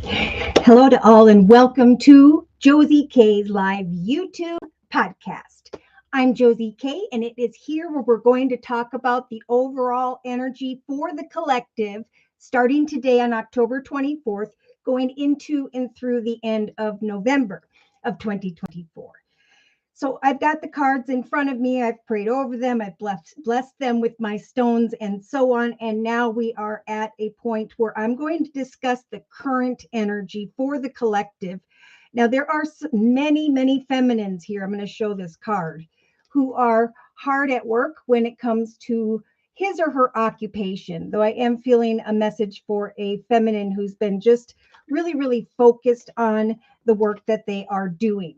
Hello to all and welcome to Josie K's live YouTube podcast. I'm Josie K and it is here where we're going to talk about the overall energy for the collective starting today on October 24th, going into and through the end of November of 2024. So I've got the cards in front of me. I've prayed over them. I've blessed them with my stones and so on. And now we are at a point where I'm going to discuss the current energy for the collective. Now, there are many, many feminines here. I'm going to show this card who are hard at work when it comes to his or her occupation, though I am feeling a message for a feminine who's been just really, really focused on the work that they are doing.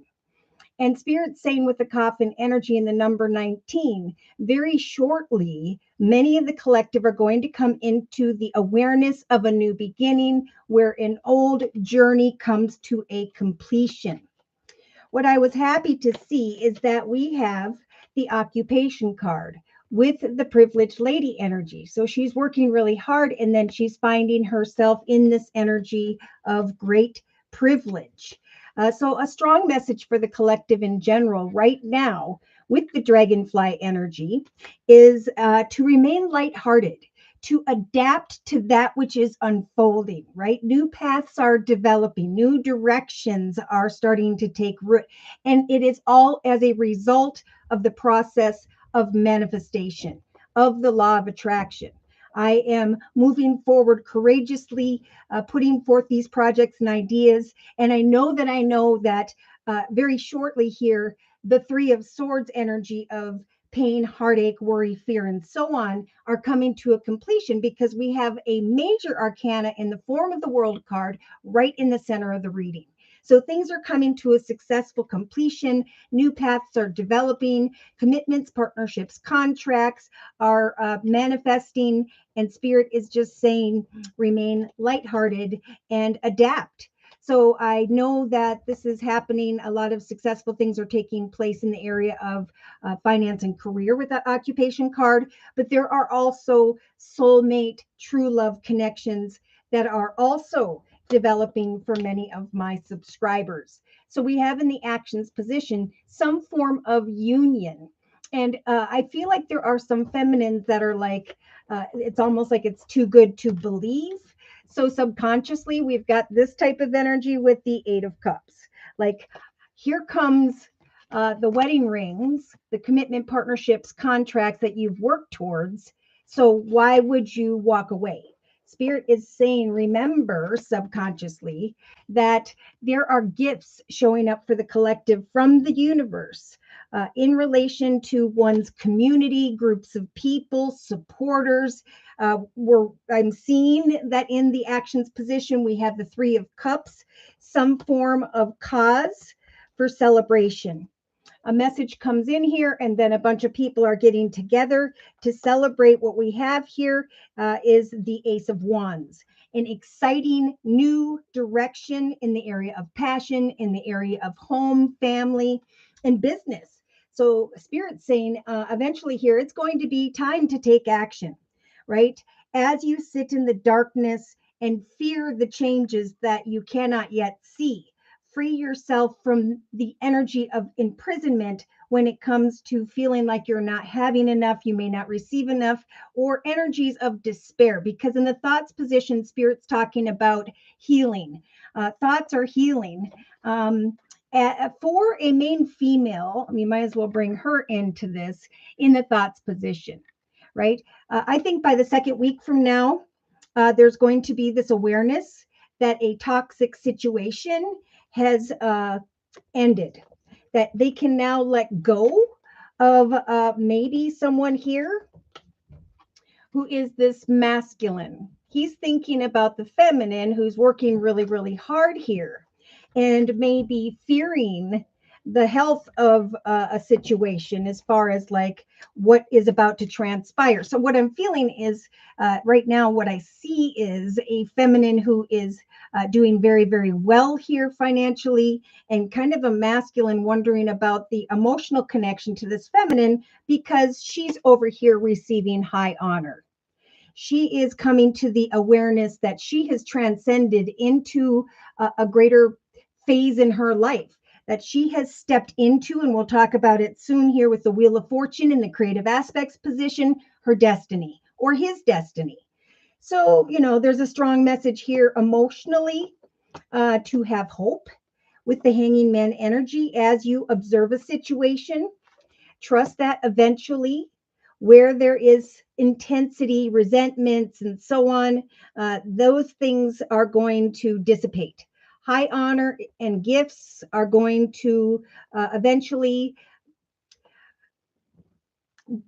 And Spirit's saying with the coffin energy in the number 19, very shortly, many of the collective are going to come into the awareness of a new beginning where an old journey comes to a completion. What I was happy to see is that we have the occupation card with the privileged lady energy. So she's working really hard and then she's finding herself in this energy of great privilege. So a strong message for the collective in general right now with the dragonfly energy is to remain lighthearted, to adapt to that which is unfolding, right? New paths are developing, new directions are starting to take root. And it is all as a result of the process of manifestation, of the law of attraction. I am moving forward courageously, putting forth these projects and ideas. And I know that very shortly here, the Three of Swords energy of pain, heartache, worry, fear, and so on are coming to a completion because we have a major arcana in the form of the World card right in the center of the reading. So things are coming to a successful completion. New paths are developing. Commitments, partnerships, contracts are manifesting. And Spirit is just saying, remain lighthearted and adapt. So I know that this is happening. A lot of successful things are taking place in the area of finance and career with the occupation card. But there are also soulmate, true love connections that are also developing for many of my subscribers. So we have in the actions position some form of union. And I feel like there are some feminines that are like, it's almost like it's too good to believe. So subconsciously, we've got this type of energy with the Eight of Cups. Like, here comes the wedding rings, the commitment, partnerships, contracts that you've worked towards. So why would you walk away? Spirit is saying, remember subconsciously that there are gifts showing up for the collective from the universe in relation to one's community, groups of people, supporters. I'm seeing that in the actions position, we have the Three of Cups, some form of cause for celebration. A message comes in here and then a bunch of people are getting together to celebrate. What we have here is the Ace of Wands, an exciting new direction in the area of passion, in the area of home, family, and business. So Spirit's saying eventually here, it's going to be time to take action, right? As you sit in the darkness and fear the changes that you cannot yet see, free yourself from the energy of imprisonment when it comes to feeling like you're not having enough, you may not receive enough, or energies of despair. Because in the thoughts position, Spirit's talking about healing. Thoughts are healing. For a main female, we might as well bring her into this in the thoughts position, right? I think by the second week from now, there's going to be this awareness that a toxic situation has ended, that they can now let go of maybe someone here who is this masculine. He's thinking about the feminine who's working really, really hard here and maybe fearing the health of a situation as far as like what is about to transpire. So what I'm feeling is right now, what I see is a feminine who is doing very, very well here financially, and kind of a masculine wondering about the emotional connection to this feminine because she's over here receiving high honor. She is coming to the awareness that she has transcended into a greater phase in her life that she has stepped into, and we'll talk about it soon here with the Wheel of Fortune in the creative aspects position, her destiny or his destiny. So, there's a strong message here emotionally to have hope with the Hanging Man energy as you observe a situation. Trust that eventually, where there is intensity, resentments, and so on, those things are going to dissipate. High honor and gifts are going to eventually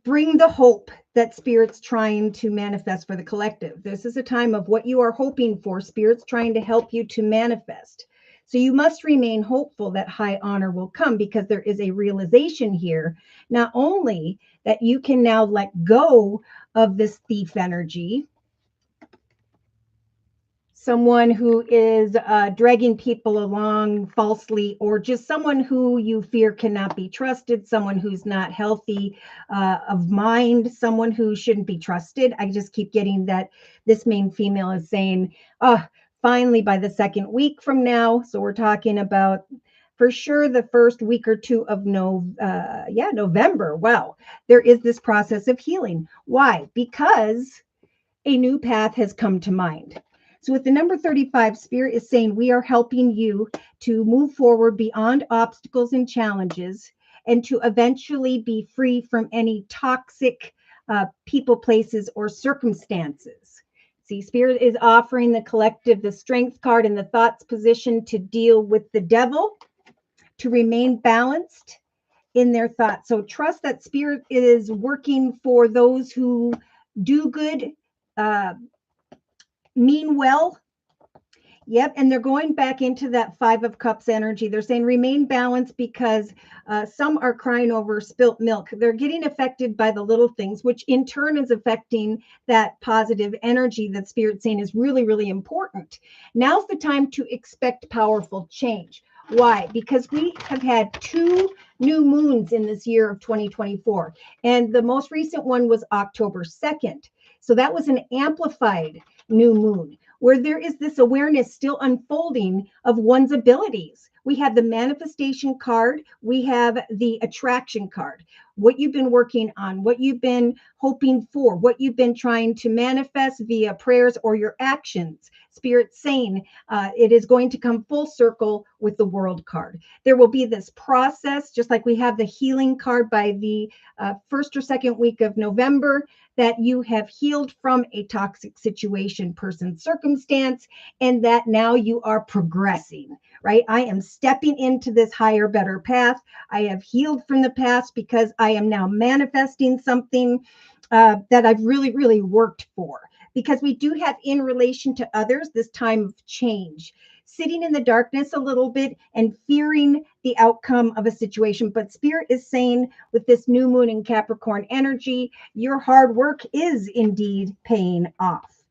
bring the hope that Spirit's trying to manifest for the collective. This is a time of what you are hoping for. Spirit's trying to help you to manifest. So you must remain hopeful that high honor will come, because there is a realization here, not only that you can now let go of this thief energy, someone who is dragging people along falsely, or just someone who you fear cannot be trusted, someone who's not healthy of mind, someone who shouldn't be trusted. I just keep getting that this main female is saying, oh, finally by the second week from now. So we're talking about for sure the first week or two of November. Wow, there is this process of healing. Why? Because a new path has come to mind. So with the number 35, Spirit is saying we are helping you to move forward beyond obstacles and challenges, and to eventually be free from any toxic people, places, or circumstances. See, Spirit is offering the collective the Strength card in the thoughts position to deal with the devil, to remain balanced in their thoughts. So trust that Spirit is working for those who do good, mean well. Yep. And they're going back into that 5 of Cups energy. They're saying remain balanced, because some are crying over spilt milk. They're getting affected by the little things, which in turn is affecting that positive energy that Spirit's saying is really, really important. Now's the time to expect powerful change. Why? Because we have had 2 new moons in this year of 2024. And the most recent one was October 2nd. So that was an amplified new moon, where there is this awareness still unfolding of one's abilities. We have the manifestation card, we have the attraction card, what you've been working on, what you've been hoping for, what you've been trying to manifest via prayers or your actions. Spirit saying it is going to come full circle with the World card. There will be this process, just like we have the healing card by the first or second week of November, that you have healed from a toxic situation, person, circumstance, and that now you are progressing, right? I am stepping into this higher, better path. I have healed from the past because I am now manifesting something that I've really, really worked for. Because we do have, in relation to others, this time of change, sitting in the darkness a little bit and fearing the outcome of a situation. But Spirit is saying with this new moon in Capricorn energy, your hard work is indeed paying off.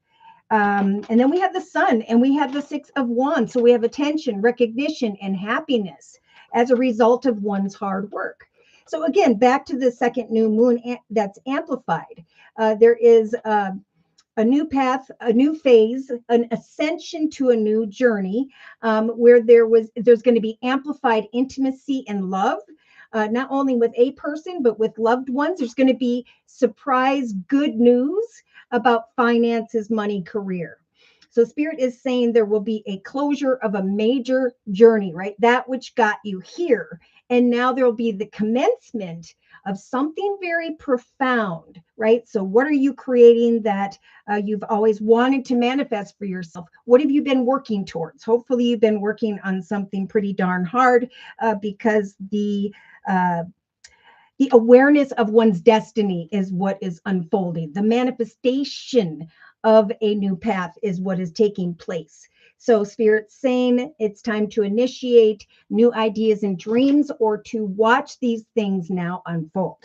And then we have the Sun, and we have the 6 of Wands. So we have attention, recognition, and happiness as a result of one's hard work. So again, back to the second new moon that's amplified. There is a new path, a new phase, an ascension to a new journey, where there's going to be amplified intimacy and love, not only with a person, but with loved ones. There's going to be surprise good news about finances, money, career. So Spirit is saying there will be a closure of a major journey, right? That which got you here. And now there will be the commencement of something very profound, right? So what are you creating that you've always wanted to manifest for yourself? What have you been working towards? Hopefully you've been working on something pretty darn hard, because the awareness of one's destiny is what is unfolding. The manifestation of a new path is what is taking place. So Spirit's saying it's time to initiate new ideas and dreams, or to watch these things now unfold.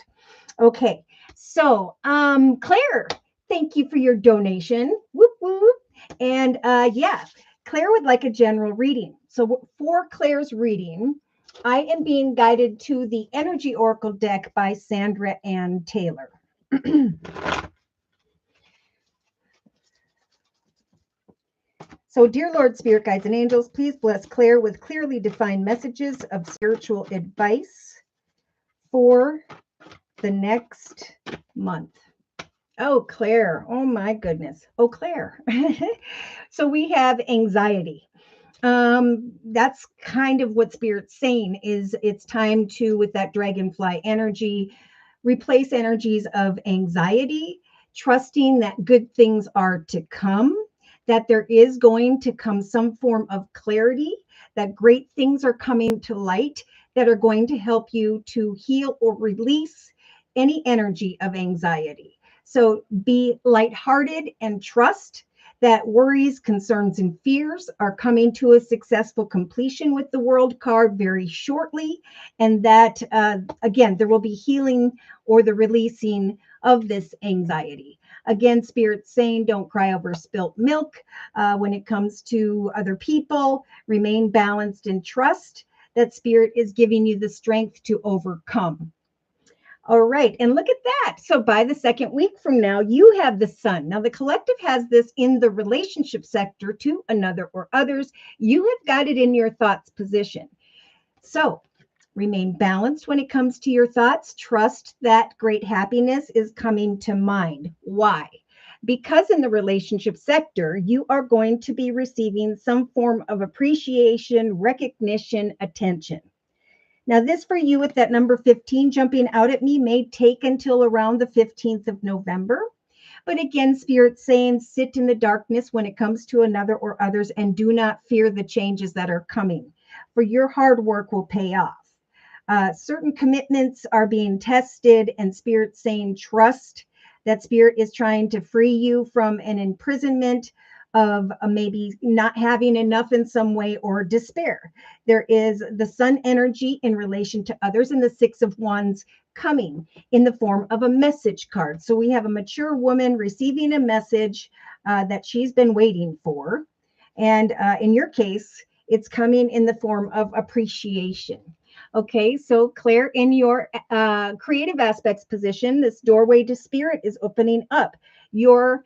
Okay, so Claire, thank you for your donation. Whoop, whoop. And Claire would like a general reading. So for Claire's reading, I am being guided to the Energy Oracle deck by Sandra Ann Taylor. So, dear Lord, Spirit Guides and Angels, please bless Claire with clearly defined messages of spiritual advice for the next month. Oh, Claire. Oh, my goodness. Oh, Claire. So we have anxiety. That's kind of what Spirit's saying is it's time to, with that dragonfly energy, replace energies of anxiety, trusting that good things are to come, that there is going to come some form of clarity, that great things are coming to light that are going to help you to heal or release any energy of anxiety. So be lighthearted and trust that worries, concerns, and fears are coming to a successful completion with the World card very shortly. And that, again, there will be healing or the releasing of this anxiety. Again, Spirit's saying don't cry over spilt milk when it comes to other people. Remain balanced and trust that Spirit is giving you the strength to overcome. All right. And look at that. So by the second week from now, you have the sun. Now, the collective has this in the relationship sector to another or others. You have got it in your thoughts position. So remain balanced when it comes to your thoughts. Trust that great happiness is coming to mind. Why? Because in the relationship sector, you are going to be receiving some form of appreciation, recognition, attention. Now, this for you with that number 15 jumping out at me may take until around the 15th of November. But again, Spirit's saying sit in the darkness when it comes to another or others and do not fear the changes that are coming, for your hard work will pay off. Certain commitments are being tested, and Spirit's saying trust that Spirit is trying to free you from an imprisonment of maybe not having enough in some way or despair. There is the sun energy in relation to others and the Six of Wands coming in the form of a message card. So we have a mature woman receiving a message that she's been waiting for. And in your case, it's coming in the form of appreciation. Okay, so Claire, in your creative aspects position, this doorway to Spirit is opening up. Your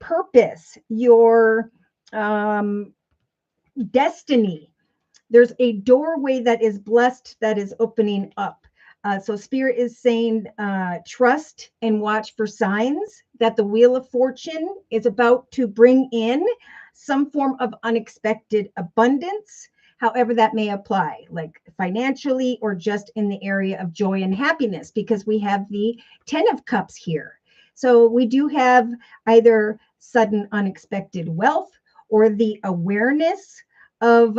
purpose, your destiny. There's a doorway that is blessed that is opening up. So Spirit is saying trust and watch for signs that the Wheel of Fortune is about to bring in some form of unexpected abundance, however that may apply, like financially or just in the area of joy and happiness, because we have the 10 of Cups here. So we do have either sudden unexpected wealth or the awareness of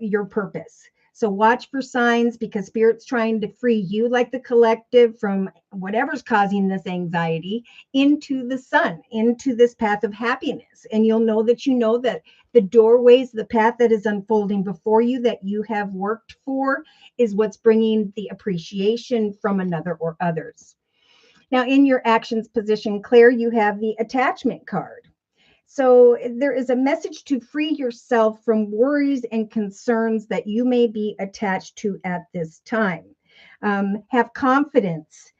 your purpose. So watch for signs because Spirit's trying to free you, like the collective, from whatever's causing this anxiety into the sun, into this path of happiness. And you'll know that the doorways, the path that is unfolding before you that you have worked for is what's bringing the appreciation from another or others. Now, in your actions position, Claire, you have the attachment card. So there is a message to free yourself from worries and concerns that you may be attached to at this time. Have confidence,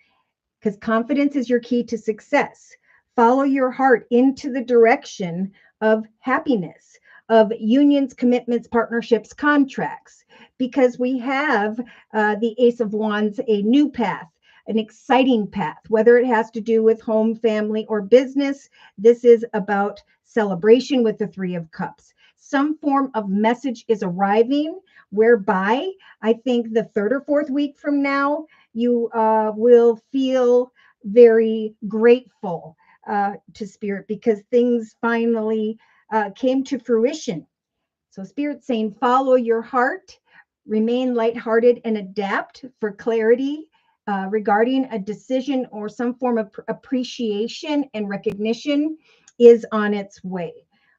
because confidence is your key to success. Follow your heart into the direction of happiness, of unions, commitments, partnerships, contracts, because we have the Ace of Wands, a new path, an exciting path, whether it has to do with home, family, or business. This is about celebration with the Three of Cups. Some form of message is arriving whereby I think the third or fourth week from now, you will feel very grateful to Spirit because things finally came to fruition. So Spirit's saying, follow your heart, remain lighthearted, and adapt for clarity regarding a decision or some form of appreciation and recognition is on its way.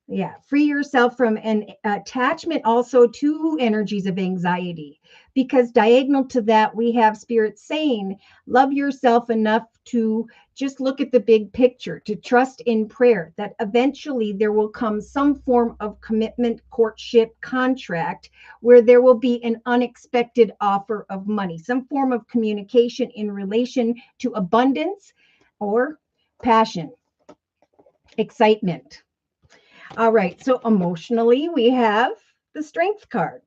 Yeah, free yourself from an attachment also to energies of anxiety, because diagonal to that, we have Spirit saying, love yourself enough to just look at the big picture, to trust in prayer that eventually there will come some form of commitment, courtship, contract, where there will be an unexpected offer of money, some form of communication in relation to abundance or passion, excitement. All right. So emotionally, we have the Strength card.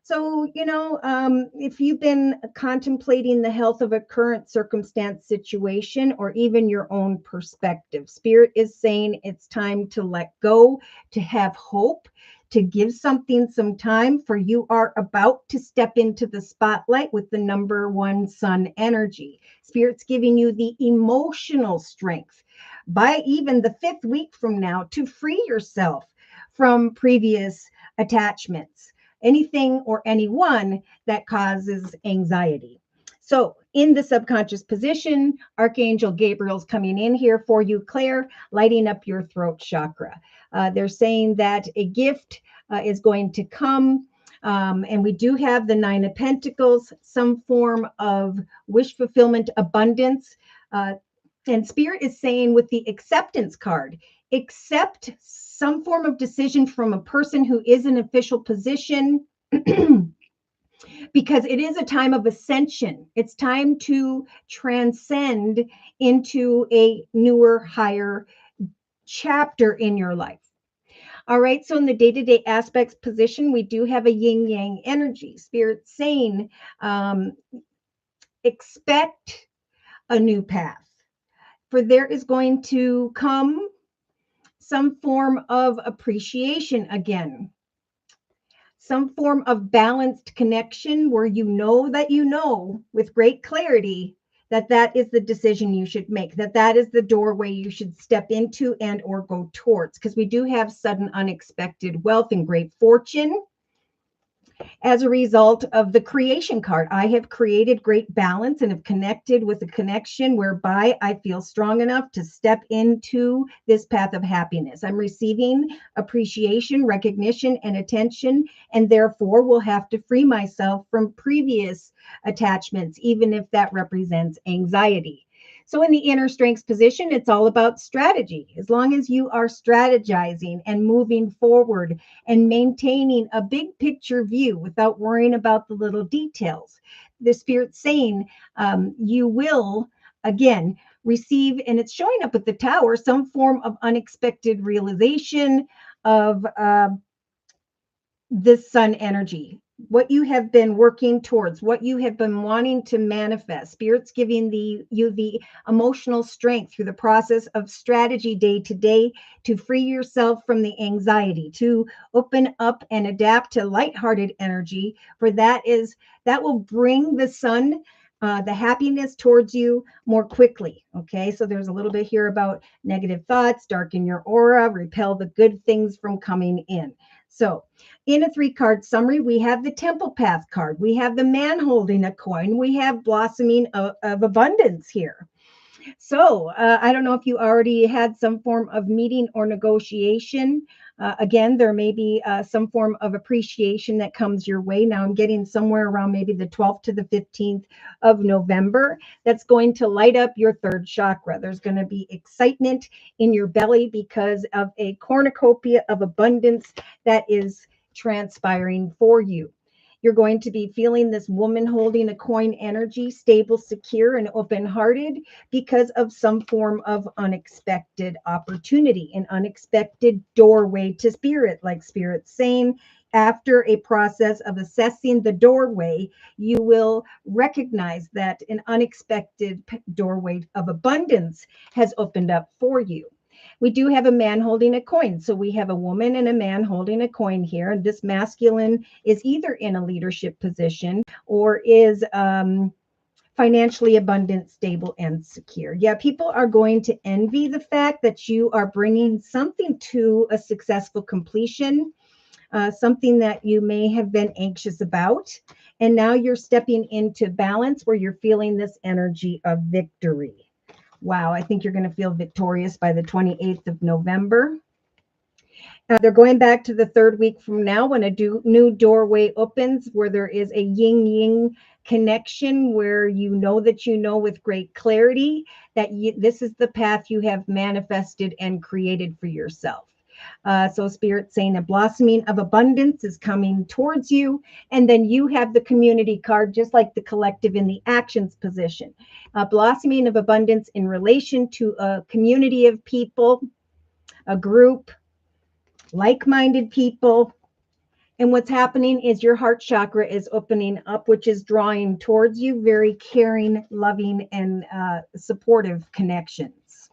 So, if you've been contemplating the health of a current circumstance, situation, or even your own perspective, Spirit is saying it's time to let go, to have hope, to give something some time, for you are about to step into the spotlight with the number one sun energy. Spirit's giving you the emotional strength by even the fifth week from now to free yourself from previous attachments, anything or anyone that causes anxiety. So, in the subconscious position, Archangel Gabriel's coming in here for you, Claire, lighting up your throat chakra. They're saying that a gift is going to come. And we do have the Nine of Pentacles, some form of wish fulfillment, abundance. And Spirit is saying with the acceptance card, accept some form of decision from a person who is in official position because it is a time of ascension. It's time to transcend into a newer, higher chapter in your life. All right. So in the day-to-day aspects position, we do have a yin yang energy. Spirit saying, expect a new path. For there is going to come some form of appreciation again, some form of balanced connection where you know with great clarity that that is the decision you should make, that that is the doorway you should step into and or go towards, because we do have sudden unexpected wealth and great fortune as a result of the creation card. I have created great balance and have connected with a connection whereby I feel strong enough to step into this path of happiness. I'm receiving appreciation, recognition, and attention, and therefore will have to free myself from previous attachments, even if that represents anxiety. So in the inner strengths position, it's all about strategy. As long as you are strategizing and moving forward and maintaining a big picture view without worrying about the little details, the Spirit's saying you will, again, receive, and it's showing up at the Tower, some form of unexpected realization of this sun energy, what you have been working towards, what you have been wanting to manifest. Spirit's giving you the emotional strength through the process of strategy day to day to free yourself from the anxiety, to open up and adapt to lighthearted energy, for that will bring the sun, the happiness towards you more quickly. Okay, so there's a little bit here about negative thoughts, darken your aura, repel the good things from coming in. So in a 3-card summary, we have the Temple Path card. We have the man holding a coin. We have blossoming of abundance here. So I don't know if you already had some form of meeting or negotiation. Again, there may be some form of appreciation that comes your way. Now I'm getting somewhere around maybe the 12th to the 15th of November. That's going to light up your third chakra. There's going to be excitement in your belly because of a cornucopia of abundance that is transpiring for you. You're going to be feeling this woman holding a coin energy, stable, secure, and open-hearted because of some form of unexpected opportunity, an unexpected doorway to Spirit, like Spirit's saying. After a process of assessing the doorway, you will recognize that an unexpected doorway of abundance has opened up for you. We do have a man holding a coin. So we have a woman and a man holding a coin here. This masculine is either in a leadership position or is financially abundant, stable, and secure. Yeah, people are going to envy the fact that you are bringing something to a successful completion, something that you may have been anxious about. And now you're stepping into balance where you're feeling this energy of victory. Wow, I think you're going to feel victorious by the 28th of November. They're going back to the third week from now when a new doorway opens, where there is a yin-yang connection, where you know with great clarity that this is the path you have manifested and created for yourself. So Spirit's saying a blossoming of abundance is coming towards you. And then you have the community card, just like the collective in the actions position. A blossoming of abundance in relation to a community of people, a group, like-minded people. And what's happening is your heart chakra is opening up, which is drawing towards you very caring, loving, and supportive connections.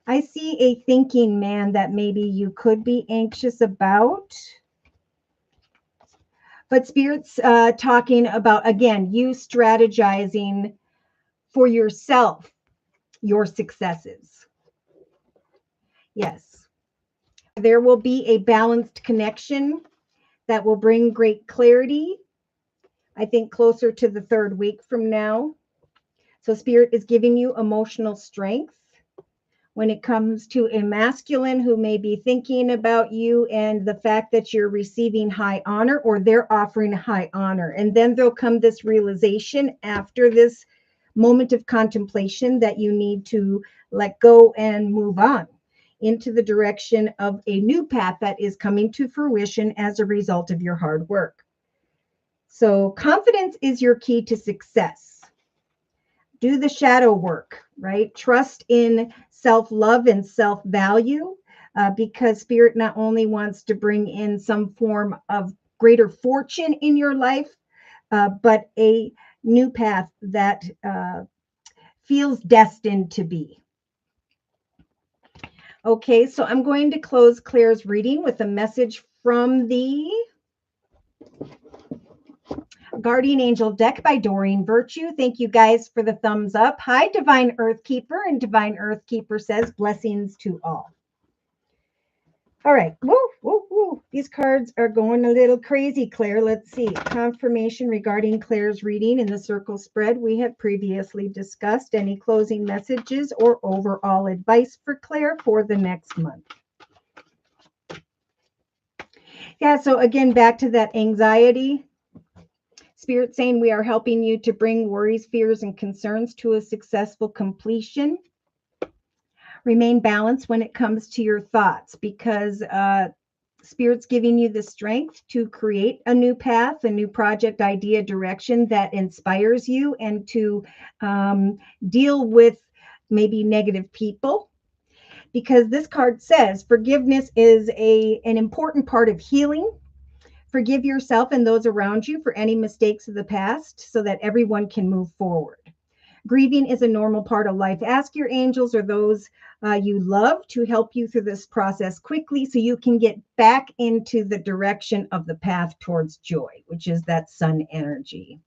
I see a thinking man that maybe you could be anxious about. But Spirit's talking about, again, you strategizing for yourself, your successes. Yes. There will be a balanced connection that will bring great clarity, I think closer to the 3rd week from now. So Spirit is giving you emotional strength when it comes to a masculine who may be thinking about you and the fact that you're receiving high honor, or they're offering high honor. And then there'll come this realization after this moment of contemplation that you need to let go and move on into the direction of a new path that is coming to fruition as a result of your hard work. So confidence is your key to success. Do the shadow work, right? Trust in self-love and self-value, because Spirit not only wants to bring in some form of greater fortune in your life, but a new path that feels destined to be. Okay, so I'm going to close Claire's reading with a message from the Guardian Angel deck by Doreen Virtue. Thank you guys for the thumbs up. Hi, Divine Earth Keeper. And Divine Earth Keeper says, blessings to all. All right. Woo, woo, woo. These cards are going a little crazy, Claire. Let's see. Confirmation regarding Claire's reading in the circle spread we have previously discussed. Any closing messages or overall advice for Claire for the next month? Yeah, so again, back to that anxiety. Spirit saying we are helping you to bring worries, fears, and concerns to a successful completion. Remain balanced when it comes to your thoughts, because Spirit's giving you the strength to create a new path, a new project, idea, direction that inspires you, and to deal with maybe negative people. Because this card says forgiveness is an important part of healing. Forgive yourself and those around you for any mistakes of the past so that everyone can move forward. Grieving is a normal part of life. Ask your angels or those you love to help you through this process quickly so you can get back into the direction of the path towards joy, which is that sun energy.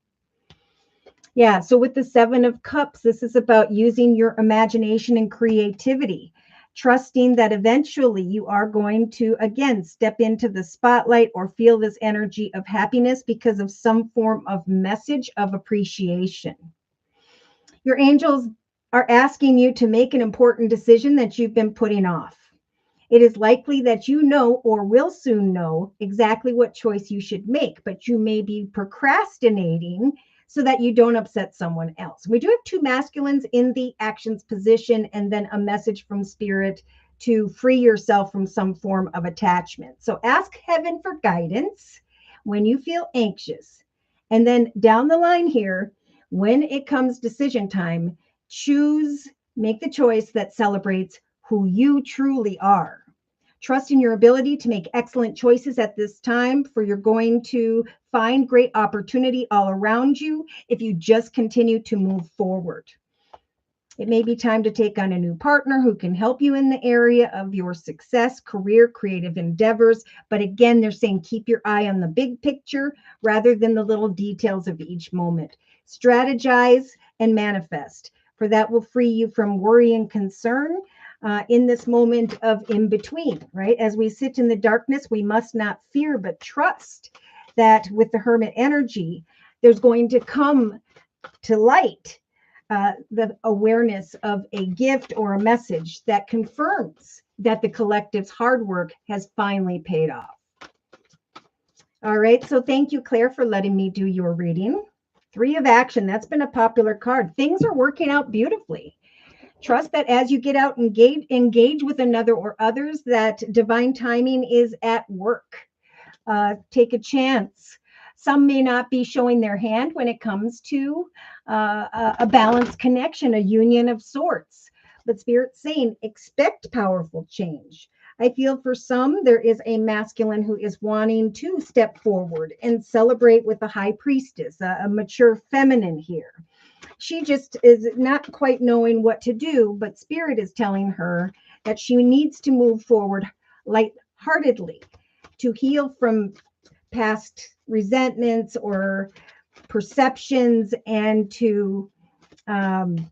Yeah, so with the 7 of Cups, this is about using your imagination and creativity, trusting that eventually you are going to, again, step into the spotlight or feel this energy of happiness because of some form of message of appreciation. Your angels are asking you to make an important decision that you've been putting off. It is likely that you know or will soon know exactly what choice you should make, but you may be procrastinating so that you don't upset someone else. We do have 2 masculines in the actions position, and then a message from Spirit to free yourself from some form of attachment. So ask heaven for guidance when you feel anxious. And then down the line here, when it comes decision time, make the choice that celebrates who you truly are. Trust in your ability to make excellent choices at this time, for you're going to find great opportunity all around you if you just continue to move forward. It may be time to take on a new partner who can help you in the area of your success, career, creative endeavors. But again, they're saying keep your eye on the big picture rather than the little details of each moment. Strategize and manifest, for that will free you from worry and concern in this moment of in between, right? As we sit in the darkness, we must not fear, but trust that with the Hermit energy, there's going to come to light the awareness of a gift or a message that confirms that the collective's hard work has finally paid off. All right, so thank you, Claire, for letting me do your reading. 3 of Action, that's been a popular card. Things are working out beautifully. Trust that as you get out and engage with another or others, that divine timing is at work. Take a chance. Some may not be showing their hand when it comes to a balanced connection, a union of sorts. But Spirit's saying expect powerful change. I feel for some, there is a masculine who is wanting to step forward and celebrate with the high priestess, a mature feminine here. She just is not quite knowing what to do, but Spirit is telling her that she needs to move forward lightheartedly to heal from past resentments or perceptions and to um,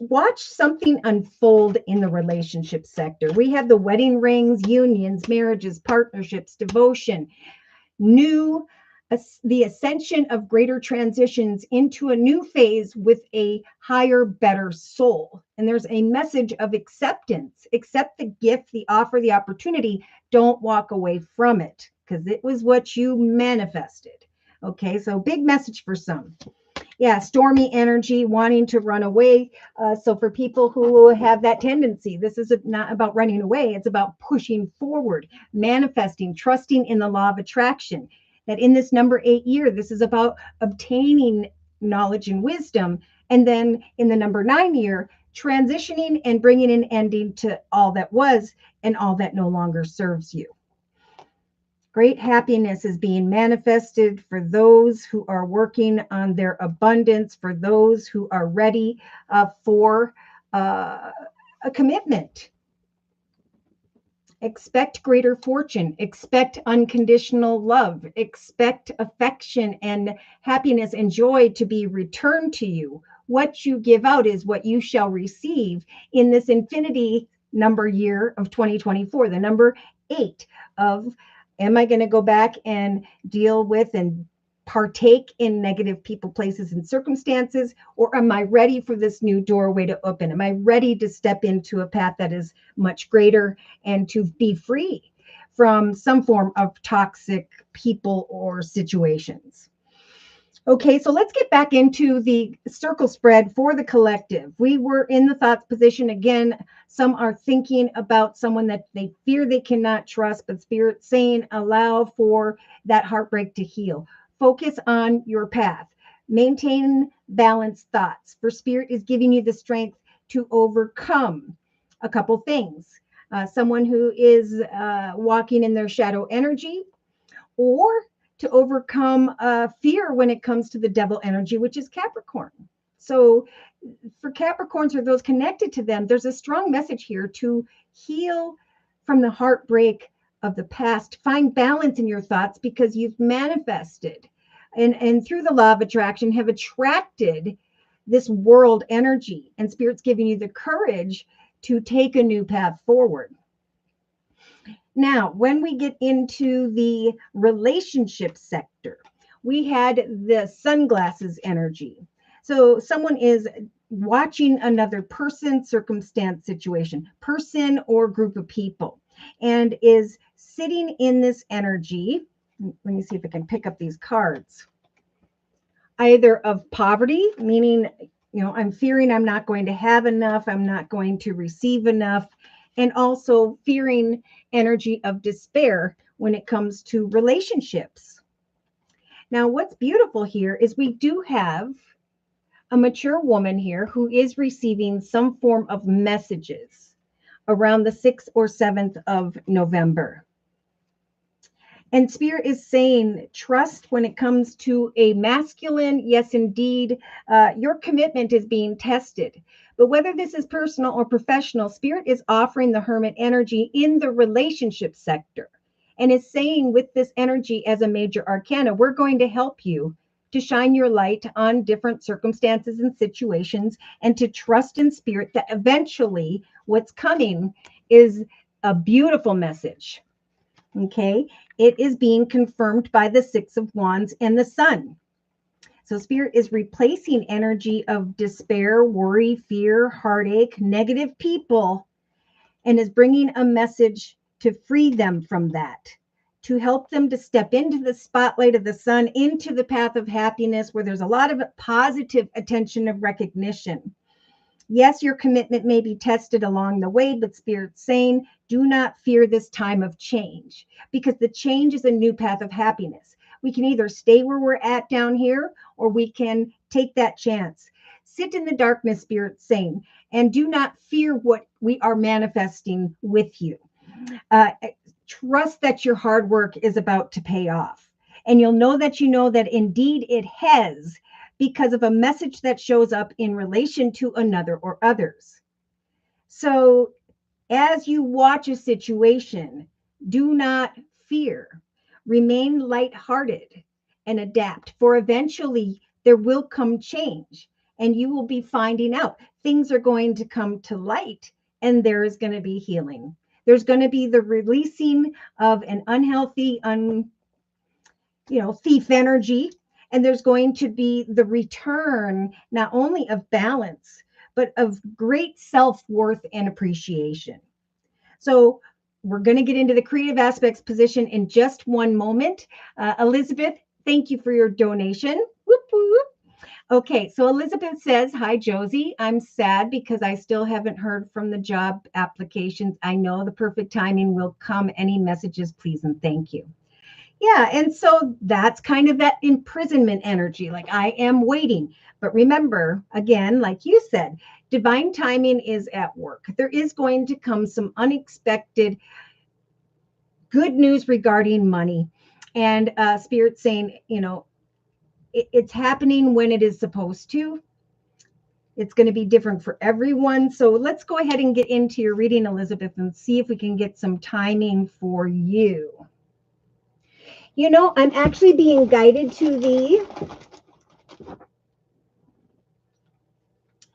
watch something unfold in the relationship sector. We have the wedding rings, unions, marriages, partnerships, devotion, new the ascension of greater transitions into a new phase with a higher, better soul. And there's a message of acceptance. Accept the gift, the offer, the opportunity. Don't walk away from it because it was what you manifested. Okay, so big message for some. Yeah, stormy energy, wanting to run away. So for people who have that tendency, this is not about running away. It's about pushing forward, manifesting, trusting in the law of attraction. That in this number 8 year, this is about obtaining knowledge and wisdom. And then in the number 9 year, transitioning and bringing an ending to all that was and all that no longer serves you. Great happiness is being manifested for those who are working on their abundance, for those who are ready for a commitment. Expect greater fortune, expect unconditional love, expect affection and happiness and joy to be returned to you. What you give out is what you shall receive in this infinity number year of 2024, the number 8 of am I going to go back and deal with and partake in negative people, places, and circumstances? Or am I ready for this new doorway to open? Am I ready to step into a path that is much greater and to be free from some form of toxic people or situations? Okay, so let's get back into the circle spread for the collective. We were in the thoughts position again. Some are thinking about someone that they fear they cannot trust, but Spirit saying allow for that heartbreak to heal. Focus on your path. Maintain balanced thoughts. For Spirit is giving you the strength to overcome a couple things. Someone who is walking in their shadow energy, or to overcome fear when it comes to the devil energy, which is Capricorn. So for Capricorns or those connected to them, there's a strong message here to heal from the heartbreak of the past. Find balance in your thoughts because you've manifested and through the law of attraction have attracted this world energy, and Spirit's giving you the courage to take a new path forward. Now, when we get into the relationship sector, we had the sunglasses energy. So someone is watching another person, circumstance, situation, person or group of people, and is sitting in this energy. Let me see if I can pick up these cards. Either of poverty, meaning, I'm fearing I'm not going to have enough, I'm not going to receive enough, and also fearing energy of despair when it comes to relationships. Now, what's beautiful here is we do have a mature woman here who is receiving some form of messages around the 6th or 7th of November. And Spirit is saying, trust when it comes to a masculine. Yes, indeed, your commitment is being tested. But whether this is personal or professional, Spirit is offering the Hermit energy in the relationship sector and is saying with this energy as a major arcana, we're going to help you to shine your light on different circumstances and situations and to trust in Spirit that eventually what's coming is a beautiful message. Okay, it is being confirmed by the 6 of Wands and the Sun. So Spirit is replacing energy of despair, worry, fear, heartache, negative people, and is bringing a message to free them from that, to help them to step into the spotlight of the sun, into the path of happiness where there's a lot of positive attention of recognition. Yes, your commitment may be tested along the way, but Spirit's saying, do not fear this time of change, because the change is a new path of happiness. We can either stay where we're at down here, or we can take that chance. Sit in the darkness, Spirit's saying, and do not fear what we are manifesting with you. Uh, Trust that your hard work is about to pay off. And you'll know that indeed it has because of a message that shows up in relation to another or others. So as you watch a situation, do not fear. Remain lighthearted and adapt, for eventually there will come change and you will be finding out things are going to come to light and there is going to be healing. There's going to be the releasing of an unhealthy, thief energy, and there's going to be the return not only of balance, but of great self-worth and appreciation. So we're going to get into the creative aspects position in just one moment. Elizabeth, thank you for your donation. Whoop, whoop. Okay, so Elizabeth says, hi, Josie. I'm sad because I still haven't heard from the job applications. I know the perfect timing will come. Any messages, please, and thank you. Yeah, and so that's kind of that imprisonment energy, like I am waiting. But remember, again, like you said, divine timing is at work. There is going to come some unexpected good news regarding money. And Spirit saying, it's happening when it is supposed to. It's going to be different for everyone. So let's go ahead and get into your reading, Elizabeth, and see if we can get some timing for you. I'm actually being guided to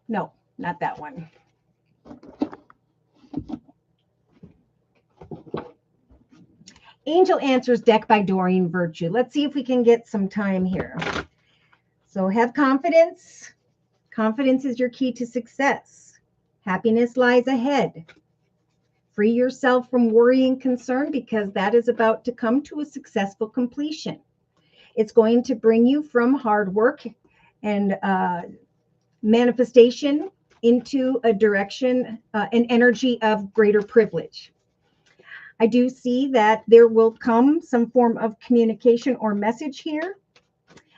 no, not that one. Angel Answers deck by Doreen Virtue. Let's see if we can get some time here. So have confidence. Confidence is your key to success. Happiness lies ahead. Free yourself from worry and concern because that is about to come to a successful completion. It's going to bring you from hard work and manifestation into a direction, an energy of greater privilege. I do see that there will come some form of communication or message here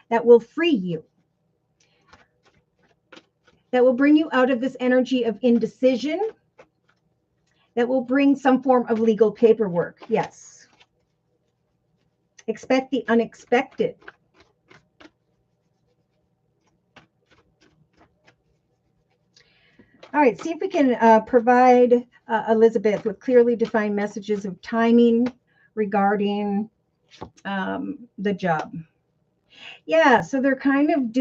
that will free you, that will bring you out of this energy of indecision, that will bring some form of legal paperwork. Yes. Expect the unexpected. All right, see if we can provide Elizabeth with clearly defined messages of timing regarding the job. Yeah, so they're kind of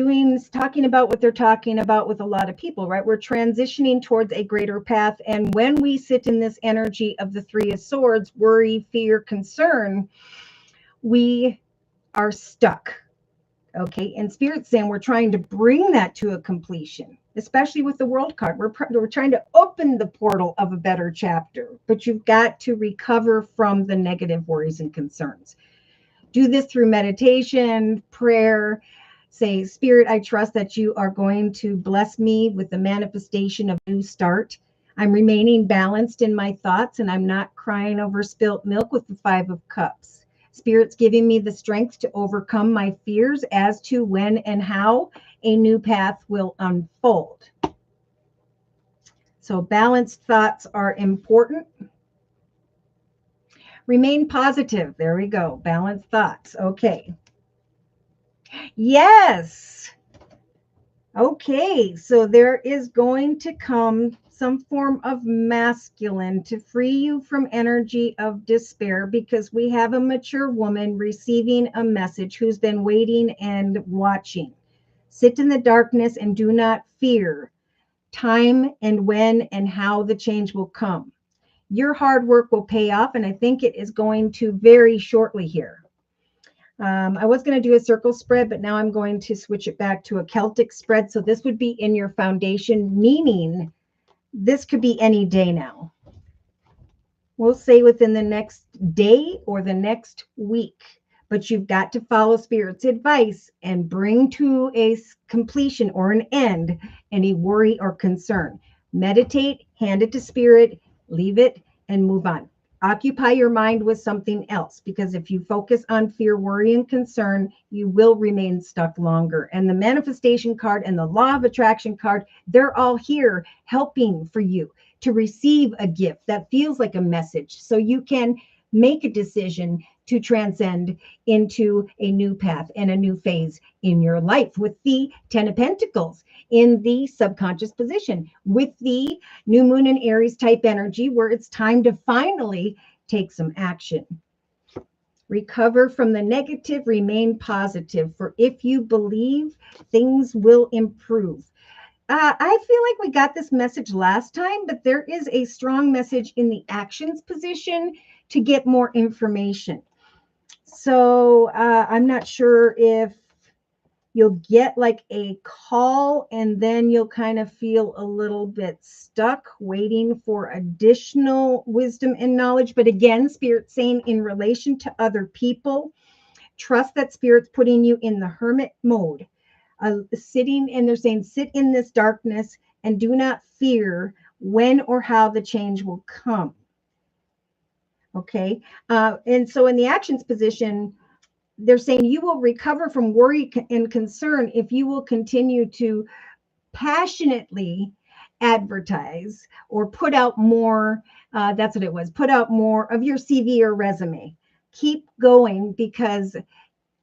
talking about what they're talking about with a lot of people, right? We're transitioning towards a greater path. And when we sit in this energy of the Three of Swords, worry, fear, concern, we are stuck. Okay, and Spirit's saying we're trying to bring that to a completion, especially with the World card. We're trying to open the portal of a better chapter, but you've got to recover from the negative worries and concerns. Do this through meditation, prayer. Say, Spirit, I trust that you are going to bless me with the manifestation of a new start. I'm remaining balanced in my thoughts, and I'm not crying over spilt milk with the Five of Cups. Spirit's giving me the strength to overcome my fears as to when and how a new path will unfold. So balanced thoughts are important. Remain positive. There we go. Balanced thoughts. Okay. Yes. Okay. So there is going to come some form of masculine to free you from energy of despair, because we have a mature woman receiving a message who's been waiting and watching. Sit in the darkness and do not fear time and when and how the change will come. Your hard work will pay off, and I think it is going to very shortly here. I was going to do a circle spread, but now I'm going to switch it back to a Celtic spread. So this would be in your foundation, meaning this could be any day now. We'll say within the next day or the next week, but you've got to follow Spirit's advice and bring to a completion or an end any worry or concern. Meditate, hand it to Spirit, leave it, and move on. Occupy your mind with something else, because if you focus on fear, worry, and concern, you will remain stuck longer. And the manifestation card and the law of attraction card, they're all here helping for you. to receive a gift that feels like a message. So you can make a decision to transcend into a new path and a new phase in your life with the 10 of Pentacles in the subconscious position, with the new moon and Aries type energy, where it's time to finally take some action. Recover from the negative, remain positive. For if you believe, things will improve. I feel like we got this message last time, but there is a strong message in the actions position to get more information. So I'm not sure if you'll get like a call and then you'll kind of feel a little bit stuck waiting for additional wisdom and knowledge. But again, Spirit's saying in relation to other people, trust that Spirit's putting you in the hermit mode, sitting, and they're saying sit in this darkness and do not fear when or how the change will come. Okay. And so in the actions position, they're saying you will recover from worry and concern if you will continue to passionately advertise or put out more. That's what it was. Put out more of your CV or resume. Keep going, because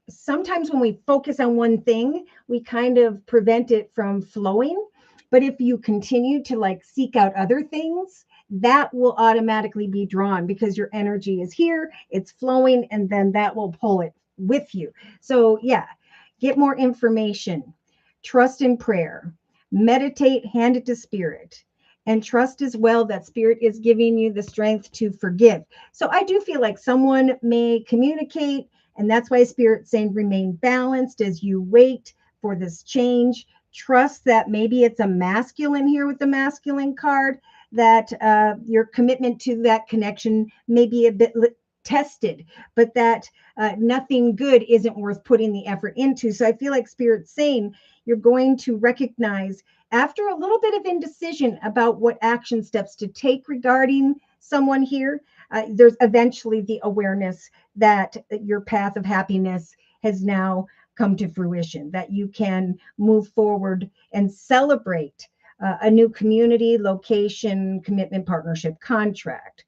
sometimes when we focus on one thing, we kind of prevent it from flowing. But if you continue to like seek out other things, that will automatically be drawn because your energy is here, it's flowing, and then that will pull it with you. So yeah, get more information, trust in prayer, meditate, hand it to Spirit, and trust as well that Spirit is giving you the strength to forgive. So I do feel like someone may communicate, and that's why Spirit's saying remain balanced as you wait for this change. Trust that maybe it's a masculine here with the masculine card, that your commitment to that connection may be a bit tested, but that nothing good isn't worth putting the effort into. So I feel like Spirit's saying you're going to recognize after a little bit of indecision about what action steps to take regarding someone here, there's eventually the awareness that your path of happiness has now come to fruition, that you can move forward and celebrate a new community, location, commitment, partnership, contract.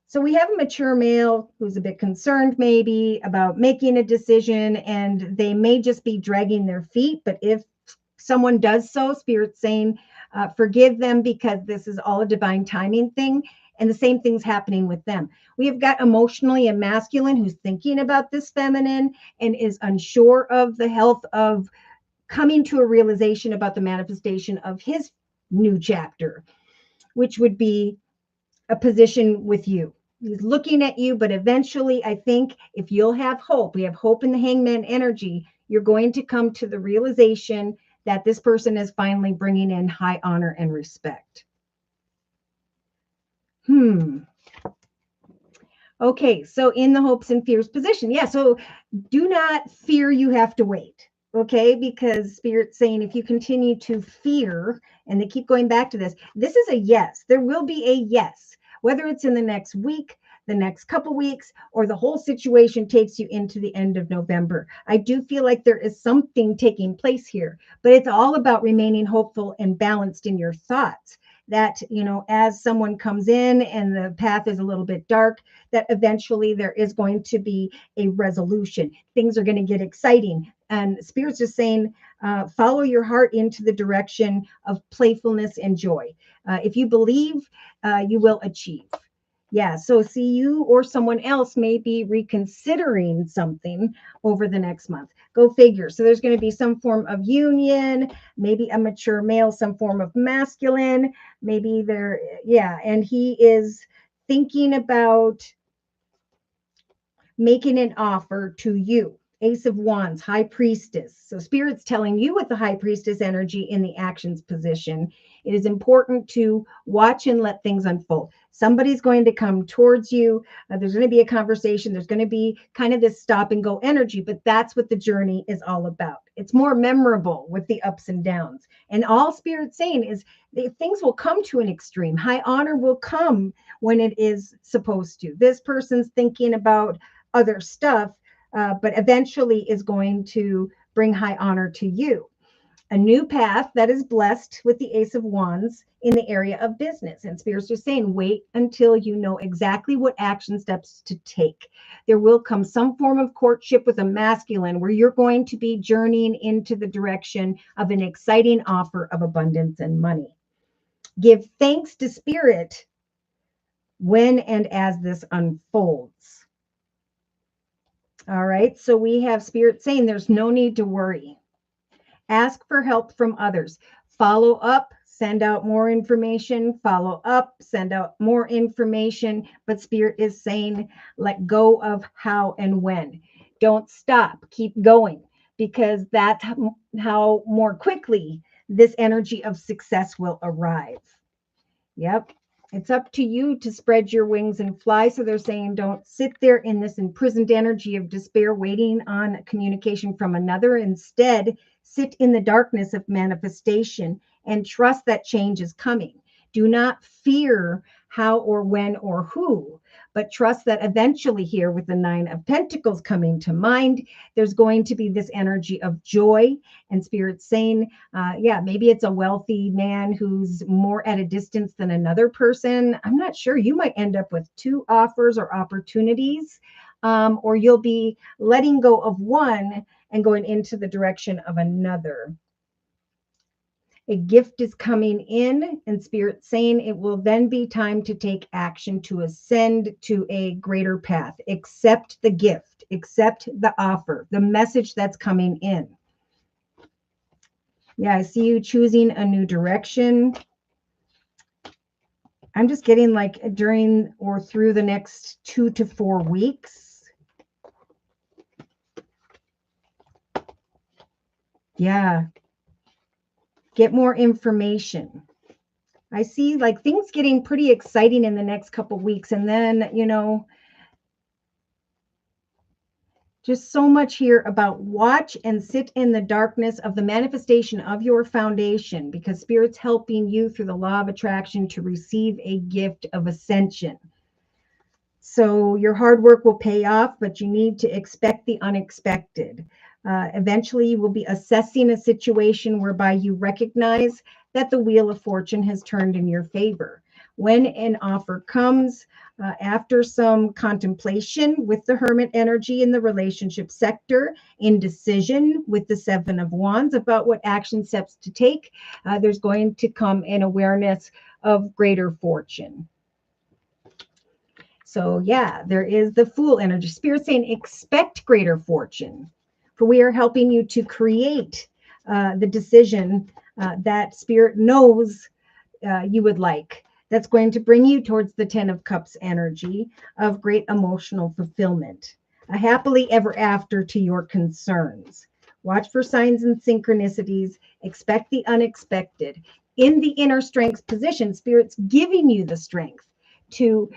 So we have a mature male who's a bit concerned maybe about making a decision, and they may just be dragging their feet. But if someone does so, Spirit's saying, forgive them, because this is all a divine timing thing. And the same thing's happening with them. We have got emotionally a masculine who's thinking about this feminine and is unsure of the health of coming to a realization about the manifestation of his new chapter, which would be a position with you. He's looking at you, but eventually I think if you'll have hope, we have hope in the Hangman energy, you're going to come to the realization that this person is finally bringing in high honor and respect. Okay, so in the hopes and fears position. Yeah, so do not fear you have to wait. Okay, because Spirit's saying if you continue to fear, and they keep going back to this is a yes. There will be a yes, whether it's in the next week, the next couple weeks, or the whole situation takes you into the end of November. I do feel like there is something taking place here, but it's all about remaining hopeful and balanced in your thoughts. That, you know, as someone comes in and the path is a little bit dark, that eventually there is going to be a resolution. Things are going to get exciting. And Spirit's just saying, follow your heart into the direction of playfulness and joy. If you believe, you will achieve. Yeah, so see, you or someone else may be reconsidering something over the next month. Go figure. So there's going to be some form of union, maybe a mature male, some form of masculine, maybe there, yeah, and he is thinking about making an offer to you. Ace of Wands, High Priestess. So Spirit's telling you with the High Priestess energy in the actions position, it is important to watch and let things unfold. Somebody's going to come towards you. There's going to be a conversation. There's going to be kind of this stop and go energy, but that's what the journey is all about. It's more memorable with the ups and downs. And all Spirit's saying is things will come to an extreme. High honor will come when it is supposed to. This person's thinking about other stuff, but eventually is going to bring high honor to you. a new path that is blessed with the Ace of Wands in the area of business. And spirits are saying, wait until you know exactly what action steps to take. There will come some form of courtship with a masculine where you're going to be journeying into the direction of an exciting offer of abundance and money. Give thanks to spirit when and as this unfolds. All right. So we have spirit saying there's no need to worry. Ask for help from others. Follow up, send out more information, follow up, send out more information. But spirit is saying, let go of how and when. Don't stop, keep going, because that's how more quickly this energy of success will arrive. Yep. It's up to you to spread your wings and fly. So they're saying don't sit there in this imprisoned energy of despair, waiting on communication from another. Instead, sit in the darkness of manifestation and trust that change is coming. Do not fear how or when or who, but trust that eventually, here with the Nine of Pentacles coming to mind, there's going to be this energy of joy. And spirit saying, yeah, maybe it's a wealthy man who's more at a distance than another person. I'm not sure. You might end up with two offers or opportunities, or you'll be letting go of one and going into the direction of another. A gift is coming in, and spirit saying it will then be time to take action to ascend to a greater path. Accept the gift, accept the offer, the message that's coming in. Yeah, I see you choosing a new direction. I'm just getting like during or through the next 2 to 4 weeks. Yeah. Get more information. I see like things getting pretty exciting in the next couple weeks. And then, just so much here about watch and sit in the darkness of the manifestation of your foundation, because spirit's helping you through the law of attraction to receive a gift of ascension. So your hard work will pay off, but you need to expect the unexpected. Eventually, you will be assessing a situation whereby you recognize that the wheel of fortune has turned in your favor. When an offer comes, after some contemplation with the Hermit energy in the relationship sector, indecision with the Seven of Wands about what action steps to take, there's going to come an awareness of greater fortune. So yeah, there is the Fool energy. Spirit saying expect greater fortune, for we are helping you to create the decision that Spirit knows you would like. That's going to bring you towards the 10 of Cups energy of great emotional fulfillment. A happily ever after to your concerns. Watch for signs and synchronicities. Expect the unexpected. In the inner strength position, Spirit's giving you the strength to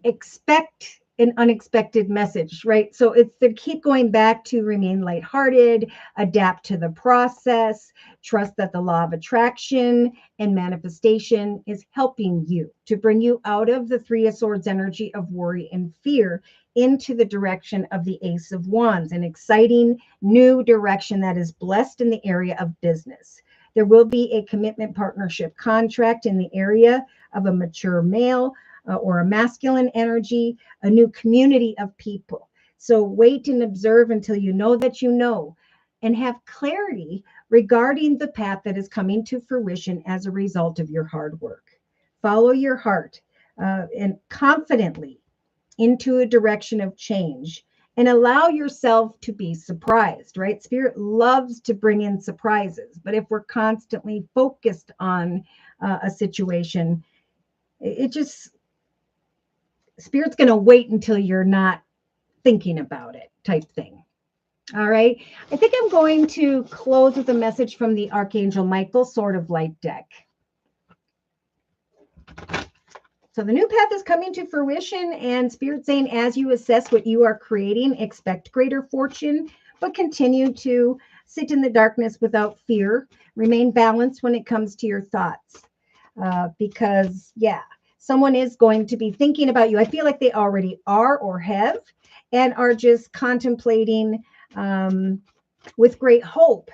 expect an unexpected message, right? So it's the keep going back to remain lighthearted, adapt to the process, trust that the law of attraction and manifestation is helping you to bring you out of the Three of Swords energy of worry and fear into the direction of the Ace of Wands, an exciting new direction that is blessed in the area of business. There will be a commitment partnership contract in the area of a mature male or a masculine energy, a new community of people. So wait and observe until you know that you know, and have clarity regarding the path that is coming to fruition as a result of your hard work. Follow your heart and confidently into a direction of change, and allow yourself to be surprised, right? Spirit loves to bring in surprises, but if we're constantly focused on a situation, it just, Spirit's going to wait until you're not thinking about it type thing. All right. I think I'm going to close with a message from the Archangel Michael Sword of Light deck. So the new path is coming to fruition, and Spirit saying, as you assess what you are creating, expect greater fortune, but continue to sit in the darkness without fear. Remain balanced when it comes to your thoughts, because yeah, someone is going to be thinking about you. I feel like they already are or have, and are just contemplating with great hope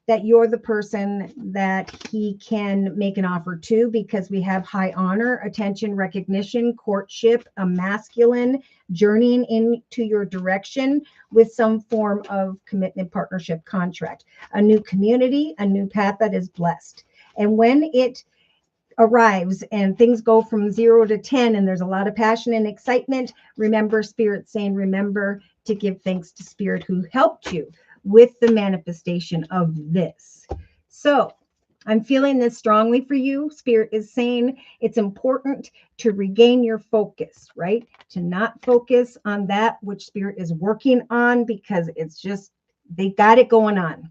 that you're the person that he can make an offer to, because we have high honor, attention, recognition, courtship, a masculine journeying into your direction with some form of commitment, partnership, contract, a new community, a new path that is blessed. And when it arrives and things go from 0 to 10 and there's a lot of passion and excitement, remember Spirit saying, remember to give thanks to Spirit who helped you with the manifestation of this. So I'm feeling this strongly for you. Spirit is saying it's important to regain your focus, right? To not focus on that which Spirit is working on, because it's just, they got it going on.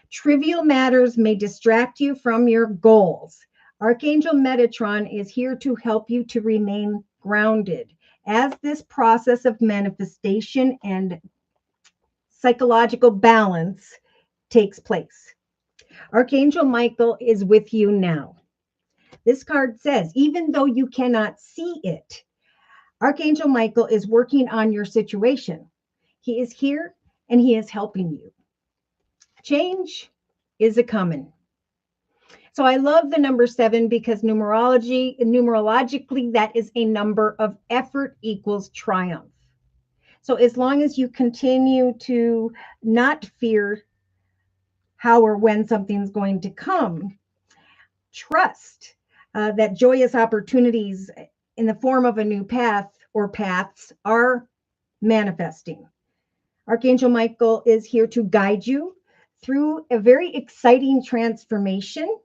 Trivial matters may distract you from your goals. Archangel Metatron is here to help you to remain grounded as this process of manifestation and psychological balance takes place. Archangel Michael is with you now. This card says, even though you cannot see it, Archangel Michael is working on your situation. He is here and he is helping you. Change is a coming. So I love the number 7 because numerologically, that is a number of effort equals triumph. So as long as you continue to not fear how or when something's going to come, trust that joyous opportunities in the form of a new path or paths are manifesting. Archangel Michael is here to guide you through a very exciting transformation.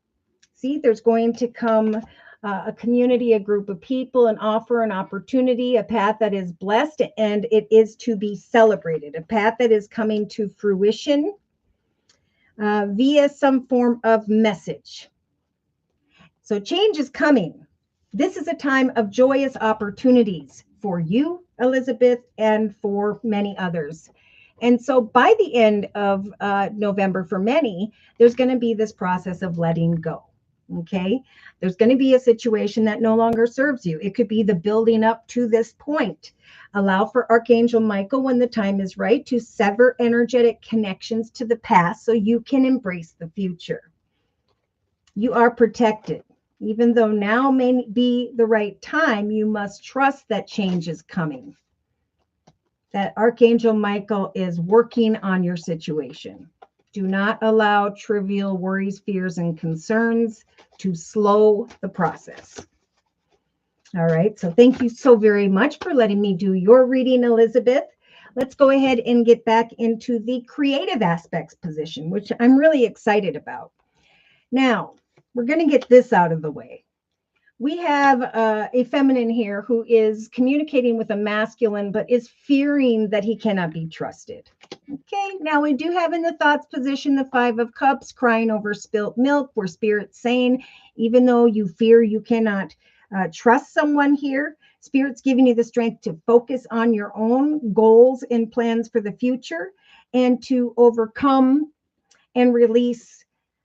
See, there's going to come a community, a group of people, an offer, an opportunity, a path that is blessed, and it is to be celebrated, a path that is coming to fruition via some form of message. So change is coming. This is a time of joyous opportunities for you, Elizabeth, and for many others. And so by the end of November, for many, there's going to be this process of letting go. Okay, there's going to be a situation that no longer serves you. It could be the building up to this point. Allow for Archangel Michael, when the time is right, to sever energetic connections to the past so you can embrace the future. You are protected. Even though now may be the right time, you must trust that change is coming. That Archangel Michael is working on your situation. Do not allow trivial worries, fears, and concerns to slow the process. All right. So thank you so very much for letting me do your reading, Elizabeth. Let's go ahead and get back into the creative aspects position, which I'm really excited about. Now, we're going to get this out of the way. We have a feminine here who is communicating with a masculine, but is fearing that he cannot be trusted. Okay, now we do have in the thoughts position the 5 of Cups, crying over spilt milk, where Spirit's saying, even though you fear you cannot trust someone here, Spirit's giving you the strength to focus on your own goals and plans for the future and to overcome and release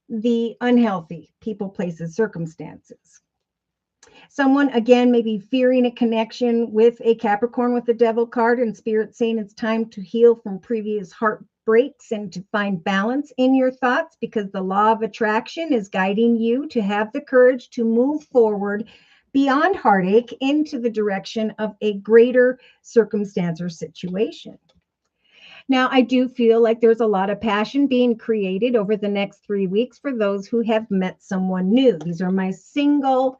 the unhealthy people, places, circumstances. Someone, again, may be fearing a connection with a Capricorn with the Devil card, and Spirit saying it's time to heal from previous heartbreaks and to find balance in your thoughts, because the law of attraction is guiding you to have the courage to move forward beyond heartache into the direction of a greater circumstance or situation. Now, I do feel like there's a lot of passion being created over the next 3 weeks for those who have met someone new. These are my single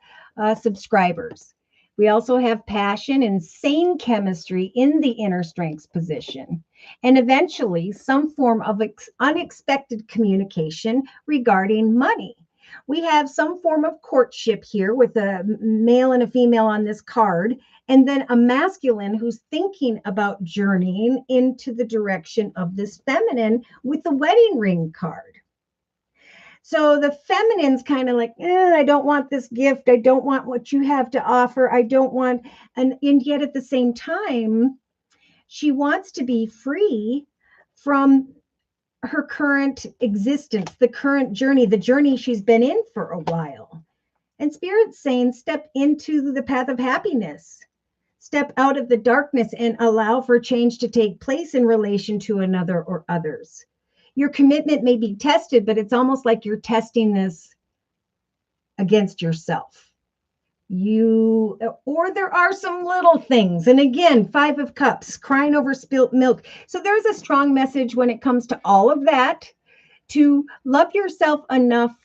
subscribers. We also have passion and sane chemistry in the inner strengths position, and eventually some form of unexpected communication regarding money. We have some form of courtship here with a male and a female on this card, and then a masculine who's thinking about journeying into the direction of this feminine with the wedding ring card. So the feminine's kind of like, I don't want this gift. I don't want what you have to offer. I don't want, and yet at the same time, she wants to be free from her current existence, the current journey, the journey she's been in for a while. And Spirit's saying, step into the path of happiness. Step out of the darkness and allow for change to take place in relation to another or others. Your commitment may be tested, but it's almost like you're testing this against yourself. Or there are some little things. And again, 5 of Cups, crying over spilt milk. So there's a strong message when it comes to all of that, to love yourself enough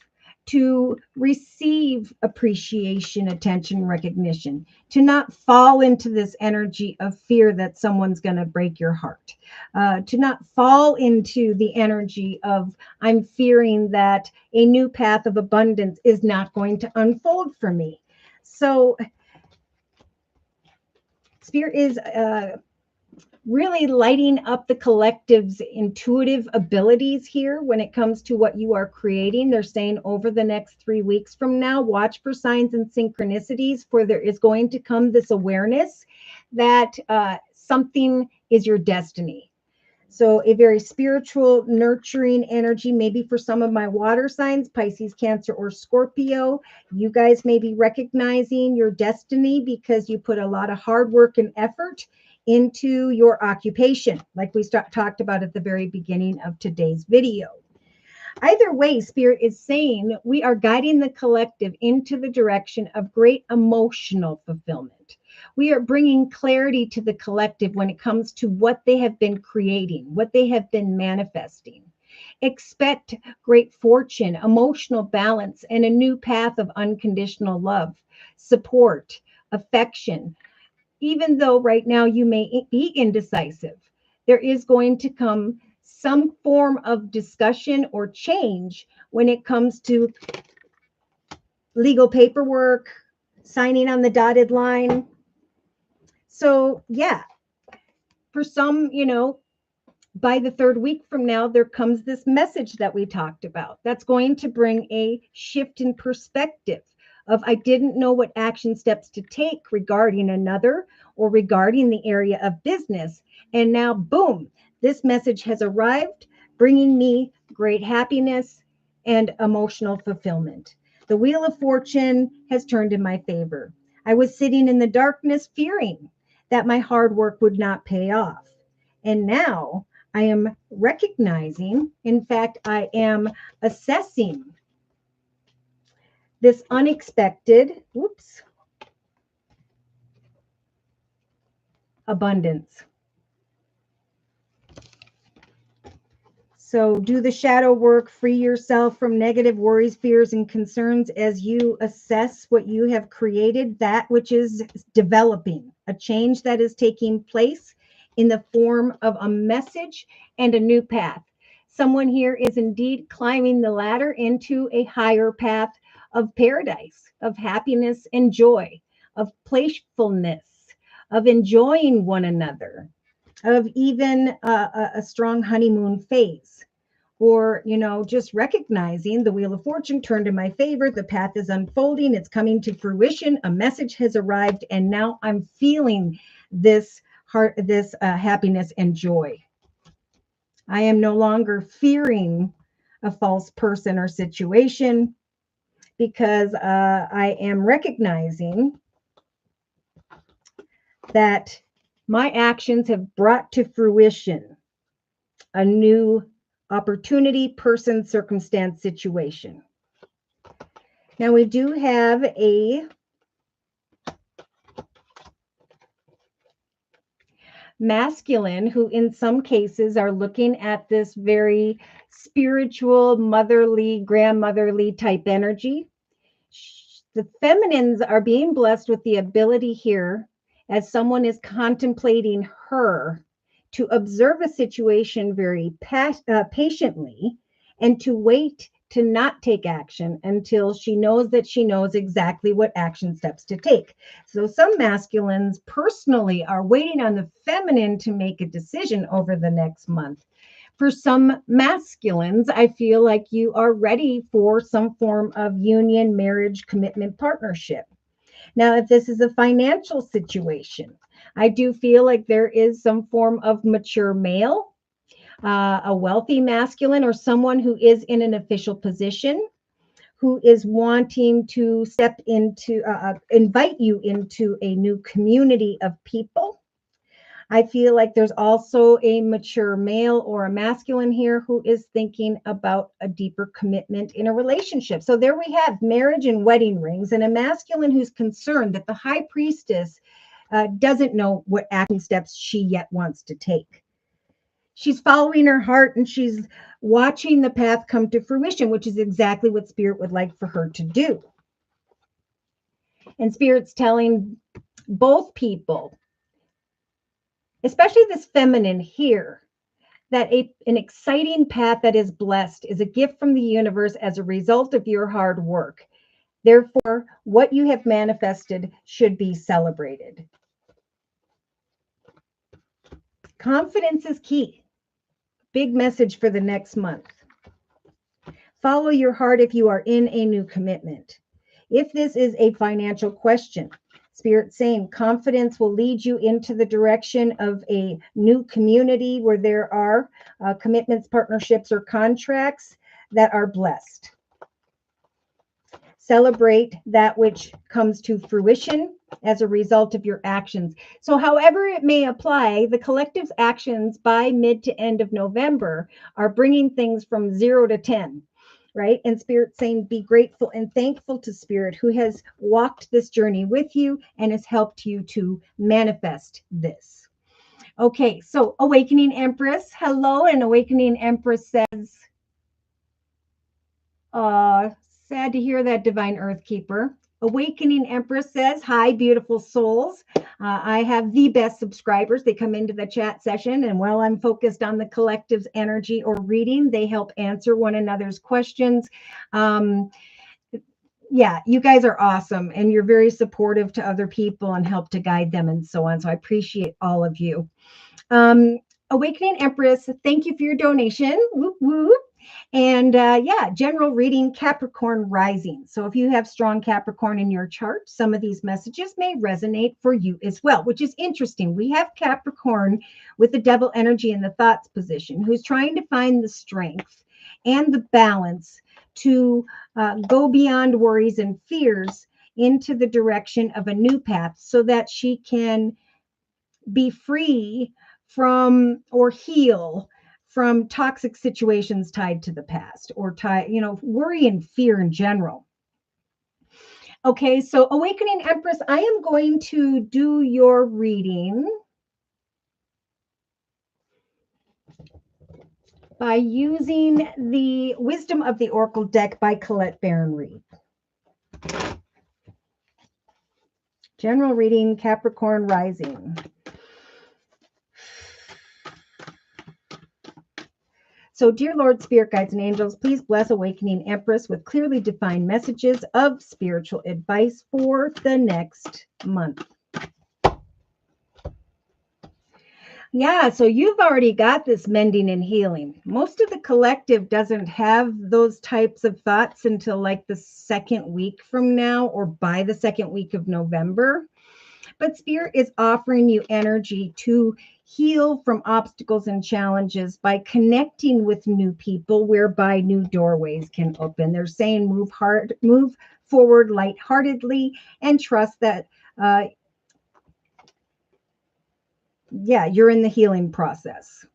to receive appreciation, attention, recognition, to not fall into this energy of fear that someone's going to break your heart, to not fall into the energy of I'm fearing that a new path of abundance is not going to unfold for me. So Spirit is really lighting up the collective's intuitive abilities here when it comes to what you are creating. They're saying over the next 3 weeks from now, watch for signs and synchronicities, for there is going to come this awareness that something is your destiny. So a very spiritual, nurturing energy, maybe for some of my water signs, Pisces, Cancer, or Scorpio. You guys may be recognizing your destiny because you put a lot of hard work and effort into your occupation, like we talked about at the very beginning of today's video. Either way, Spirit is saying we are guiding the collective into the direction of great emotional fulfillment. We are bringing clarity to the collective when it comes to what they have been creating, what they have been manifesting. Expect great fortune, emotional balance, and a new path of unconditional love, support, affection. Even though right now you may be indecisive, there is going to come some form of discussion or change when it comes to legal paperwork, signing on the dotted line. So yeah, for some, by the 3rd week from now, there comes this message that we talked about. That's going to bring a shift in perspective of I didn't know what action steps to take regarding another or regarding the area of business. And now, boom, this message has arrived, bringing me great happiness and emotional fulfillment. The Wheel of Fortune has turned in my favor. I was sitting in the darkness fearing that my hard work would not pay off. And now I am recognizing, in fact, I am assessing this unexpected, abundance. So do the shadow work, free yourself from negative worries, fears, and concerns as you assess what you have created, that which is developing, a change that is taking place in the form of a message and a new path. Someone here is indeed climbing the ladder into a higher path of paradise, of happiness and joy, of playfulness, of enjoying one another, of even a strong honeymoon phase, or just recognizing the Wheel of Fortune turned in my favor, the path is unfolding, it's coming to fruition, a message has arrived, and now I'm feeling this happiness and joy. I am no longer fearing a false person or situation, because I am recognizing that my actions have brought to fruition a new opportunity, person, circumstance, situation. Now we do have a masculine who in some cases are looking at this very spiritual, motherly, grandmotherly type energy. The feminines are being blessed with the ability here, as someone is contemplating her, to observe a situation very patiently and to wait to not take action until she knows that she knows exactly what action steps to take. So some masculines personally are waiting on the feminine to make a decision over the next month. For some masculines, I feel like you are ready for some form of union, marriage, commitment, partnership. Now, if this is a financial situation, I do feel like there is some form of mature male, a wealthy masculine, or someone who is in an official position, who is wanting to step into, invite you into a new community of people. I feel like there's also a mature male or a masculine here who is thinking about a deeper commitment in a relationship. So there we have marriage and wedding rings, and a masculine who's concerned that the high priestess doesn't know what action steps she yet wants to take. She's following her heart and she's watching the path come to fruition, which is exactly what Spirit would like for her to do. And Spirit's telling both people, especially this feminine here, that an exciting path that is blessed is a gift from the universe as a result of your hard work. Therefore, what you have manifested should be celebrated. Confidence is key. Big message for the next month. Follow your heart if you are in a new commitment. If this is a financial question, Spirit saying confidence will lead you into the direction of a new community where there are commitments, partnerships, or contracts that are blessed. Celebrate that which comes to fruition as a result of your actions. So however it may apply, the collective's actions by mid to end of November are bringing things from 0 to 10. Right? And Spirit saying, be grateful and thankful to Spirit who has walked this journey with you and has helped you to manifest this. Okay, so Awakening Empress, hello. And Awakening Empress says, sad to hear that, Divine Earth Keeper. Awakening Empress says, hi, beautiful souls. I have the best subscribers. They come into the chat session, and while I'm focused on the collective's energy or reading, they help answer one another's questions. Yeah, you guys are awesome, and you're very supportive to other people and help to guide them and so on. So I appreciate all of you. Awakening Empress, thank you for your donation. Whoop, whoop. And general reading, Capricorn rising. So if you have strong Capricorn in your chart, some of these messages may resonate for you as well, which is interesting. We have Capricorn with the devil energy in the thoughts position, who's trying to find the strength and the balance to go beyond worries and fears into the direction of a new path so that she can be free from or heal from toxic situations tied to the past or worry and fear in general. Okay, so Awakening Empress, I am going to do your reading by using the Wisdom of the Oracle deck by Colette Baron-Reid. General reading, Capricorn rising. So, dear Lord, Spirit Guides, and Angels, please bless Awakening Empress with clearly defined messages of spiritual advice for the next month. Yeah, so you've already got this mending and healing. Most of the collective doesn't have those types of thoughts until like the second week from now or by the second week of November. But Spirit is offering you energy to heal from obstacles and challenges by connecting with new people, whereby new doorways can open. They're saying move forward lightheartedly and trust that you're in the healing process.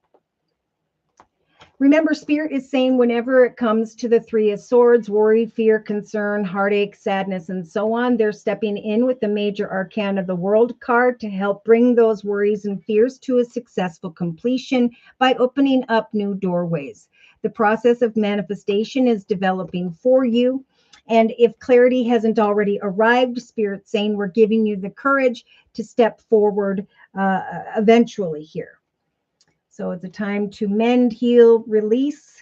Remember, Spirit is saying whenever it comes to the Three of Swords, worry, fear, concern, heartache, sadness, and so on, they're stepping in with the major arcana of the World card to help bring those worries and fears to a successful completion by opening up new doorways. The process of manifestation is developing for you. And if clarity hasn't already arrived, Spirit's saying we're giving you the courage to step forward eventually here. So it's a time to mend, heal, release.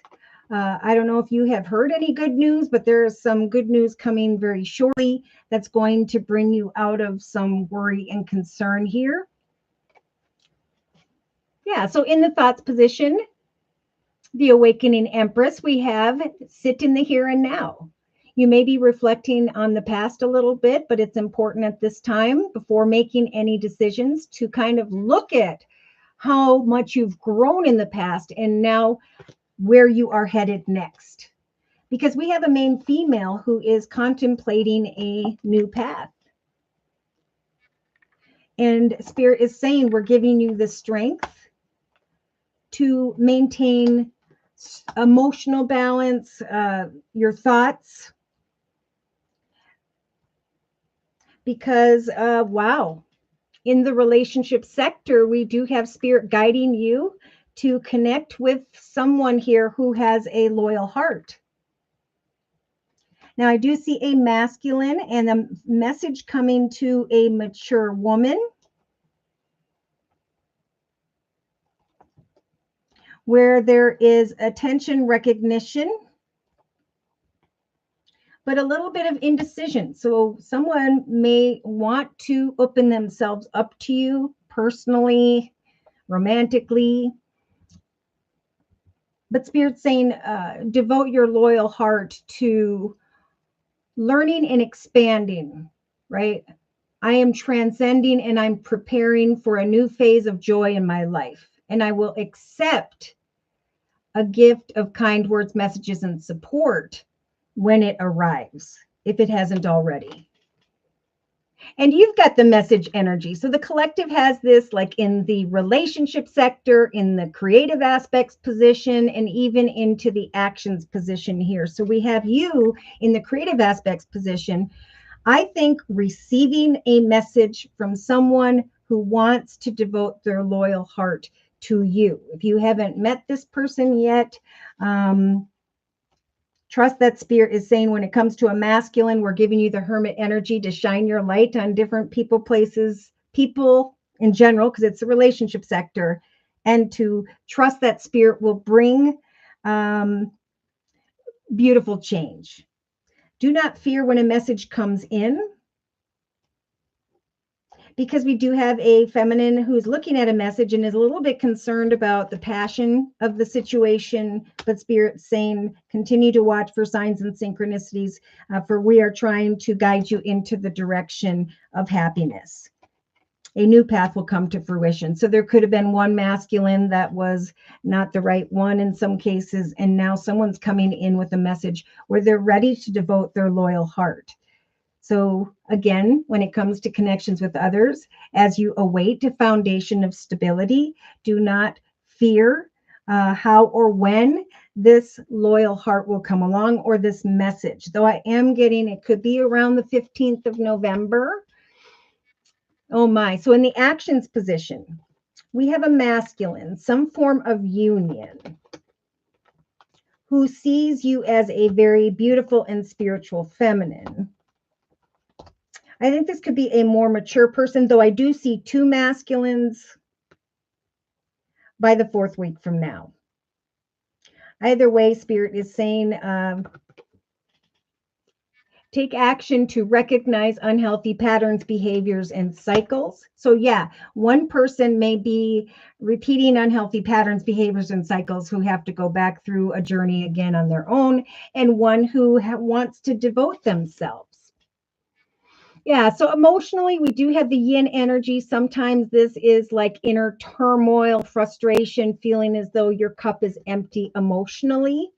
I don't know if you have heard any good news, but there is some good news coming very shortly that's going to bring you out of some worry and concern here. Yeah, so in the thoughts position, the Awakening Empress, we have sit in the here and now. You may be reflecting on the past a little bit, but it's important at this time before making any decisions to kind of look at how much you've grown in the past and now where you are headed next. Because we have a main female who is contemplating a new path. And Spirit is saying we're giving you the strength to maintain emotional balance, your thoughts, because wow, in the relationship sector, we do have Spirit guiding you to connect with someone here who has a loyal heart. Now, I do see a masculine and a message coming to a mature woman where there is attention recognition, but a little bit of indecision. So someone may want to open themselves up to you personally, romantically, but Spirit's saying devote your loyal heart to learning and expanding, right? I am transcending and I'm preparing for a new phase of joy in my life. And I will accept a gift of kind words, messages, and support when it arrives, if it hasn't already. And you've got the message energy. So the collective has this like in the relationship sector, in the creative aspects position, and even into the actions position here. So we have you in the creative aspects position. I think receiving a message from someone who wants to devote their loyal heart to you. If you haven't met this person yet, trust that Spirit is saying when it comes to a masculine, we're giving you the hermit energy to shine your light on different people, places, people in general, because it's a relationship sector, and to trust that Spirit will bring beautiful change. Do not fear when a message comes in, because we do have a feminine who's looking at a message and is a little bit concerned about the passion of the situation, but Spirit's saying continue to watch for signs and synchronicities, for we are trying to guide you into the direction of happiness. A new path will come to fruition. So there could have been one masculine that was not the right one in some cases, and now someone's coming in with a message where they're ready to devote their loyal heart. So again, when it comes to connections with others, as you await a foundation of stability, do not fear how or when this loyal heart will come along, or this message. Though I am getting, it could be around the 15th of November. Oh my. So in the actions position, we have a masculine, some form of union, who sees you as a very beautiful and spiritual feminine. I think this could be a more mature person, though I do see two masculines by the 4th week from now. Either way, Spirit is saying take action to recognize unhealthy patterns, behaviors, and cycles. So yeah, one person may be repeating unhealthy patterns, behaviors, and cycles who have to go back through a journey again on their own, and one who wants to devote themselves. Yeah, so emotionally, we do have the yin energy. Sometimes this is like inner turmoil, frustration, feeling as though your cup is empty emotionally.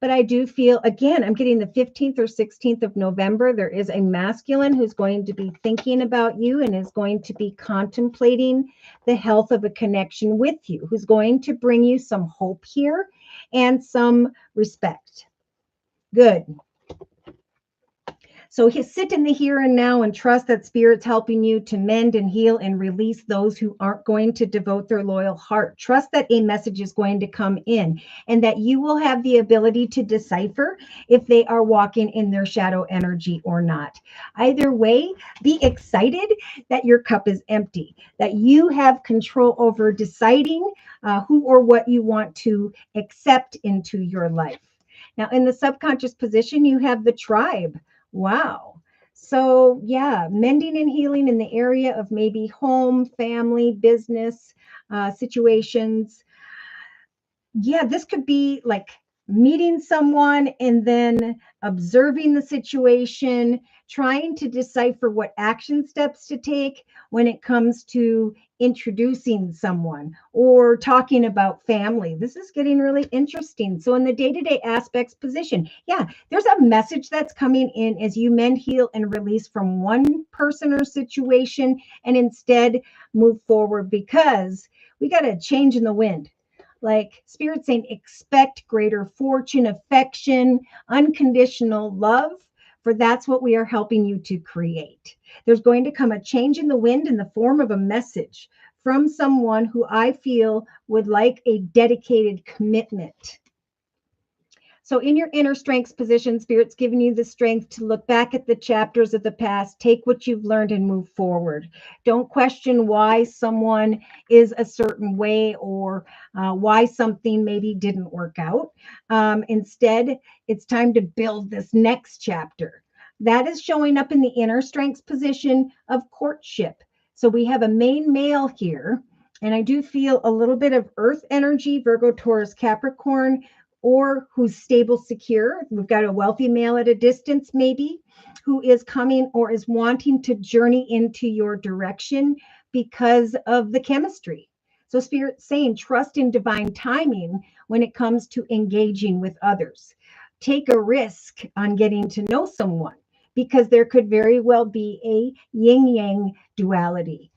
But I do feel, again, I'm getting the 15th or 16th of November. There is a masculine who's going to be thinking about you and is going to be contemplating the health of a connection with you, who's going to bring you some hope here and some respect. Good. So sit in the here and now and trust that Spirit's helping you to mend and heal and release those who aren't going to devote their loyal heart. Trust that a message is going to come in and that you will have the ability to decipher if they are walking in their shadow energy or not. Either way, be excited that your cup is empty, that you have control over deciding who or what you want to accept into your life. Now, in the subconscious position, you have the tribe. Wow. So yeah, mending and healing in the area of maybe home, family, business situations. Yeah, this could be like meeting someone and then observing the situation, trying to decipher what action steps to take when it comes to introducing someone or talking about family. This is getting really interesting. So, in the day to day aspects position, yeah, there's a message that's coming in as you mend, heal, and release from one person or situation and instead move forward because we got a change in the wind. Like Spirit saying, expect greater fortune, affection, unconditional love, for that's what we are helping you to create. There's going to come a change in the wind in the form of a message from someone who I feel would like a dedicated commitment. So in your inner strengths position, Spirit's giving you the strength to look back at the chapters of the past, take what you've learned and move forward. Don't question why someone is a certain way or why something maybe didn't work out. Instead, it's time to build this next chapter. That is showing up in the inner strengths position of courtship. So we have a main male here, and I do feel a little bit of earth energy, Virgo, Taurus, Capricorn, or who's stable, secure. We've got a wealthy male at a distance, maybe, who is coming or is wanting to journey into your direction because of the chemistry. So Spirit's saying, trust in divine timing when it comes to engaging with others. Take a risk on getting to know someone because there could very well be a yin-yang duality.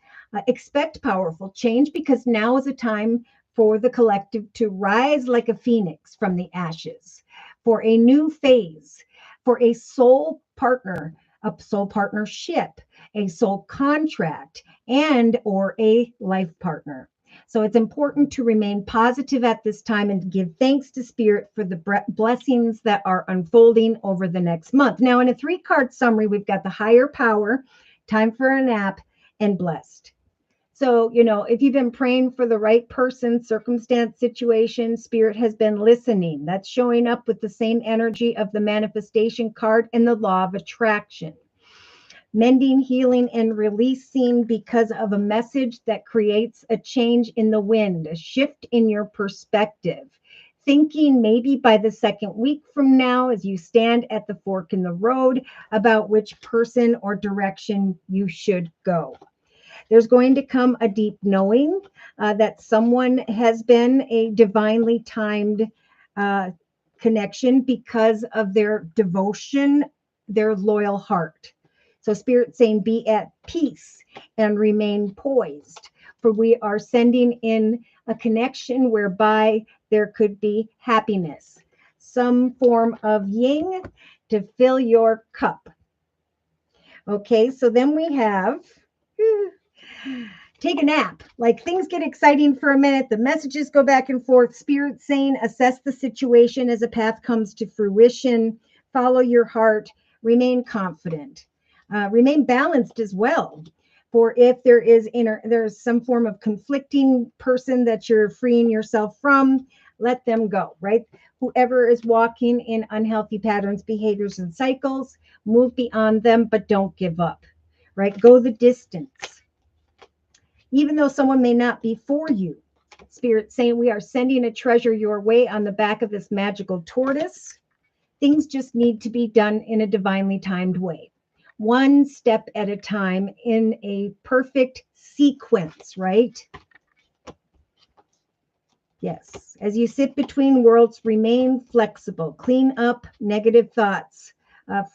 Expect powerful change because now is a time for the collective to rise like a phoenix from the ashes, for a new phase, for a soul partner, a soul partnership, a soul contract, and or a life partner. So it's important to remain positive at this time and give thanks to Spirit for the blessings that are unfolding over the next month. Now, in a 3-card summary, we've got the higher power, time for a nap, and blessed. So, if you've been praying for the right person, circumstance, situation, Spirit has been listening. That's showing up with the same energy of the manifestation card and the law of attraction. Mending, healing, and releasing because of a message that creates a change in the wind, a shift in your perspective. Thinking maybe by the second week from now, as you stand at the fork in the road, about which person or direction you should go. There's going to come a deep knowing that someone has been a divinely timed connection because of their devotion, their loyal heart. So Spirit saying, be at peace and remain poised, for we are sending in a connection whereby there could be happiness, some form of yin to fill your cup. Okay, so then we have take a nap. Like things get exciting for a minute. The messages go back and forth. Spirit saying, assess the situation as a path comes to fruition. Follow your heart. Remain confident. Remain balanced as well. For if there's some form of conflicting person that you're freeing yourself from, let them go, right? Whoever is walking in unhealthy patterns, behaviors, and cycles, move beyond them, but don't give up, right? Go the distance. Even though someone may not be for you, Spirit saying we are sending a treasure your way on the back of this magical tortoise. Things just need to be done in a divinely timed way. One step at a time in a perfect sequence, right? Yes. As you sit between worlds, remain flexible. Clean up negative thoughts.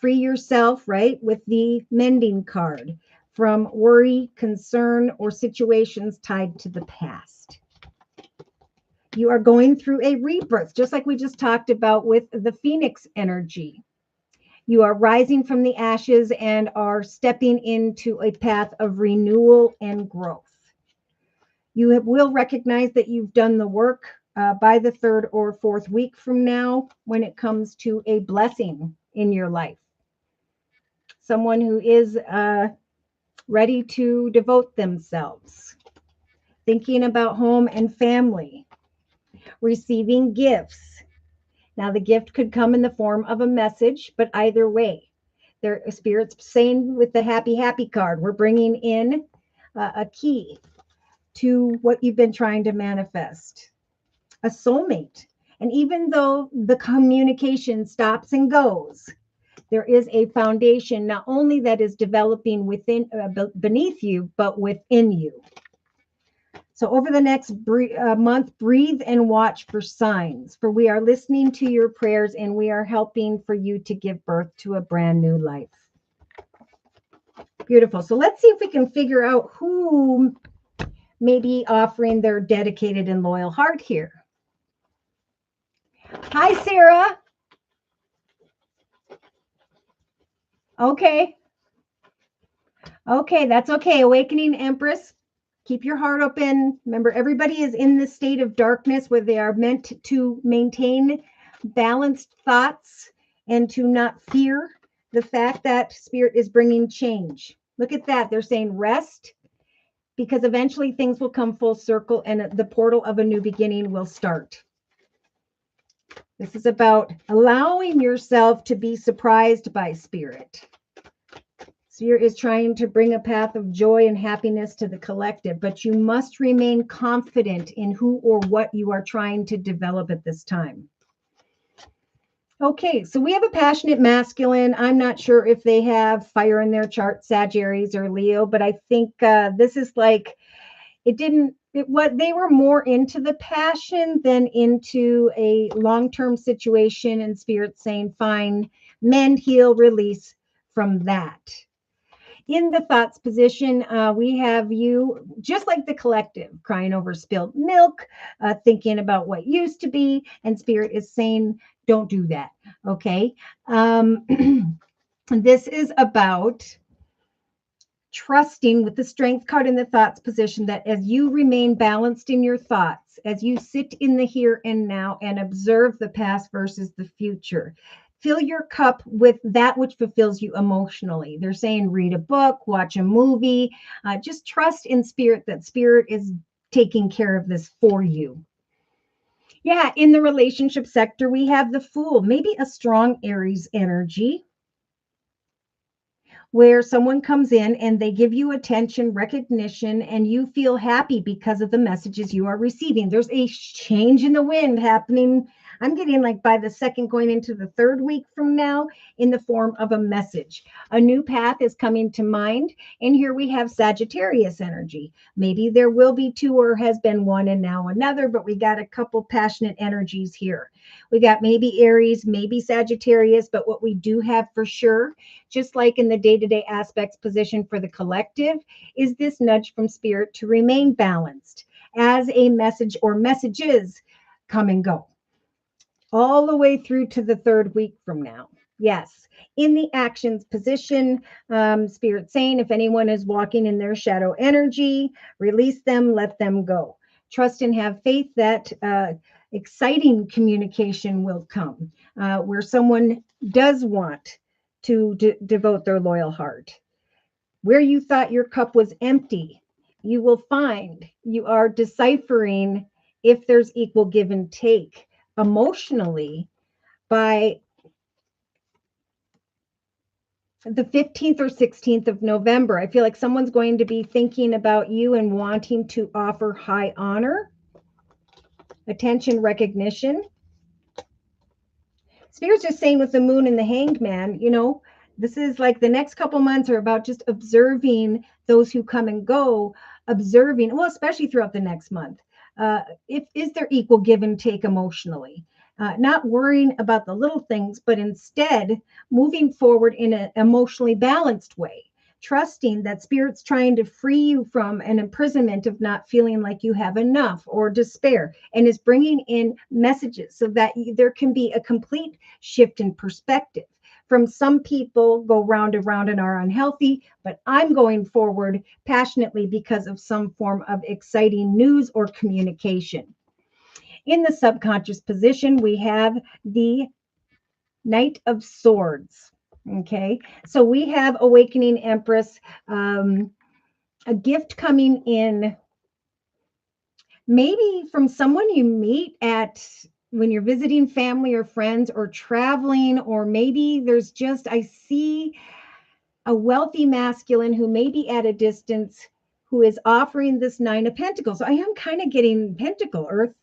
Free yourself, right, with the mending card from worry, concern, or situations tied to the past. You are going through a rebirth, just like we just talked about with the Phoenix energy. You are rising from the ashes and are stepping into a path of renewal and growth. You will recognize that you've done the work by the 3rd or 4th week from now when it comes to a blessing in your life. Someone who is ready to devote themselves, thinking about home and family, receiving gifts. Now, the gift could come in the form of a message, but either way, their Spirit's saying with the happy card, we're bringing in a key to what you've been trying to manifest, a soulmate. And even though the communication stops and goes, There is a foundation not only that is developing within beneath you, but within you. So over the next month, breathe and watch for signs, for we are listening to your prayers and we are helping for you to give birth to a brand new life. Beautiful. So let's see if we can figure out who may be offering their dedicated and loyal heart here. Hi, Sarah. Okay. Okay, that's okay. Awakening Empress. Keep your heart open. Remember, everybody is in this state of darkness where they are meant to maintain balanced thoughts and to not fear the fact that spirit is bringing change. Look at that. They're saying rest, because eventually things will come full circle and the portal of a new beginning will start. This is about allowing yourself to be surprised by spirit. Spirit is trying to bring a path of joy and happiness to the collective, but you must remain confident in who or what you are trying to develop at this time. Okay, so we have a passionate masculine. I'm not sure if they have fire in their chart, Sagittarius or Leo, but I think this is like, they were more into the passion than into a long-term situation, and spirit saying, fine, mend, heal, release from that. In the thoughts position, we have you, just like the collective, crying over spilled milk, thinking about what used to be, and spirit is saying, don't do that, okay? This is about trusting with the strength card in the thoughts position that as you remain balanced in your thoughts, as you sit in the here and now and observe the past versus the future, fill your cup with that which fulfills you emotionally. They're saying read a book, watch a movie, just trust in spirit that spirit is taking care of this for you. Yeah, in the relationship sector, we have the Fool, maybe a strong Aries energy, where someone comes in and they give you attention, recognition, and you feel happy because of the messages you are receiving. There's a change in the wind happening. I'm getting like by the second going into the third week from now in the form of a message. A new path is coming to mind. And here we have Sagittarius energy. Maybe there will be two or has been one and now another, but we got a couple passionate energies here. We got maybe Aries, maybe Sagittarius, but what we do have for sure, just like in the day-to-day aspects position for the collective, is this nudge from spirit to remain balanced as a message or messages come and go all the way through to the third week from now. Yes, in the actions position, spirit saying if anyone is walking in their shadow energy, release them, let them go. Trust and have faith that exciting communication will come where someone does want to devote their loyal heart. Where you thought your cup was empty, you will find you are deciphering if there's equal give and take emotionally by the 15th or 16th of November. I feel like someone's going to be thinking about you and wanting to offer high honor, attention, recognition. Spirit's just saying with the moon and the hanged man, this is like the next couple months are about just observing those who come and go, observing, well, especially throughout the next month. Is there equal give and take emotionally? Not worrying about the little things, but instead moving forward in an emotionally balanced way, trusting that spirit's trying to free you from an imprisonment of not feeling like you have enough or despair, and is bringing in messages so that there can be a complete shift in perspective. From some people go round and round and are unhealthy, but I'm going forward passionately because of some form of exciting news or communication. In the subconscious position, we have the Knight of Swords. Okay, so we have Awakening Empress, a gift coming in, maybe from someone you meet at when you're visiting family or friends or traveling, or maybe there's just, I see a wealthy masculine who may be at a distance who is offering this Nine of Pentacles. So I am kind of getting Pentacle, Earth,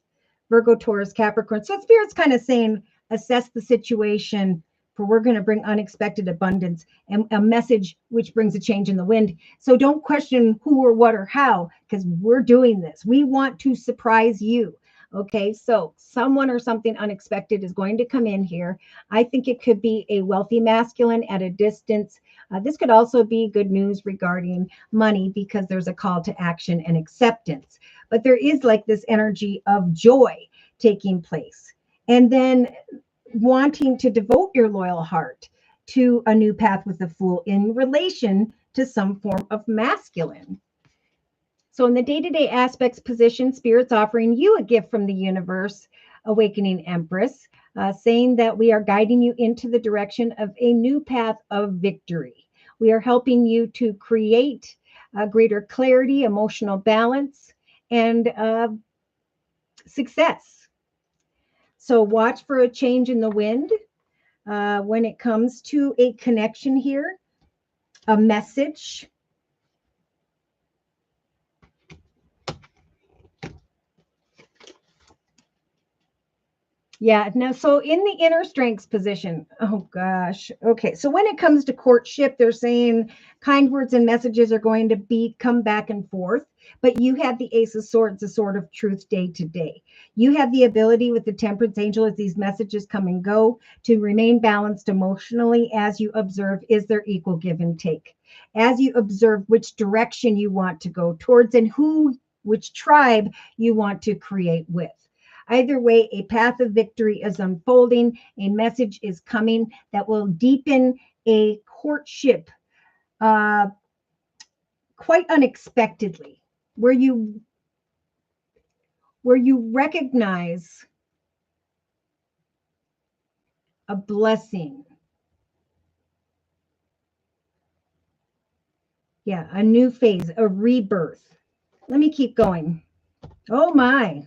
Virgo, Taurus, Capricorn. So Spirit's kind of saying, assess the situation, for we're going to bring unexpected abundance and a message which brings a change in the wind. So don't question who or what or how, because we're doing this. We want to surprise you. Okay, so someone or something unexpected is going to come in here. I think it could be a wealthy masculine at a distance. This could also be good news regarding money because there's a call to action and acceptance. But there is like this energy of joy taking place. And then wanting to devote your loyal heart to a new path with the Fool in relation to some form of masculine. So in the day-to-day aspects position, Spirit's offering you a gift from the universe, Awakening Empress, saying that we are guiding you into the direction of a new path of victory. We are helping you to create greater clarity, emotional balance, and success. So watch for a change in the wind when it comes to a connection here, a message. Yeah, now, so in the inner strengths position, oh gosh. Okay, so when it comes to courtship, they're saying kind words and messages are going to come back and forth, but you have the Ace of Swords, the sword of truth day to day. You have the ability with the Temperance Angel as these messages come and go to remain balanced emotionally as you observe, is there equal give and take? As you observe which direction you want to go towards and which tribe you want to create with. Either way, a path of victory is unfolding. A message is coming that will deepen a courtship quite unexpectedly, where you recognize a blessing. Yeah, a new phase, a rebirth. Let me keep going. Oh my.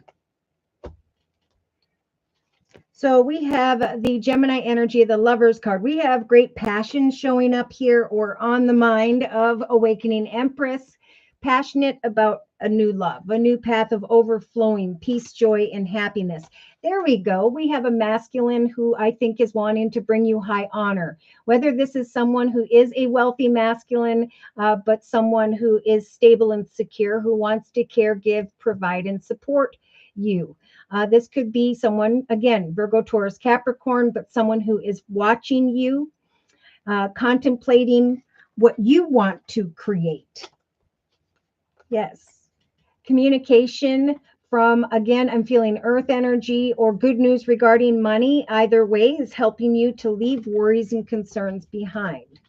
So we have the Gemini energy, the Lovers card. We have great passion showing up here or on the mind of Awakening Empress, passionate about a new love, a new path of overflowing peace, joy, and happiness. There we go. We have a masculine who I think is wanting to bring you high honor. Whether this is someone who is a wealthy masculine, but someone who is stable and secure, who wants to care, give, provide, and support you. This could be someone, again, Virgo, Taurus, Capricorn, but someone who is watching you, contemplating what you want to create. Yes. Communication from, again, I'm feeling earth energy or good news regarding money. Either way is helping you to leave worries and concerns behind.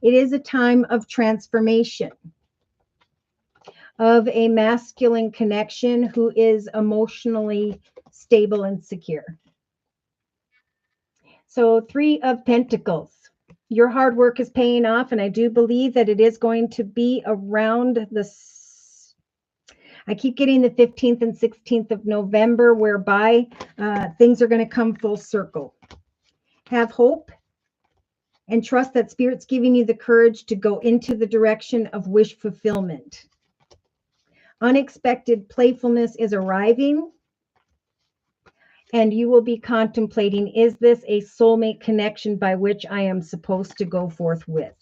It is a time of transformation of a masculine connection who is emotionally stable and secure. So 3 of Pentacles. Your hard work is paying off, and I do believe that it is going to be around I keep getting the 15th and 16th of November, whereby things are going to come full circle. Have hope and trust that Spirit's giving you the courage to go into the direction of wish fulfillment. Unexpected playfulness is arriving, and you will be contemplating, is this a soulmate connection by which I am supposed to go forth with?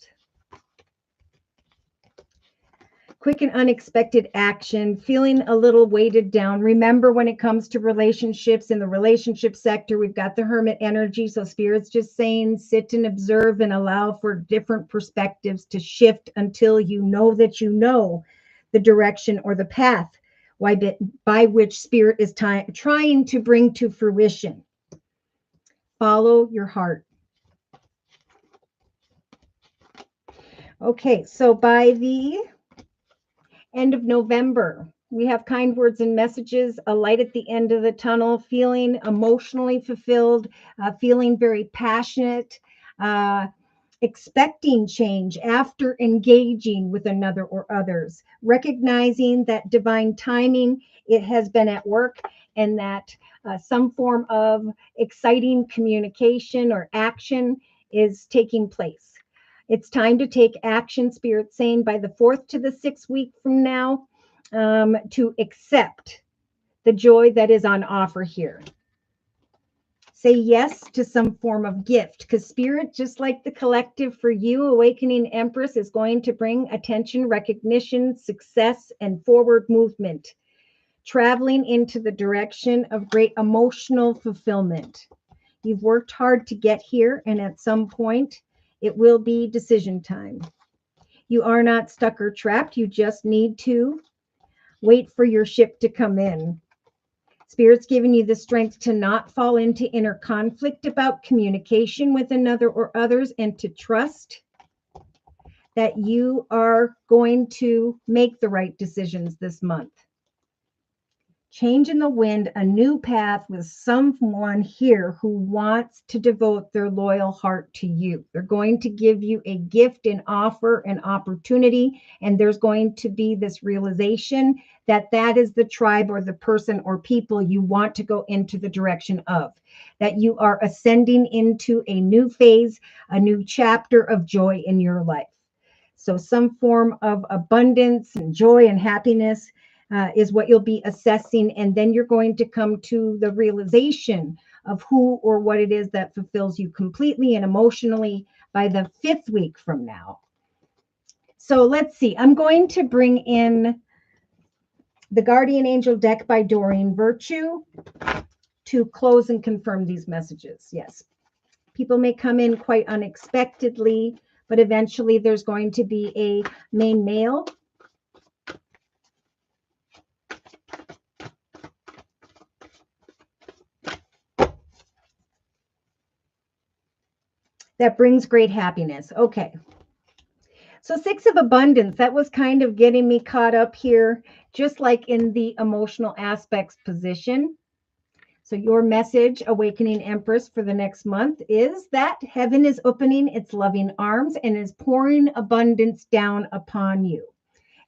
Quick and unexpected action, feeling a little weighted down. Remember, when it comes to relationships, in the relationship sector, we've got the Hermit energy. So Spirit's just saying, sit and observe and allow for different perspectives to shift until you know the direction or the path by which Spirit is trying to bring to fruition. Follow your heart. Okay, so by the end of November, we have kind words and messages, a light at the end of the tunnel, feeling emotionally fulfilled, feeling very passionate, expecting change after engaging with another or others, recognizing that divine timing, it has been at work, and that some form of exciting communication or action is taking place. It's time to take action, Spirit saying, by the 4th to the 6th week from now, to accept the joy that is on offer here. Say yes to some form of gift, because Spirit, just like the collective for you, Awakening Empress, is going to bring attention, recognition, success, and forward movement, traveling into the direction of great emotional fulfillment. You've worked hard to get here, and at some point, it will be decision time. You are not stuck or trapped. You just need to wait for your ship to come in. Spirit's giving you the strength to not fall into inner conflict about communication with another or others, and to trust that you are going to make the right decisions this month. Change in the wind, a new path with someone here who wants to devote their loyal heart to you. They're going to give you a gift, an offer, an opportunity, and there's going to be this realization that that is the tribe or the person or people you want to go into the direction of, that you are ascending into a new phase, a new chapter of joy in your life. So some form of abundance and joy and happiness is what you'll be assessing. And then you're going to come to the realization of who or what it is that fulfills you completely and emotionally by the 5th week from now. So let's see. I'm going to bring in the Guardian Angel deck by Doreen Virtue to close and confirm these messages. Yes. People may come in quite unexpectedly, but eventually there's going to be a main male that brings great happiness. Okay. So 6 of abundance, that was kind of getting me caught up here, just like in the emotional aspects position. So your message, Awakening Empress, for the next month is that heaven is opening its loving arms and is pouring abundance down upon you.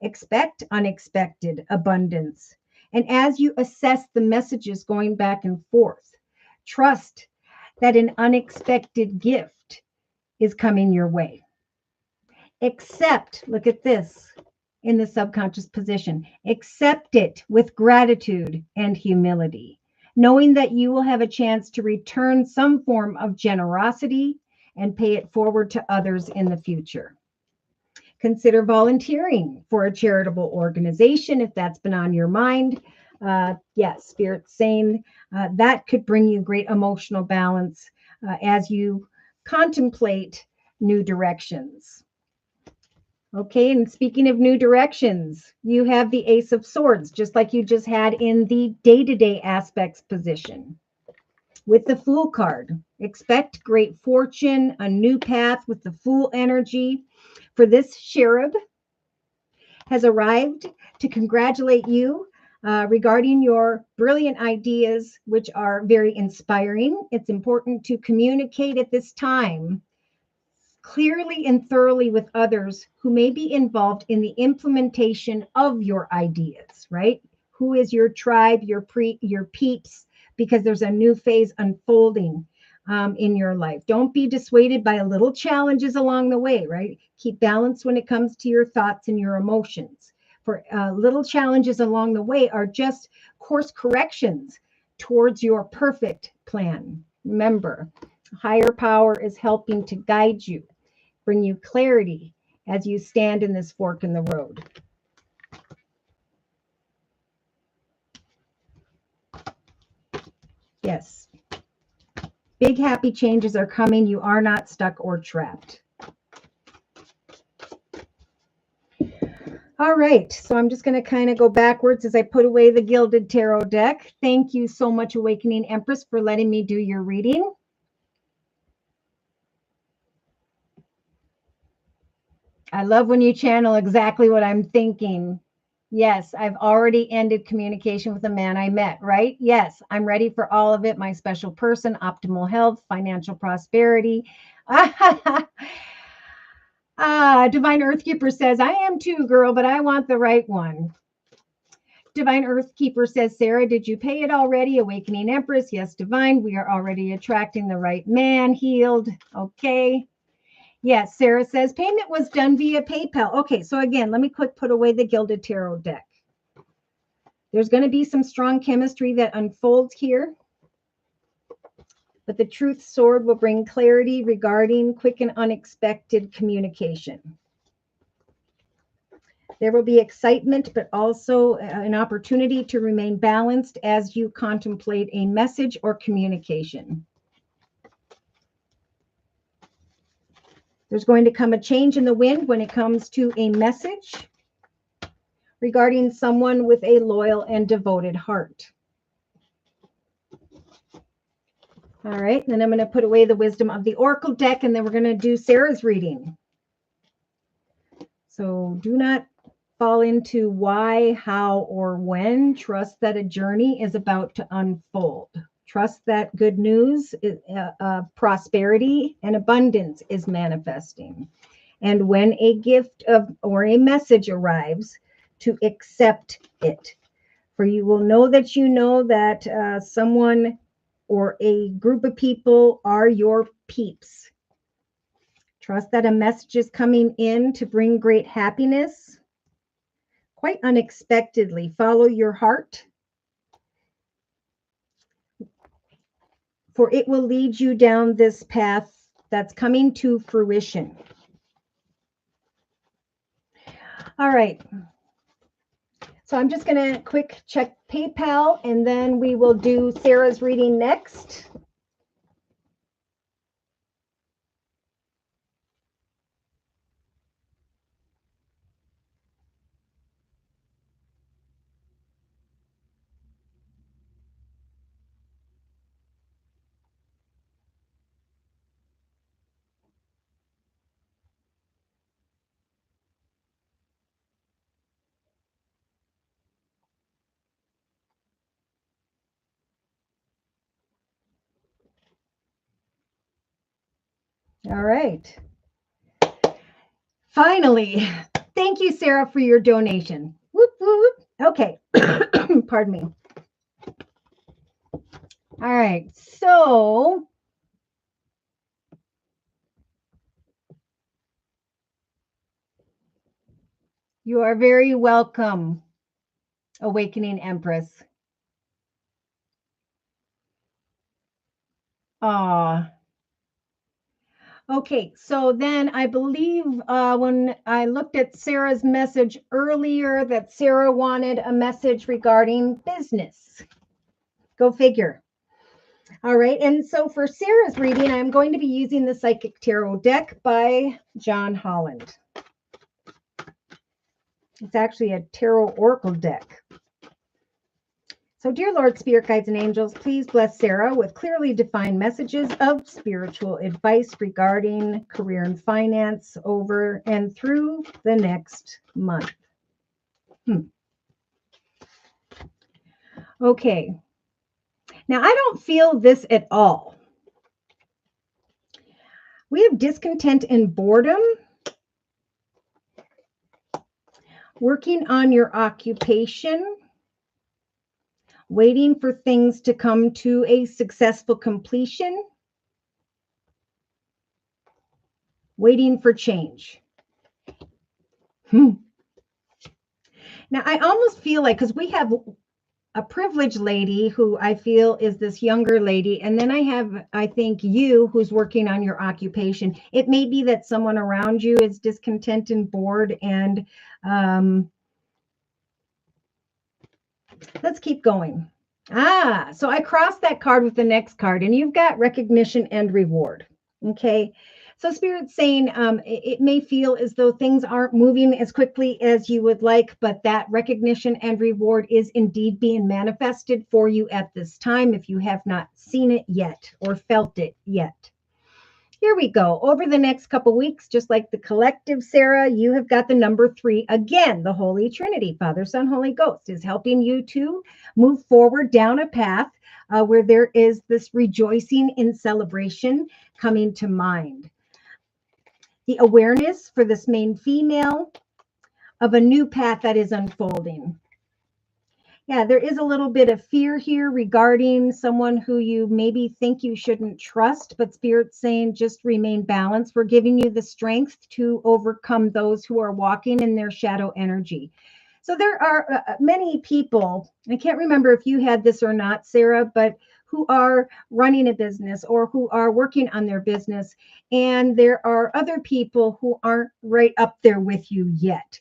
Expect unexpected abundance. And as you assess the messages going back and forth, trust that an unexpected gift is coming your way. Accept, look at this in the subconscious position, accept it with gratitude and humility, knowing that you will have a chance to return some form of generosity and pay it forward to others in the future. Consider volunteering for a charitable organization if that's been on your mind. Yes, Spirit's saying that could bring you great emotional balance as you contemplate new directions. Okay, and speaking of new directions, you have the Ace of Swords, just like you just had in the day-to-day aspects position. With the Fool card, expect great fortune, a new path with the Fool energy. For this cherub has arrived to congratulate you regarding your brilliant ideas, which are very inspiring. It's important to communicate at this time clearly and thoroughly with others who may be involved in the implementation of your ideas, right? Who is your tribe, your peeps, because there's a new phase unfolding in your life. Don't be dissuaded by little challenges along the way, right? Keep balance when it comes to your thoughts and your emotions. For little challenges along the way are just course corrections towards your perfect plan. Remember, higher power is helping to guide you, bring you clarity as you stand in this fork in the road. Yes. Big happy changes are coming. You are not stuck or trapped. All right, so I'm just going to kind of go backwards as I put away the Gilded Tarot deck. Thank you so much, Awakening Empress, for letting me do your reading. I love when you channel exactly what I'm thinking. Yes, I've already ended communication with the man I met, right? Yes, I'm ready for all of it. My special person, optimal health, financial prosperity. Divine Earthkeeper says, I am too, girl, but I want the right one. Divine Earthkeeper says, Sarah, did you pay it already? Awakening Empress, yes, Divine. We are already attracting the right man. Healed. Okay. Yes, Sarah says, payment was done via PayPal. Okay, so again, let me put away the Gilded Tarot deck. There's going to be some strong chemistry that unfolds here. but the truth sword will bring clarity regarding quick and unexpected communication. There will be excitement, but also an opportunity to remain balanced as you contemplate a message or communication. There's going to come a change in the wind when it comes to a message regarding someone with a loyal and devoted heart. All right, then I'm going to put away the wisdom of the Oracle deck, and then we're going to do Sarah's reading. So do not fall into why, how, or when. Trust that a journey is about to unfold. Trust that good news, prosperity, and abundance is manifesting. And when a gift or a message arrives, to accept it. For you will know that someone or a group of people are your peeps. Trust that a message is coming in to bring great happiness. Quite unexpectedly, follow your heart, for it will lead you down this path that's coming to fruition. All right. So I'm just going to quick check PayPal, and then we will do Sarah's reading next. All right. Finally, thank you, Sarah, for your donation. Whoop, whoop. Okay. Pardon me. All right. So you are very welcome, Awakening Empress. Okay, so then I believe when I looked at Sarah's message earlier that Sarah wanted a message regarding business. Go figure. All right, and so for Sarah's reading, I'm going to be using the Psychic Tarot deck by John Holland. It's actually a Tarot Oracle deck. So, dear Lord, Spirit Guides, and Angels, please bless Sarah with clearly defined messages of spiritual advice regarding career and finance over and through the next month. Okay. Now, I don't feel this at all. We have discontent and boredom. Working on your occupation. Waiting for things to come to a successful completion. Waiting for change. Now, I almost feel like, because we have a privileged lady who I feel is this younger lady, and then I have, I think, you who's working on your occupation. It may be that someone around you is discontent and bored, and let's keep going. So I crossed that card with the next card, and you've got recognition and reward. Okay. So Spirit's saying it may feel as though things aren't moving as quickly as you would like, but that recognition and reward is indeed being manifested for you at this time if you have not seen it yet or felt it yet. Here we go. Over the next couple weeks, just like the collective, Sarah, you have got the number 3 again. The Holy Trinity, Father, Son, Holy Ghost, is helping you to move forward down a path where there is this rejoicing in celebration coming to mind. The awareness for this main female of a new path that is unfolding. Yeah, there is a little bit of fear here regarding someone who you maybe think you shouldn't trust, but Spirit's saying just remain balanced. We're giving you the strength to overcome those who are walking in their shadow energy. So there are many people, I can't remember if you had this or not, Sarah, but who are running a business or who are working on their business, and there are other people who aren't right up there with you yet.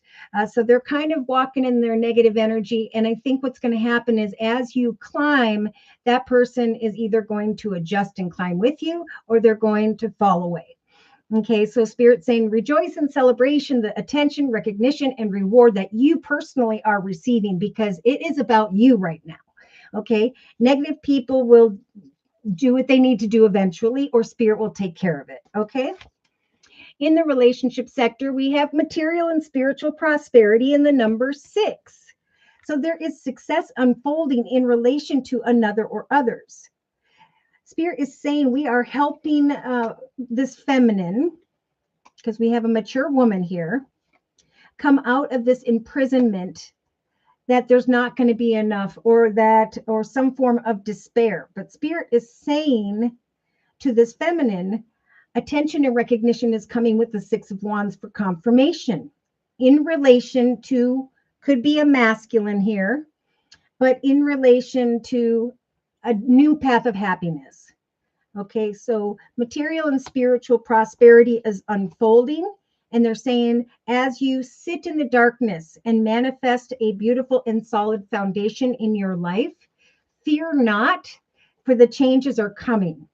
So they're kind of walking in their negative energy. And I think what's going to happen is as you climb, that person is either going to adjust and climb with you, or they're going to fall away. Okay, so Spirit saying rejoice in celebration, the attention, recognition, and reward that you personally are receiving, because it is about you right now. Okay, negative people will do what they need to do eventually, or Spirit will take care of it. Okay. In the relationship sector, we have material and spiritual prosperity in the number 6. So there is success unfolding in relation to another or others. Spirit is saying we are helping this feminine, because we have a mature woman here, come out of this imprisonment that there's not going to be enough, or some form of despair. But Spirit is saying to this feminine, attention and recognition is coming with the 6 of Wands for confirmation in relation to, could be a masculine here, but in relation to a new path of happiness. Okay, so material and spiritual prosperity is unfolding. And they're saying, as you sit in the darkness and manifest a beautiful and solid foundation in your life, fear not, for the changes are coming.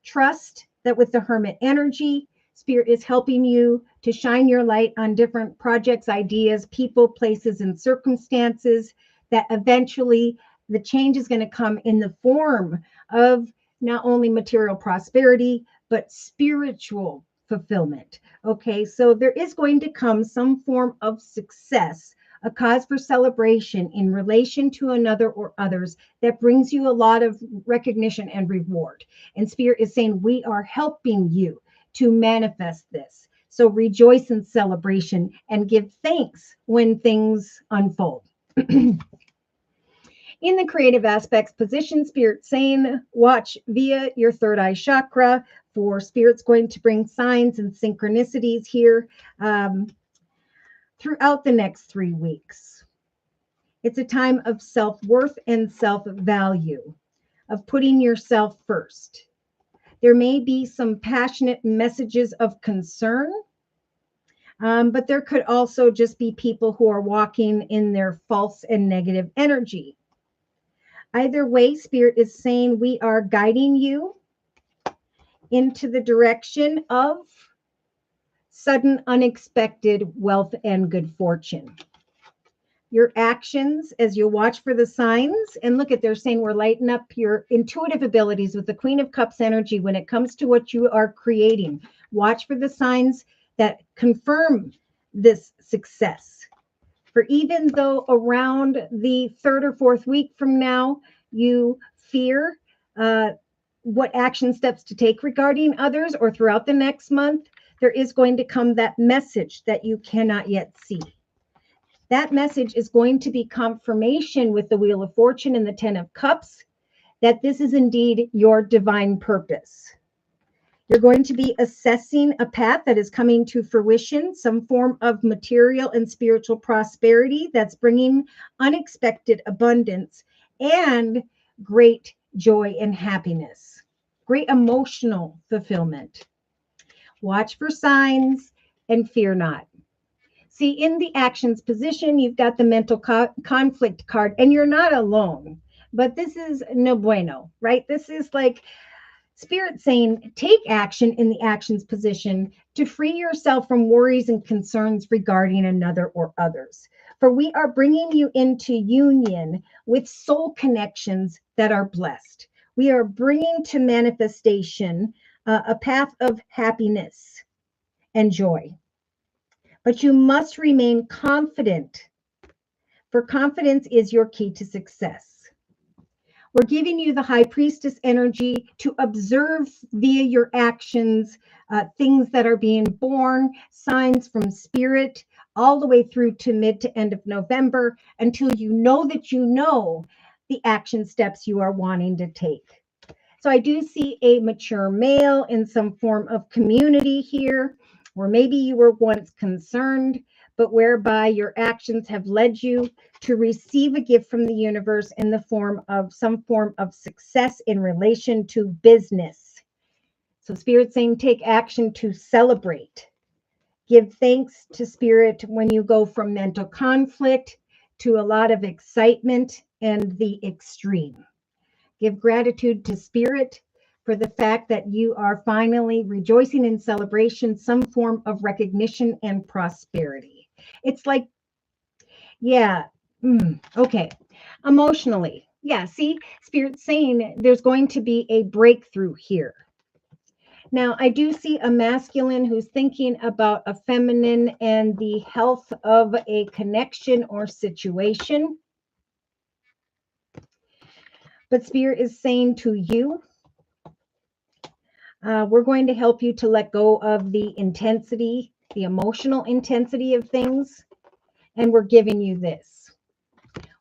Trust that with the Hermit energy, Spirit is helping you to shine your light on different projects, ideas, people, places, and circumstances, that eventually the change is going to come in the form of not only material prosperity, but spiritual fulfillment. Okay, so there is going to come some form of success, a cause for celebration in relation to another or others that brings you a lot of recognition and reward. And Spirit is saying we are helping you to manifest this. So rejoice in celebration and give thanks when things unfold. In the creative aspects position, Spirit saying watch via your third eye chakra, for Spirit's going to bring signs and synchronicities here throughout the next 3 weeks. It's a time of self-worth and self-value, of putting yourself first. There may be some passionate messages of concern, but there could also just be people who are walking in their false and negative energy. Either way, Spirit is saying we are guiding you into the direction of sudden, unexpected wealth and good fortune. Your actions, as you watch for the signs, and look at, they're saying we're lighting up your intuitive abilities with the Queen of Cups energy when it comes to what you are creating. Watch for the signs that confirm this success. For even though around the 3rd or 4th week from now, you fear what action steps to take regarding others, or throughout the next month, there is going to come that message that you cannot yet see. That message is going to be confirmation with the Wheel of Fortune and the 10 of Cups that this is indeed your divine purpose. You're going to be assessing a path that is coming to fruition, some form of material and spiritual prosperity that's bringing unexpected abundance and great joy and happiness, great emotional fulfillment. Watch for signs and fear not. See, in the actions position, you've got the mental conflict card, and you're not alone, but this is no bueno, right? This is like Spirit saying, take action in the actions position to free yourself from worries and concerns regarding another or others. For we are bringing you into union with soul connections that are blessed. We are bringing to manifestation a path of happiness and joy. But you must remain confident, for confidence is your key to success. We're giving you the High Priestess energy to observe via your actions, things that are being born, signs from Spirit, all the way through to mid to end of November, until you know that you know the action steps you are wanting to take. So I do see a mature male in some form of community here, or maybe you were once concerned, but whereby your actions have led you to receive a gift from the universe in the form of some form of success in relation to business. So Spirit's saying take action to celebrate. Give thanks to Spirit when you go from mental conflict to a lot of excitement and the extreme. Give gratitude to Spirit for the fact that you are finally rejoicing in celebration, some form of recognition and prosperity. It's like, yeah, okay. Emotionally, yeah, see, Spirit's saying there's going to be a breakthrough here. Now, I do see a masculine who's thinking about a feminine and the health of a connection or situation. But Spirit is saying to you, we're going to help you to let go of the intensity, the emotional intensity of things. And we're giving you this.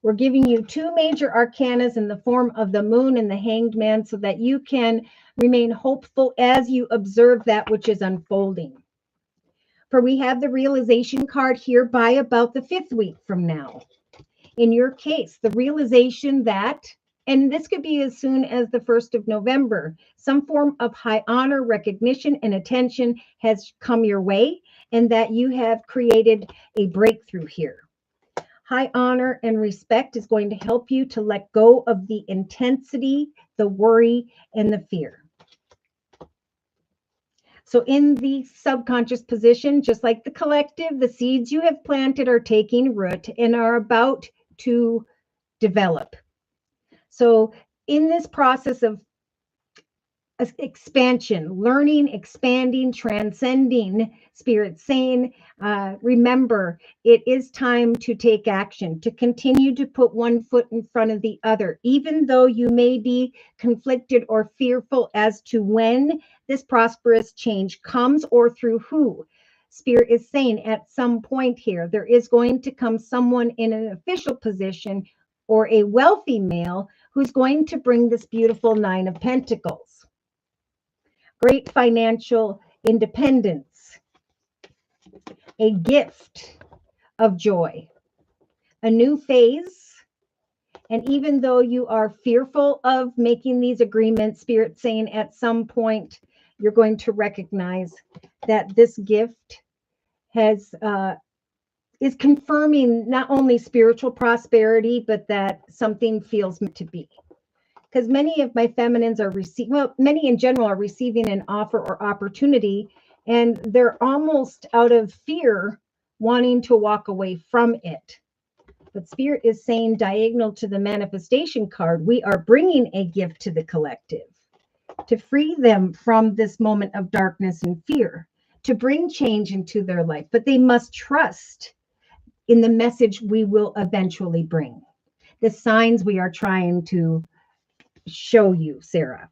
We're giving you two major arcanas in the form of the moon and the hanged man so that you can remain hopeful as you observe that which is unfolding. For we have the realization card here by about the 5th week from now. In your case, the realization that, and this could be as soon as the 1st of November, some form of high honor, recognition, and attention has come your way, and that you have created a breakthrough here. High honor and respect is going to help you to let go of the intensity, the worry, and the fear. So in the subconscious position, just like the collective, the seeds you have planted are taking root and are about to develop. So in this process of expansion, learning, expanding, transcending, Spirit saying, remember, it is time to take action, to continue to put one foot in front of the other, even though you may be conflicted or fearful as to when this prosperous change comes or through who. Spirit is saying at some point here, there is going to come someone in an official position or a wealthy male who's going to bring this beautiful 9 of Pentacles. Great financial independence, a gift of joy, a new phase. And even though you are fearful of making these agreements, Spirit saying at some point, you're going to recognize that this gift has is confirming not only spiritual prosperity, but that something feels meant to be. Because many of my feminines are many in general are receiving an offer or opportunity, and they're almost out of fear wanting to walk away from it. But Spirit is saying, diagonal to the manifestation card, we are bringing a gift to the collective to free them from this moment of darkness and fear, to bring change into their life. But they must trust in the message we will eventually bring, the signs we are trying to show you, Sarah.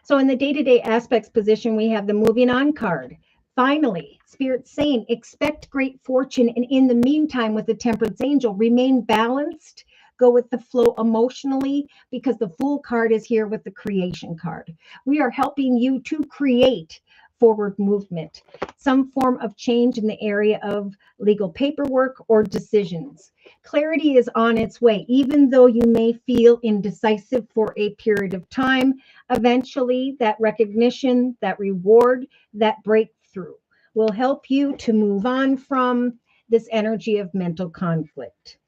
So in the day-to-day aspects position, we have the moving on card. Finally, Spirit saying, expect great fortune. And in the meantime, with the Temperance Angel, remain balanced, go with the flow emotionally, because the Fool card is here with the creation card. We are helping you to create forward movement, some form of change in the area of legal paperwork or decisions. Clarity is on its way, even though you may feel indecisive for a period of time. Eventually, that recognition, that reward, that breakthrough will help you to move on from this energy of mental conflict.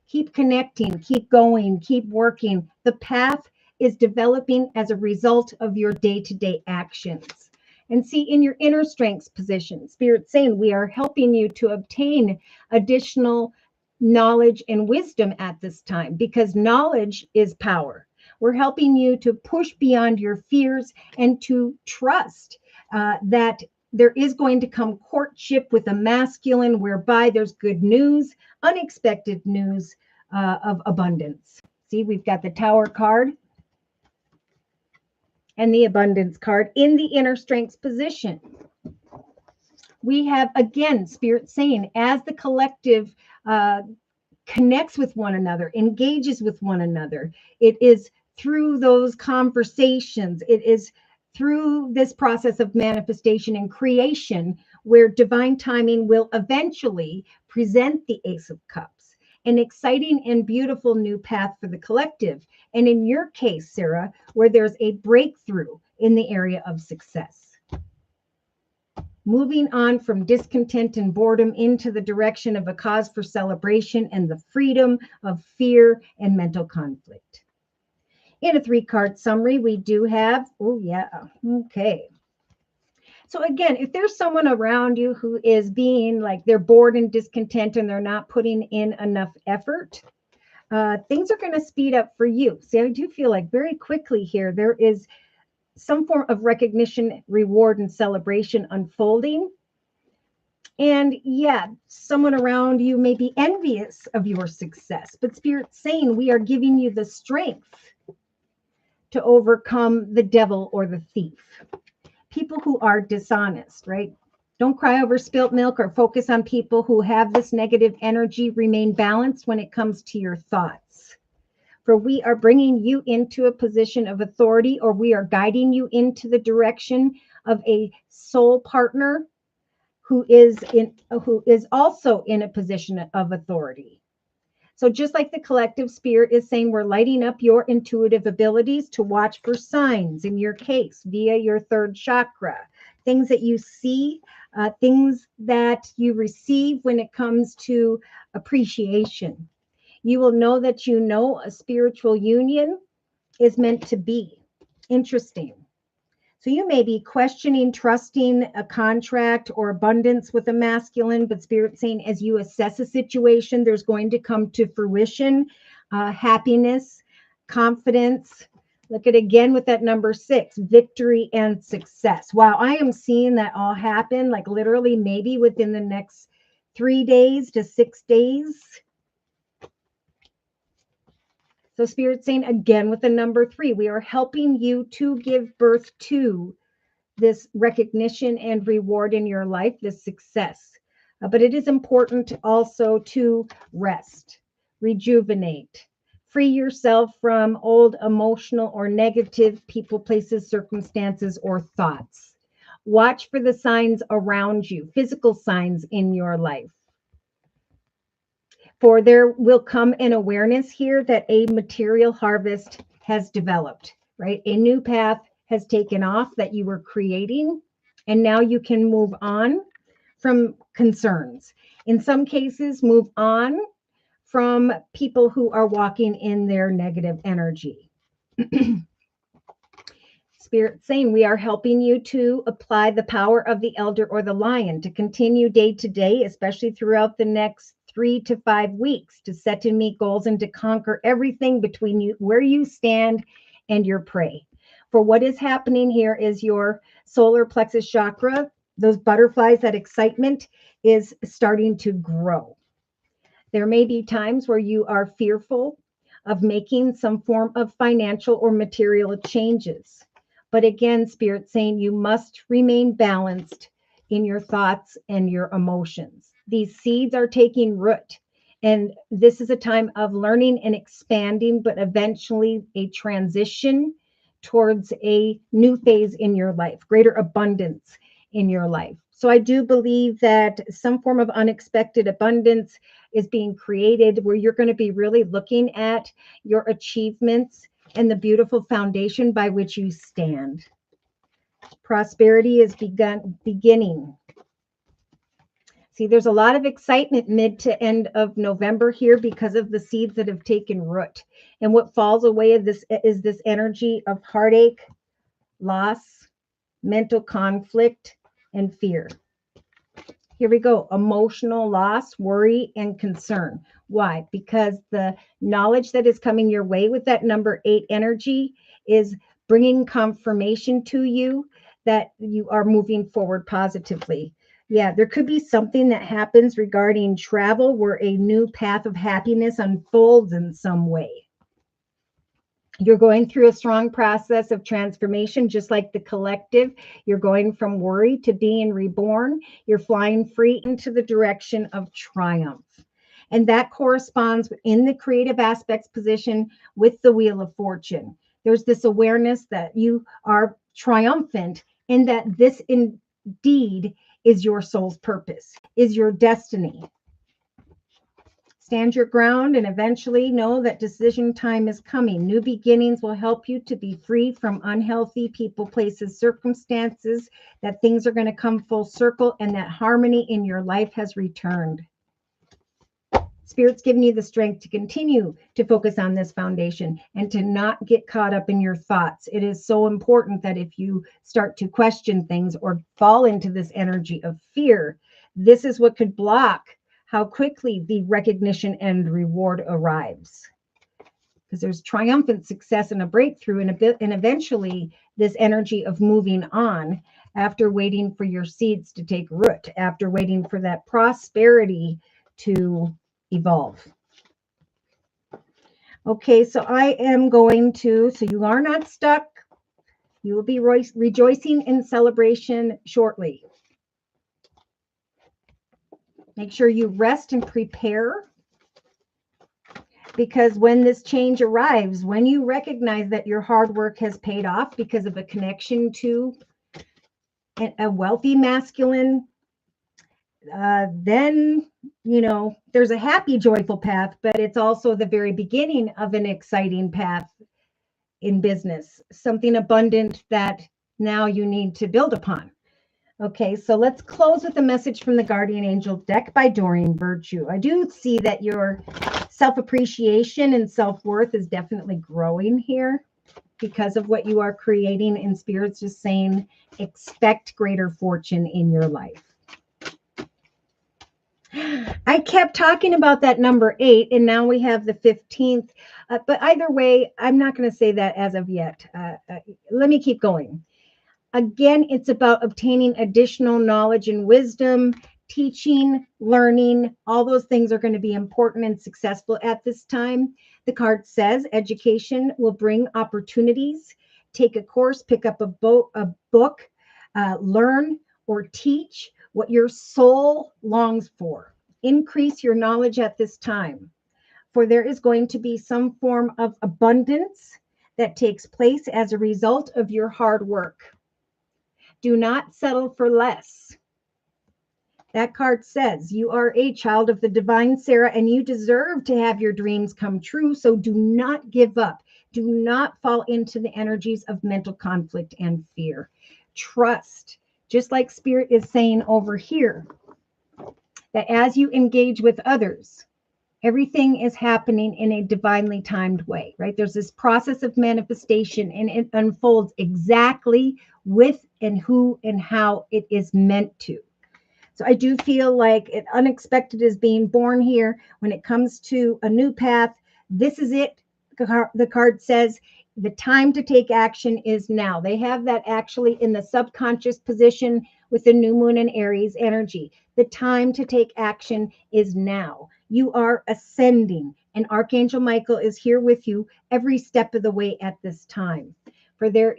Keep connecting, keep going, keep working. The path is developing as a result of your day-to-day actions. And see, in your inner strengths position, Spirit saying, we are helping you to obtain additional knowledge and wisdom at this time, because knowledge is power. We're helping you to push beyond your fears and to trust that there is going to come courtship with a masculine, whereby there's good news, unexpected news of abundance. See, we've got the Tower card and the Abundance card in the inner strengths position. We have, again, Spirit saying, as the collective connects with one another, engages with one another, it is through those conversations, it is through this process of manifestation and creation where divine timing will eventually present the Ace of Cups, an exciting and beautiful new path for the collective. And in your case, Sarah, where there's a breakthrough in the area of success. Moving on from discontent and boredom into the direction of a cause for celebration and the freedom of fear and mental conflict. In a 3-card summary, we do have, okay. So again, if there's someone around you who is being like they're bored and discontent and they're not putting in enough effort, things are going to speed up for you. See, I do feel like very quickly here, there is some form of recognition, reward, and celebration unfolding. And yeah, someone around you may be envious of your success, but Spirit's saying we are giving you the strength to overcome the devil or the thief. People who are dishonest, right? Don't cry over spilt milk or focus on people who have this negative energy. Remain balanced when it comes to your thoughts. For we are bringing you into a position of authority, or we are guiding you into the direction of a soul partner who is also in a position of authority. So just like the collective, Spirit is saying we're lighting up your intuitive abilities to watch for signs, in your case, via your 3rd chakra, things that you see, things that you receive when it comes to appreciation. You will know that you know a spiritual union is meant to be. Interesting. So you may be questioning, trusting a contract or abundance with a masculine, but Spirit saying as you assess a situation, there's going to come to fruition, happiness, confidence. Look at again with that number 6, victory and success. Wow, I am seeing that all happen like literally maybe within the next 3 days to 6 days. So Spirit saying again with the number 3, we are helping you to give birth to this recognition and reward in your life, this success. But it is important also to rest, rejuvenate, free yourself from old emotional or negative people, places, circumstances, or thoughts. Watch for the signs around you, physical signs in your life. For there will come an awareness here that a material harvest has developed, right? A new path has taken off that you were creating, and now you can move on from concerns. In some cases, move on from people who are walking in their negative energy. Spirit saying we are helping you to apply the power of the elder or the lion to continue day to day, especially throughout the next 3 to 5 weeks, to set and meet goals and to conquer everything between you, where you stand and your prey. For what is happening here is your solar plexus chakra, those butterflies, that excitement is starting to grow. There may be times where you are fearful of making some form of financial or material changes. But again, Spirit saying you must remain balanced in your thoughts and your emotions. These seeds are taking root, and this is a time of learning and expanding, but eventually a transition towards a new phase in your life, greater abundance in your life. So I do believe that some form of unexpected abundance is being created where you're going to be really looking at your achievements and the beautiful foundation by which you stand. Prosperity is beginning. See, there's a lot of excitement mid to end of November here because of the seeds that have taken root. And what falls away of this is this energy of heartache, loss, mental conflict, and fear. Here we go. Emotional loss, worry, and concern. Why? Because the knowledge that is coming your way with that number 8 energy is bringing confirmation to you that you are moving forward positively. Yeah, there could be something that happens regarding travel where a new path of happiness unfolds in some way. You're going through a strong process of transformation, just like the collective. You're going from worry to being reborn. You're flying free into the direction of triumph. And that corresponds in the creative aspects position with the Wheel of Fortune. There's this awareness that you are triumphant and that this indeed is your soul's purpose, is your destiny. Stand your ground and eventually know that decision time is coming. New beginnings will help you to be free from unhealthy people, places, circumstances, that things are going to come full circle and that harmony in your life has returned. Spirit's giving you the strength to continue to focus on this foundation and to not get caught up in your thoughts. It is so important that if you start to question things or fall into this energy of fear, this is what could block how quickly the recognition and reward arrives. Because there's triumphant success and a breakthrough and eventually this energy of moving on after waiting for your seeds to take root, after waiting for that prosperity to evolve. Okay, so I am going to, so you are not stuck. You will be rejoicing in celebration shortly. Make sure you rest and prepare, because when this change arrives, when you recognize that your hard work has paid off because of a connection to a wealthy masculine, then, you know, there's a happy, joyful path, but it's also the very beginning of an exciting path in business, something abundant that now you need to build upon. Okay, so let's close with a message from the Guardian Angel deck by Doreen Virtue. I do see that your self-appreciation and self-worth is definitely growing here because of what you are creating, and Spirit's just saying, expect greater fortune in your life. I kept talking about that number 8, and now we have the 15th. But either way, I'm not going to say that as of yet. Let me keep going. Again, it's about obtaining additional knowledge and wisdom, teaching, learning. All those things are going to be important and successful at this time. The card says education will bring opportunities. Take a course, pick up a book, learn or teach what your soul longs for. Increase your knowledge at this time, for there is going to be some form of abundance that takes place as a result of your hard work. Do not settle for less. That card says you are a child of the divine Sarah and you deserve to have your dreams come true. So do not give up. Do not fall into the energies of mental conflict and fear. Trust, just like Spirit is saying over here, that as you engage with others, everything is happening in a divinely timed way, right? There's this process of manifestation and it unfolds exactly with and who and how it is meant to. So I do feel like it unexpected is being born here when it comes to a new path. This is it. The card says the time to take action is now. They have that actually in the subconscious position with the new moon and Aries energy. The time to take action is now. You are ascending, and Archangel Michael is here with you every step of the way at this time. For there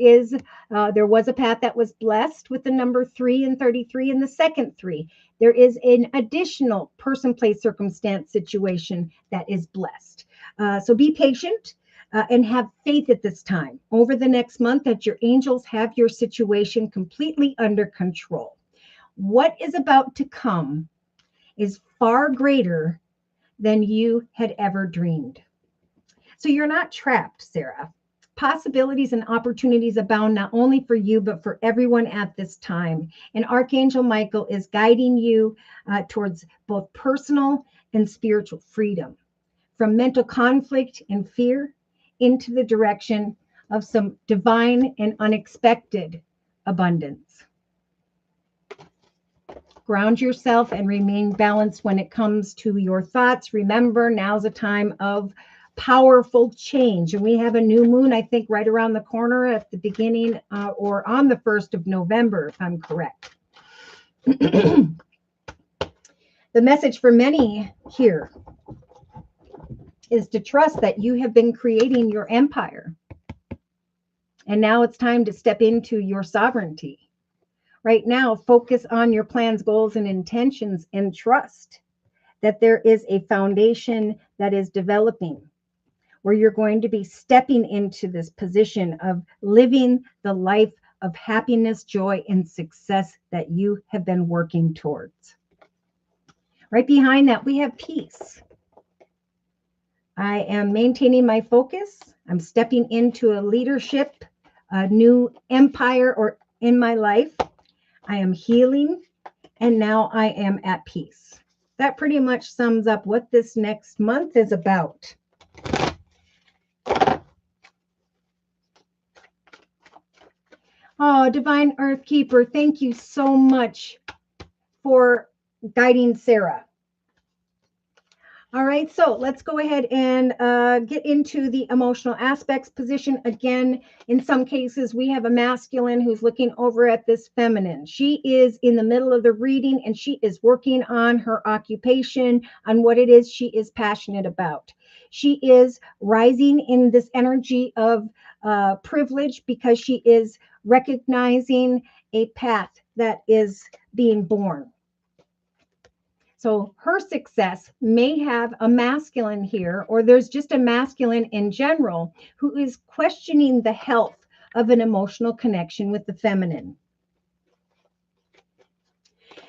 was a path that was blessed with the number 3 and 33 and the second 3. There is an additional person, place, circumstance situation that is blessed. So be patient and have faith at this time over the next month that your angels have your situation completely under control. What is about to come is far greater than you had ever dreamed. So you're not trapped, Sarah. Possibilities and opportunities abound not only for you, but for everyone at this time. And Archangel Michael is guiding you towards both personal and spiritual freedom, from mental conflict and fear into the direction of some divine and unexpected abundance. Ground yourself and remain balanced when it comes to your thoughts. Remember, now's a time of powerful change. And we have a new moon, I think, right around the corner at the beginning or on the 1st of November, if I'm correct. The message for many here is to trust that you have been creating your empire. And now it's time to step into your sovereignty. Right now, focus on your plans, goals, and intentions, and trust that there is a foundation that is developing, where you're going to be stepping into this position of living the life of happiness, joy, and success that you have been working towards. Right behind that, we have peace. I am maintaining my focus. I'm stepping into a leadership, a new empire or in my life. I am healing, and now I am at peace. That pretty much sums up what this next month is about. Oh, Divine Earth Keeper, thank you so much for guiding Sarah. All right, so let's go ahead and get into the emotional aspects position. Again, in some cases, we have a masculine who's looking over at this feminine. She is in the middle of the reading and she is working on her occupation, on what it is she is passionate about. She is rising in this energy of privilege because she is recognizing a path that is being born. So her success may have a masculine here, or there's just a masculine in general who is questioning the health of an emotional connection with the feminine.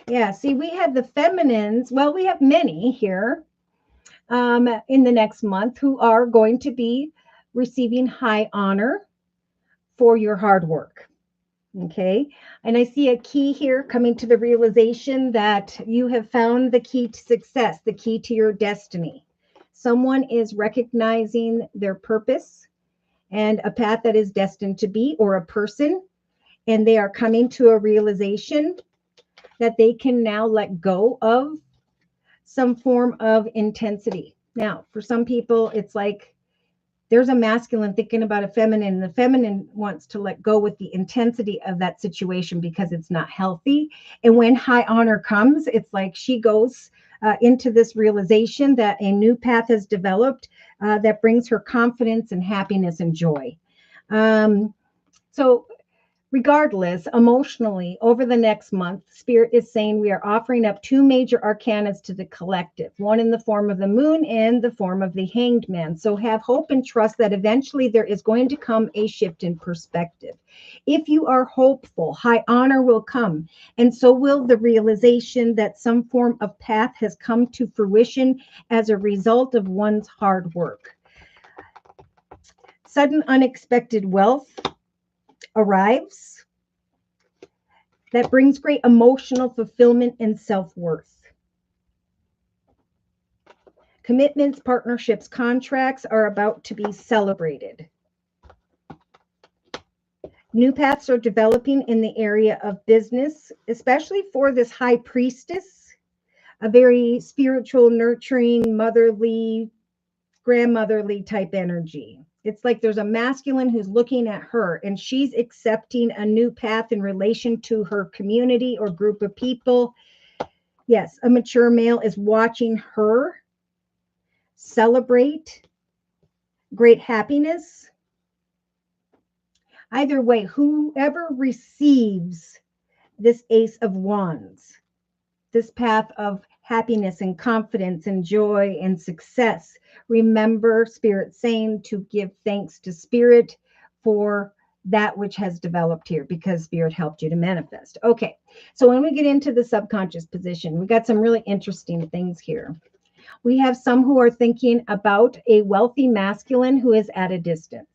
Yeah, see, we have the feminines. Well, we have many here in the next month who are going to be receiving high honor for your hard work. Okay. And I see a key here coming to the realization that you have found the key to success, the key to your destiny. Someone is recognizing their purpose and a path that is destined to be, or a person, and they are coming to a realization that they can now let go of some form of intensity. Now, for some people, it's like there's a masculine thinking about a feminine, and the feminine wants to let go with the intensity of that situation because it's not healthy. And when high honor comes, it's like she goes into this realization that a new path has developed that brings her confidence and happiness and joy. So regardless, emotionally, over the next month, Spirit is saying we are offering up two major arcanas to the collective, one in the form of the moon and the form of the hanged man. So have hope and trust that eventually there is going to come a shift in perspective. If you are hopeful, high honor will come, and so will the realization that some form of path has come to fruition as a result of one's hard work. Sudden unexpected wealth arrives that brings great emotional fulfillment and self-worth. Commitments, partnerships, contracts are about to be celebrated. New paths are developing in the area of business, especially for this high priestess, a very spiritual, nurturing, motherly, grandmotherly type energy. It's like there's a masculine who's looking at her and she's accepting a new path in relation to her community or group of people. Yes, a mature male is watching her celebrate great happiness. Either way, whoever receives this Ace of Wands, this path of happiness and confidence and joy and success, remember Spirit saying to give thanks to Spirit for that which has developed here, because Spirit helped you to manifest. Okay, so when we get into the subconscious position, we got some really interesting things here. We have some who are thinking about a wealthy masculine who is at a distance.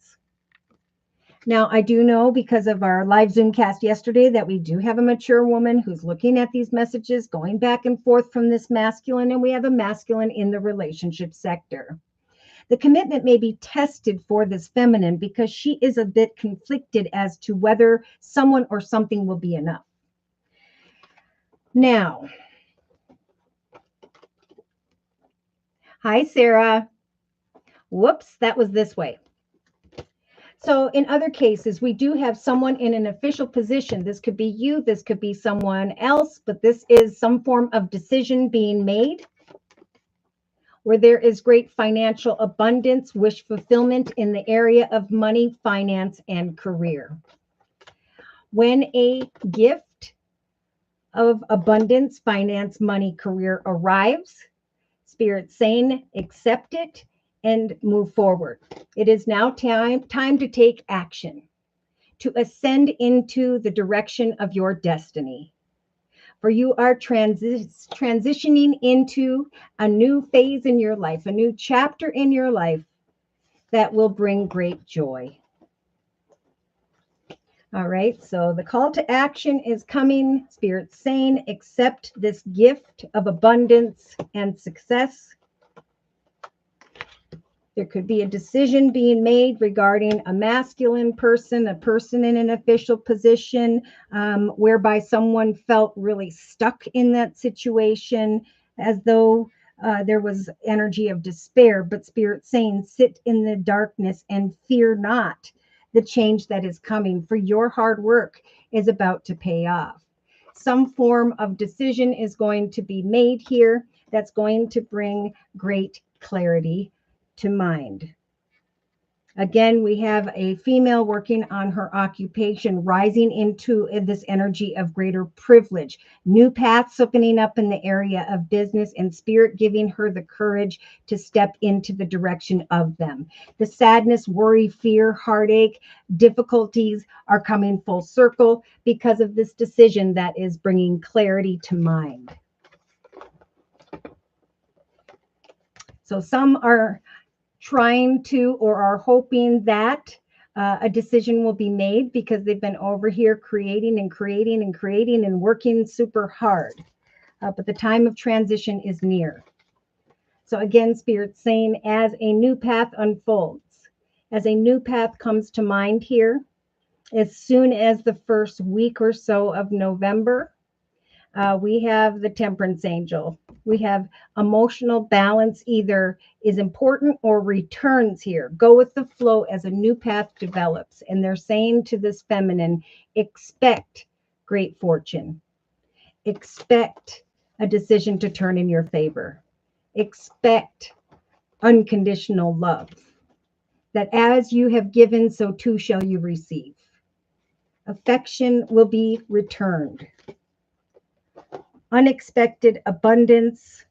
Now, I do know because of our live Zoom cast yesterday that we do have a mature woman who's looking at these messages, going back and forth from this masculine, and we have a masculine in the relationship sector. The commitment may be tested for this feminine because she is a bit conflicted as to whether someone or something will be enough. Now, hi, Sarah. Whoops, that was this way. So in other cases, we do have someone in an official position. This could be you, this could be someone else, but this is some form of decision being made where there is great financial abundance, wish fulfillment in the area of money, finance, and career. When a gift of abundance, finance, money, career arrives, Spirit saying, accept it and move forward. It is now time to take action. to ascend into the direction of your destiny. For you are transitioning into a new phase in your life, a new chapter in your life that will bring great joy. All right, so the call to action is coming. Spirit saying, accept this gift of abundance and success. There could be a decision being made regarding a masculine person, a person in an official position, whereby someone felt really stuck in that situation, as though there was energy of despair. But Spirit saying, sit in the darkness and fear not the change that is coming, for your hard work is about to pay off. Some form of decision is going to be made here that's going to bring great clarity to mind. Again, we have a female working on her occupation, rising into this energy of greater privilege, new paths opening up in the area of business, and Spirit giving her the courage to step into the direction of them. The sadness, worry, fear, heartache, difficulties are coming full circle because of this decision that is bringing clarity to mind. So some are trying to or are hoping that a decision will be made because they've been over here creating and working super hard. But the time of transition is near. So again, Spirit's saying, as a new path unfolds, as a new path comes to mind here, as soon as the first week or so of November, we have the Temperance Angel. We have emotional balance either is important or returns here. Go with the flow as a new path develops. And they're saying to this feminine, expect great fortune. Expect a decision to turn in your favor. Expect unconditional love. That as you have given, so too shall you receive. Affection will be returned. Unexpected abundance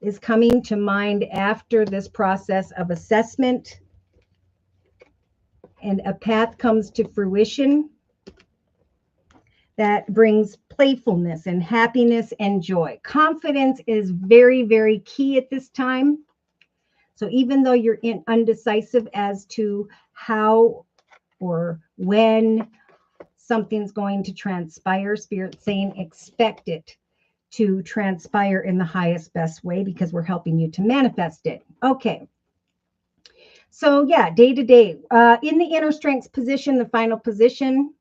is coming to mind after this process of assessment, and a path comes to fruition that brings playfulness and happiness and joy. Confidence is very, very key at this time. So even though you're undecisive as to how or when something's going to transpire, Spirit's saying expect it to transpire in the highest, best way because we're helping you to manifest it. Okay. So yeah, day to day, in the inner strengths position, the final position.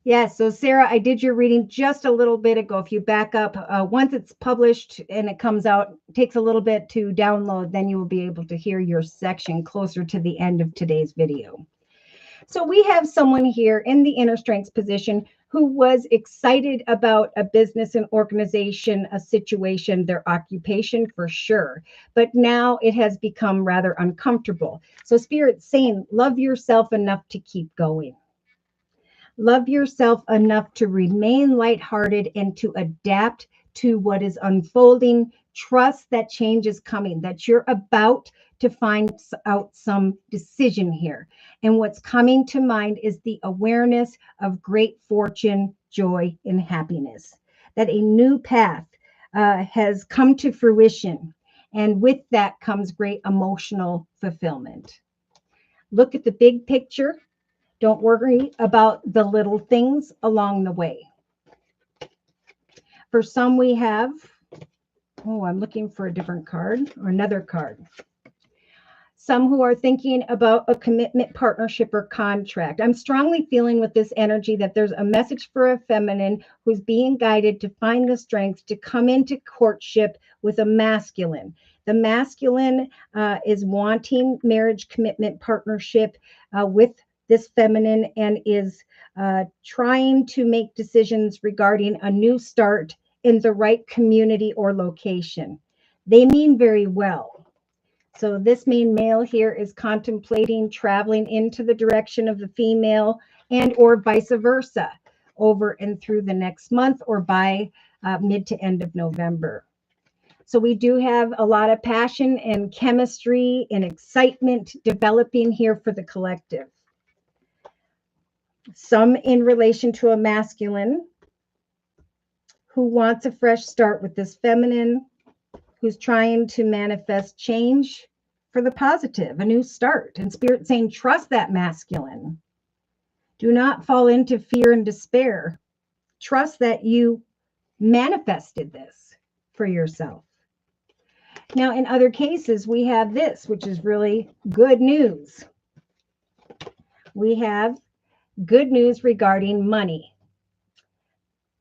Yeah, so Sarah, I did your reading just a little bit ago. If you back up, once it's published and it comes out, it takes a little bit to download, then you will be able to hear your section closer to the end of today's video. So we have someone here in the inner strengths position who was excited about a business, an organization, a situation, their occupation for sure. But now it has become rather uncomfortable. So Spirit's saying, love yourself enough to keep going. Love yourself enough to remain lighthearted and to adapt to what is unfolding. Trust that change is coming, that you're about to find out some decision here. And what's coming to mind is the awareness of great fortune, joy, and happiness, that a new path has come to fruition. And with that comes great emotional fulfillment. Look at the big picture. Don't worry about the little things along the way. For some, we have, I'm looking for a different card or another card. Some who are thinking about a commitment, partnership, or contract. I'm strongly feeling with this energy that there's a message for a feminine who's being guided to find the strength to come into courtship with a masculine. The masculine is wanting marriage, commitment, partnership with this feminine and is trying to make decisions regarding a new start in the right community or location. They mean very well. So this main male here is contemplating traveling into the direction of the female and or vice versa over and through the next month or by mid to end of November. So we do have a lot of passion and chemistry and excitement developing here for the collective. some in relation to a masculine who wants a fresh start with this feminine, who's trying to manifest change for the positive, a new start. And Spirit saying, trust that masculine. Do not fall into fear and despair. Trust that you manifested this for yourself. Now, in other cases, we have this, which is really good news. We have good news regarding money,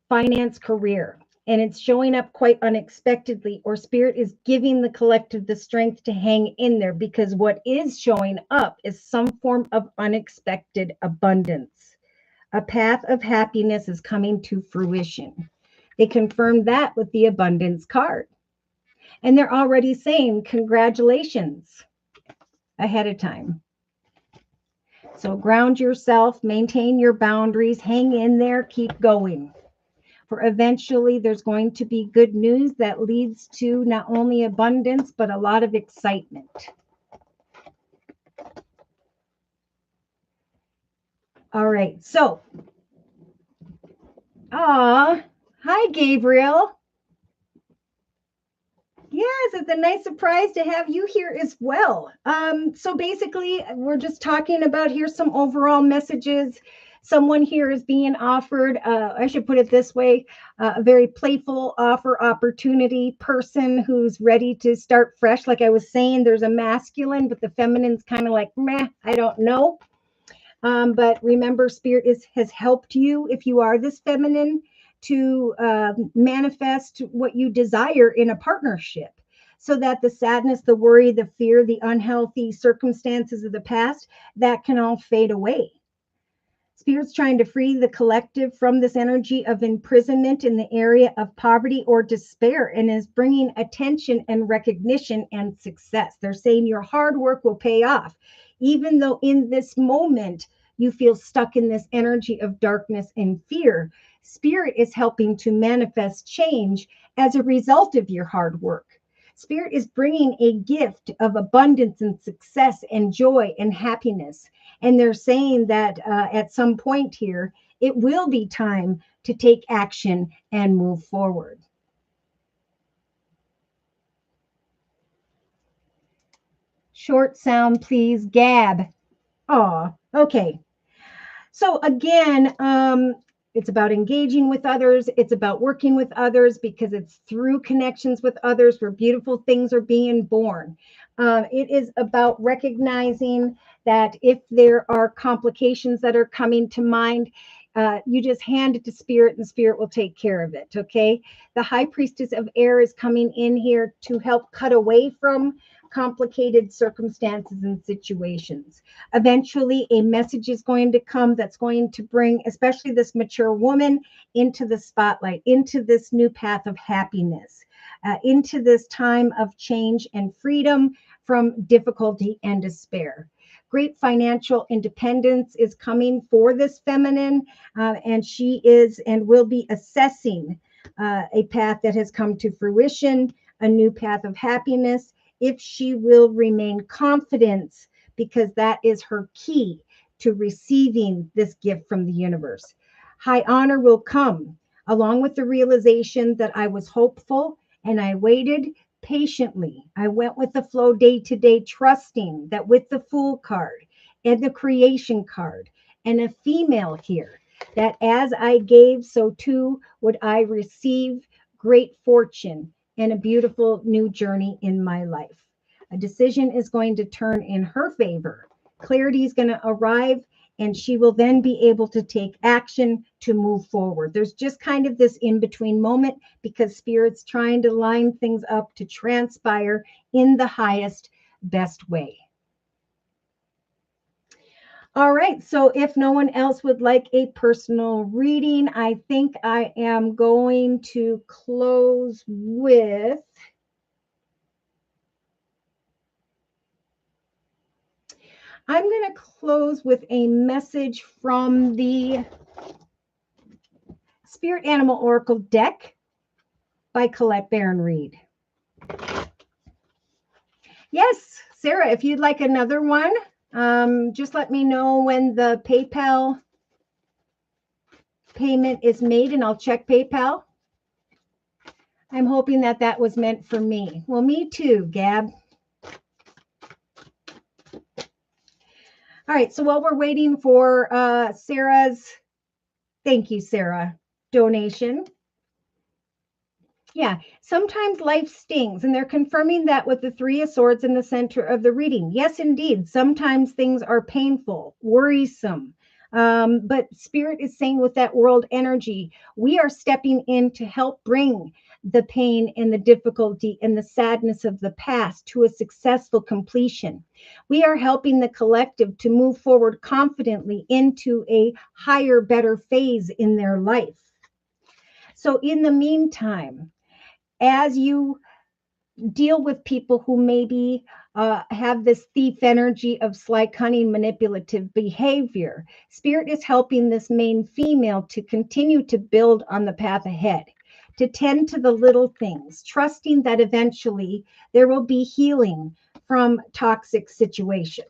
finance, career, and it's showing up quite unexpectedly, or Spirit is giving the collective the strength to hang in there, because what is showing up is some form of unexpected abundance. A path of happiness is coming to fruition. They confirmed that with the abundance card. And they're already saying congratulations ahead of time. So ground yourself, maintain your boundaries, hang in there, keep going. For eventually there's going to be good news that leads to not only abundance, but a lot of excitement. All right, so, hi, Gabriel. Yes, it's a nice surprise to have you here as well. So basically, we're just talking about, here's some overall messages. Someone here is being offered, I should put it this way, a very playful offer opportunity person who's ready to start fresh. Like I was saying, there's a masculine, but the feminine's kind of like, meh, I don't know. But remember, Spirit has helped you, if you are this feminine, to manifest what you desire in a partnership, so that the sadness, the worry, the fear, the unhealthy circumstances of the past, that can all fade away. Spirit's trying to free the collective from this energy of imprisonment in the area of poverty or despair, and is bringing attention and recognition and success. They're saying your hard work will pay off, even though in this moment you feel stuck in this energy of darkness and fear. Spirit is helping to manifest change as a result of your hard work. Spirit is bringing a gift of abundance and success and joy and happiness. And they're saying that at some point here, it will be time to take action and move forward. Short sound, please. Gab. Oh, okay. So again, it's about engaging with others. It's about working with others, because it's through connections with others where beautiful things are being born. It is about recognizing that if there are complications that are coming to mind, you just hand it to Spirit and Spirit will take care of it. Okay. The High Priestess of Air is coming in here to help cut away from complicated circumstances and situations. Eventually, a message is going to come that's going to bring, especially this mature woman, into the spotlight, into this new path of happiness, into this time of change and freedom from difficulty and despair. Great financial independence is coming for this feminine, and she is and will be assessing a path that has come to fruition, a new path of happiness, if she will remain confident, because that is her key to receiving this gift from the universe. High honor will come along with the realization that I was hopeful and I waited patiently. I went with the flow day to day, trusting that with the Fool card and the Creation card and a female here, that as I gave, so too would I receive great fortune and a beautiful new journey in my life. A decision is going to turn in her favor. Clarity is going to arrive, and she will then be able to take action to move forward. There's just kind of this in-between moment, because Spirit's trying to line things up to transpire in the highest, best way. All right, so if no one else would like a personal reading, I think I am going to close with a message from the Spirit Animal Oracle deck by Colette Baron Reed. Yes, Sarah, if you'd like another one, just let me know when the PayPal payment is made, and I'll check PayPal. I'm hoping that that was meant for me. Well, me too, Gab. All right, so while we're waiting for Sarah's, thank you, Sarah, donation. Yeah, sometimes life stings, and they're confirming that with the Three of Swords in the center of the reading. Yes, indeed, sometimes things are painful, worrisome. But Spirit is saying with that world energy, we are stepping in to help bring the pain and the difficulty and the sadness of the past to a successful completion. We are helping the collective to move forward confidently into a higher, better phase in their life. So in the meantime, as you deal with people who maybe have this thief energy of sly, cunning, manipulative behavior, Spirit is helping this main female to continue to build on the path ahead, to tend to the little things, trusting that eventually there will be healing from toxic situations.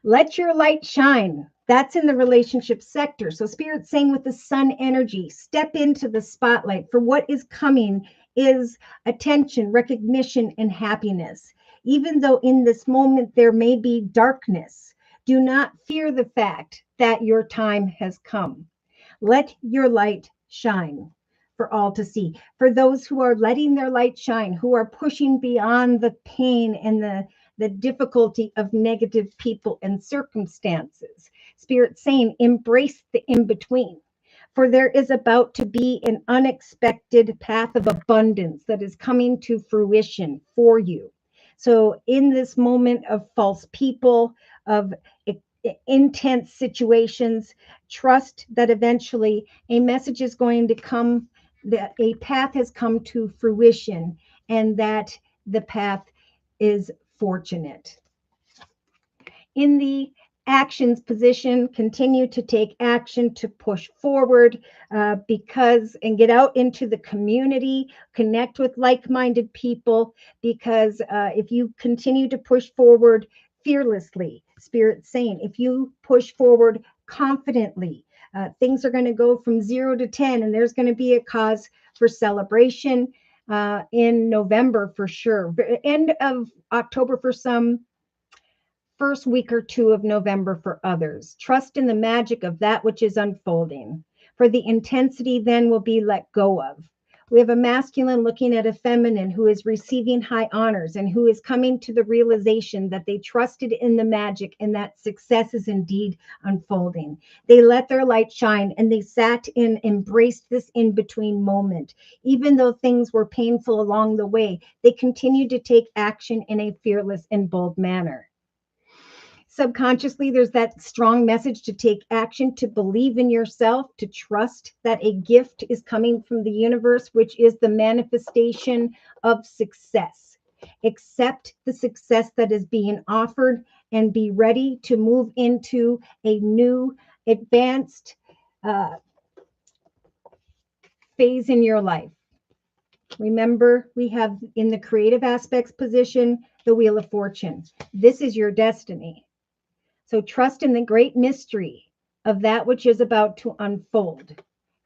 Let your light shine. That's in the relationship sector. So Spirit's saying with the sun energy, step into the spotlight, for what is coming is attention, recognition, and happiness. Even though in this moment there may be darkness, do not fear the fact that your time has come. Let your light shine for all to see. For those who are letting their light shine, who are pushing beyond the pain and the difficulty of negative people and circumstances. Spirit saying, embrace the in-between. For there is about to be an unexpected path of abundance that is coming to fruition for you. So in this moment of false people, of intense situations, trust that eventually a message is going to come, that a path has come to fruition, and that the path is fortunate. In the actions position, continue to take action to push forward, because and get out into the community, connect with like-minded people, because if you continue to push forward fearlessly, Spirit's saying, if you push forward confidently, things are going to go from 0 to 10, and there's going to be a cause for celebration in November for sure. End of October for some, first week or two of November for others. Trust in the magic of that which is unfolding. For the intensity then will be let go of. We have a masculine looking at a feminine who is receiving high honors and who is coming to the realization that they trusted in the magic and that success is indeed unfolding. They let their light shine and they sat and embraced this in-between moment. Even though things were painful along the way, they continued to take action in a fearless and bold manner. Subconsciously, there's that strong message to take action, to believe in yourself, to trust that a gift is coming from the universe, which is the manifestation of success. Accept the success that is being offered and be ready to move into a new, advanced phase in your life. Remember, we have in the creative aspects position, the Wheel of Fortune. This is your destiny. So trust in the great mystery of that which is about to unfold.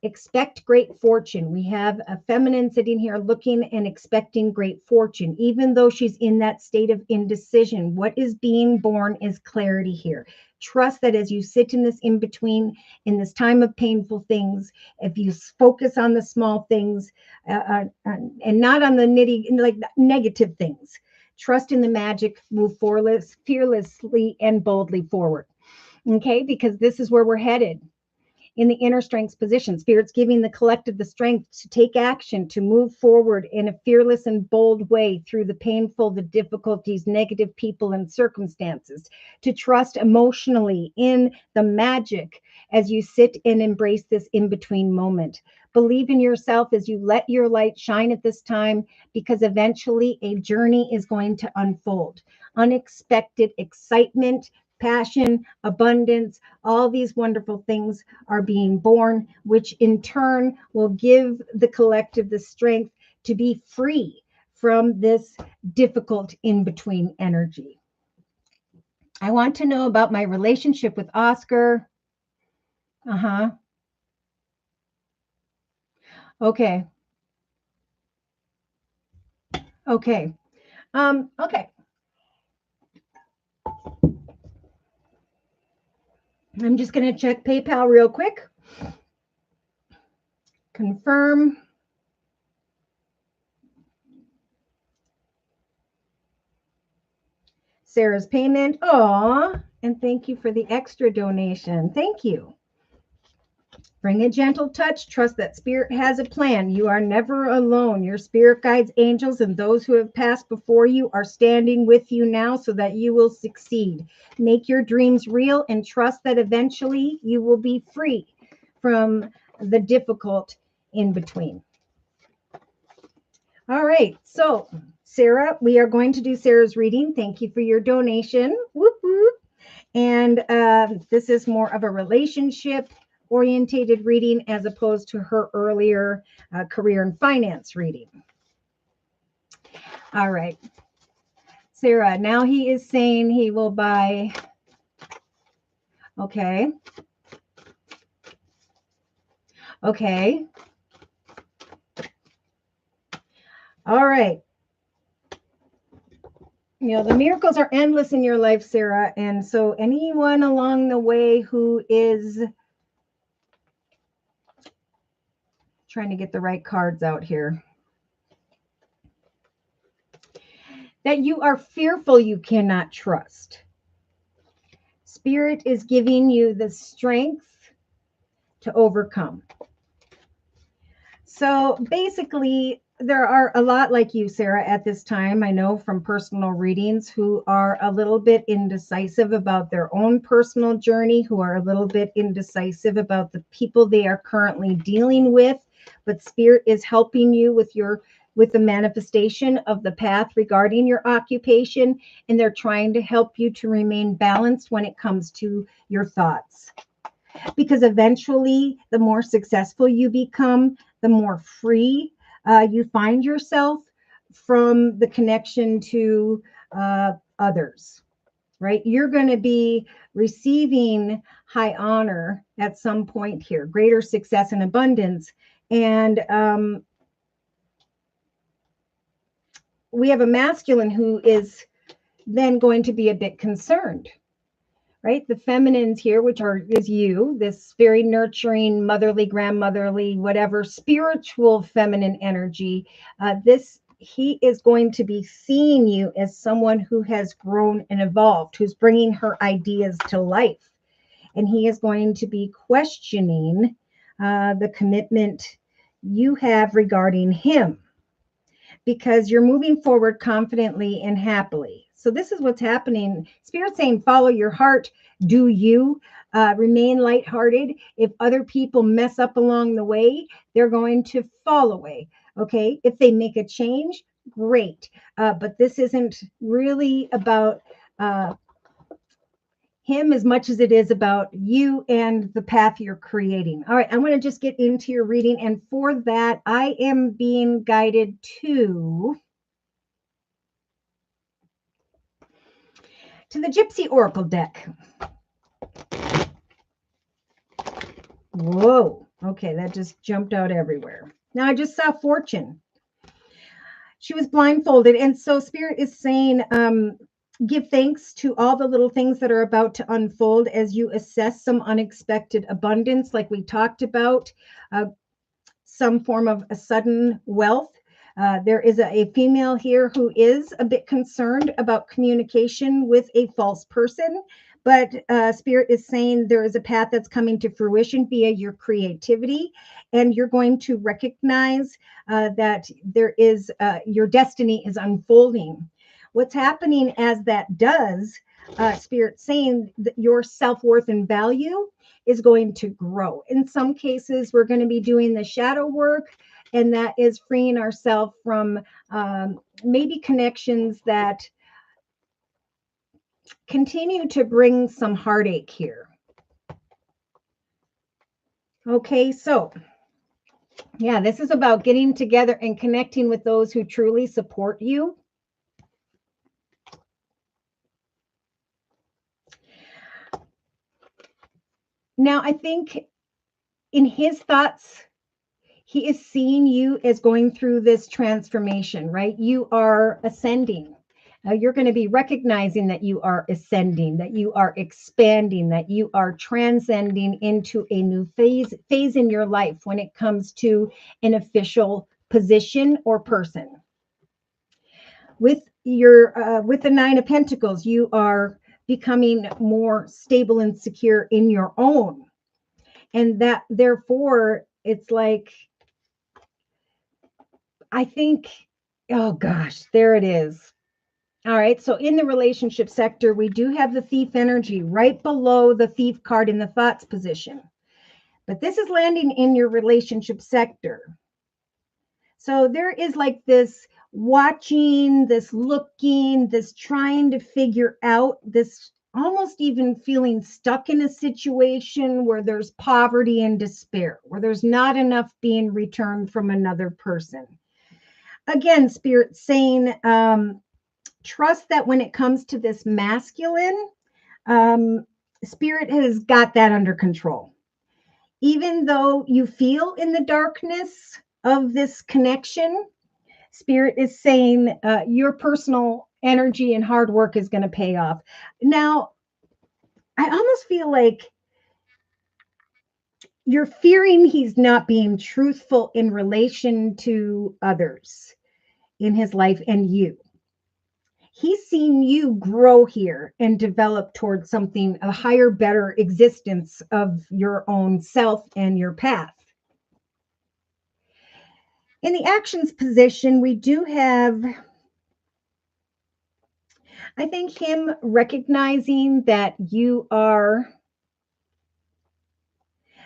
Expect great fortune. We have a feminine sitting here looking and expecting great fortune, even though she's in that state of indecision. What is being born is clarity here. Trust that as you sit in this in between, in this time of painful things, if you focus on the small things and not on the like negative things, trust in the magic, move forward, fearlessly and boldly forward. Okay, because this is where we're headed. In the inner strength position, Spirit's giving the collective the strength to take action, to move forward in a fearless and bold way through the painful, the difficulties, negative people and circumstances, to trust emotionally in the magic as you sit and embrace this in-between moment. Believe in yourself as you let your light shine at this time, because eventually a journey is going to unfold. Unexpected excitement, passion, abundance, all these wonderful things are being born, which in turn will give the collective the strength to be free from this difficult in-between energy. I want to know about my relationship with Oscar. Okay. Okay. Okay. I'm just going to check PayPal real quick. Confirm. Sarah's payment. Aw, and thank you for the extra donation. Thank you. Bring a gentle touch. Trust that spirit has a plan. You are never alone. Your spirit guides, angels, and those who have passed before you are standing with you now so that you will succeed. Make your dreams real and trust that eventually you will be free from the difficult in between. All right. So, Sarah, we are going to do Sarah's reading. Thank you for your donation. Whoop, whoop. And this is more of a relationship orientated reading as opposed to her earlier career and finance reading. All right. Sarah, now he is saying he will buy. Okay. Okay. All right. You know, the miracles are endless in your life, Sarah. And so anyone along the way who is trying to get the right cards out here, that you are fearful, you cannot trust. Spirit is giving you the strength to overcome. So basically, there are a lot like you, Sarah, at this time, I know from personal readings, who are a little bit indecisive about their own personal journey, who are a little bit indecisive about the people they are currently dealing with. But Spirit is helping you with the manifestation of the path regarding your occupation, and they're trying to help you to remain balanced when it comes to your thoughts. Because eventually, the more successful you become, the more free you find yourself from the connection to others, right? You're going to be receiving high honor at some point here, greater success and abundance. And we have a masculine who is then going to be a bit concerned, right? The feminines here, which is you, this very nurturing, motherly, grandmotherly, whatever, spiritual feminine energy. He is going to be seeing you as someone who has grown and evolved, who's bringing her ideas to life. And he is going to be questioning the commitment you have regarding him, because you're moving forward confidently and happily. So this is what's happening. Spirit saying, follow your heart, do you, remain lighthearted. If other people mess up along the way, they're going to fall away. Okay. If they make a change, great. But this isn't really about him as much as it is about you and the path you're creating. All right, I'm going to just get into your reading. And for that, I am being guided to the Gypsy Oracle deck. Whoa. Okay, that just jumped out everywhere. Now I just saw Fortune. She was blindfolded. And so Spirit is saying, give thanks to all the little things that are about to unfold as you assess some unexpected abundance, like we talked about, some form of a sudden wealth. There is a female here who is a bit concerned about communication with a false person, but Spirit is saying there is a path that's coming to fruition via your creativity, and you're going to recognize that there is your destiny is unfolding. What's happening as that does, Spirit saying that your self-worth and value is going to grow. In some cases, we're going to be doing the shadow work, and that is freeing ourselves from maybe connections that continue to bring some heartache here. Okay, so yeah, this is about getting together and connecting with those who truly support you. Now, I think in his thoughts, He is seeing you as going through this transformation, right? You are ascending. You're going to be recognizing that you are ascending, that you are expanding, that you are transcending into a new phase in your life when it comes to an official position or person. With the Nine of Pentacles, you are becoming more stable and secure in your own, and that therefore it's like, I think, oh gosh, there it is. All right, so in the relationship sector, we do have the Thief energy right below the Thief card in the thoughts position. But this is landing in your relationship sector. So there is like this watching, this looking, this trying to figure out, this almost even feeling stuck in a situation where there's poverty and despair, where there's not enough being returned from another person. Again, Spirit saying, trust that when it comes to this masculine, Spirit has got that under control. Even though you feel in the darkness of this connection, Spirit is saying your personal energy and hard work is going to pay off. Now, I almost feel like you're fearing he's not being truthful in relation to others in his life and you. He's seen you grow here and develop towards something, a higher, better existence of your own self and your path. In the actions position, we do have, I think, him recognizing that you are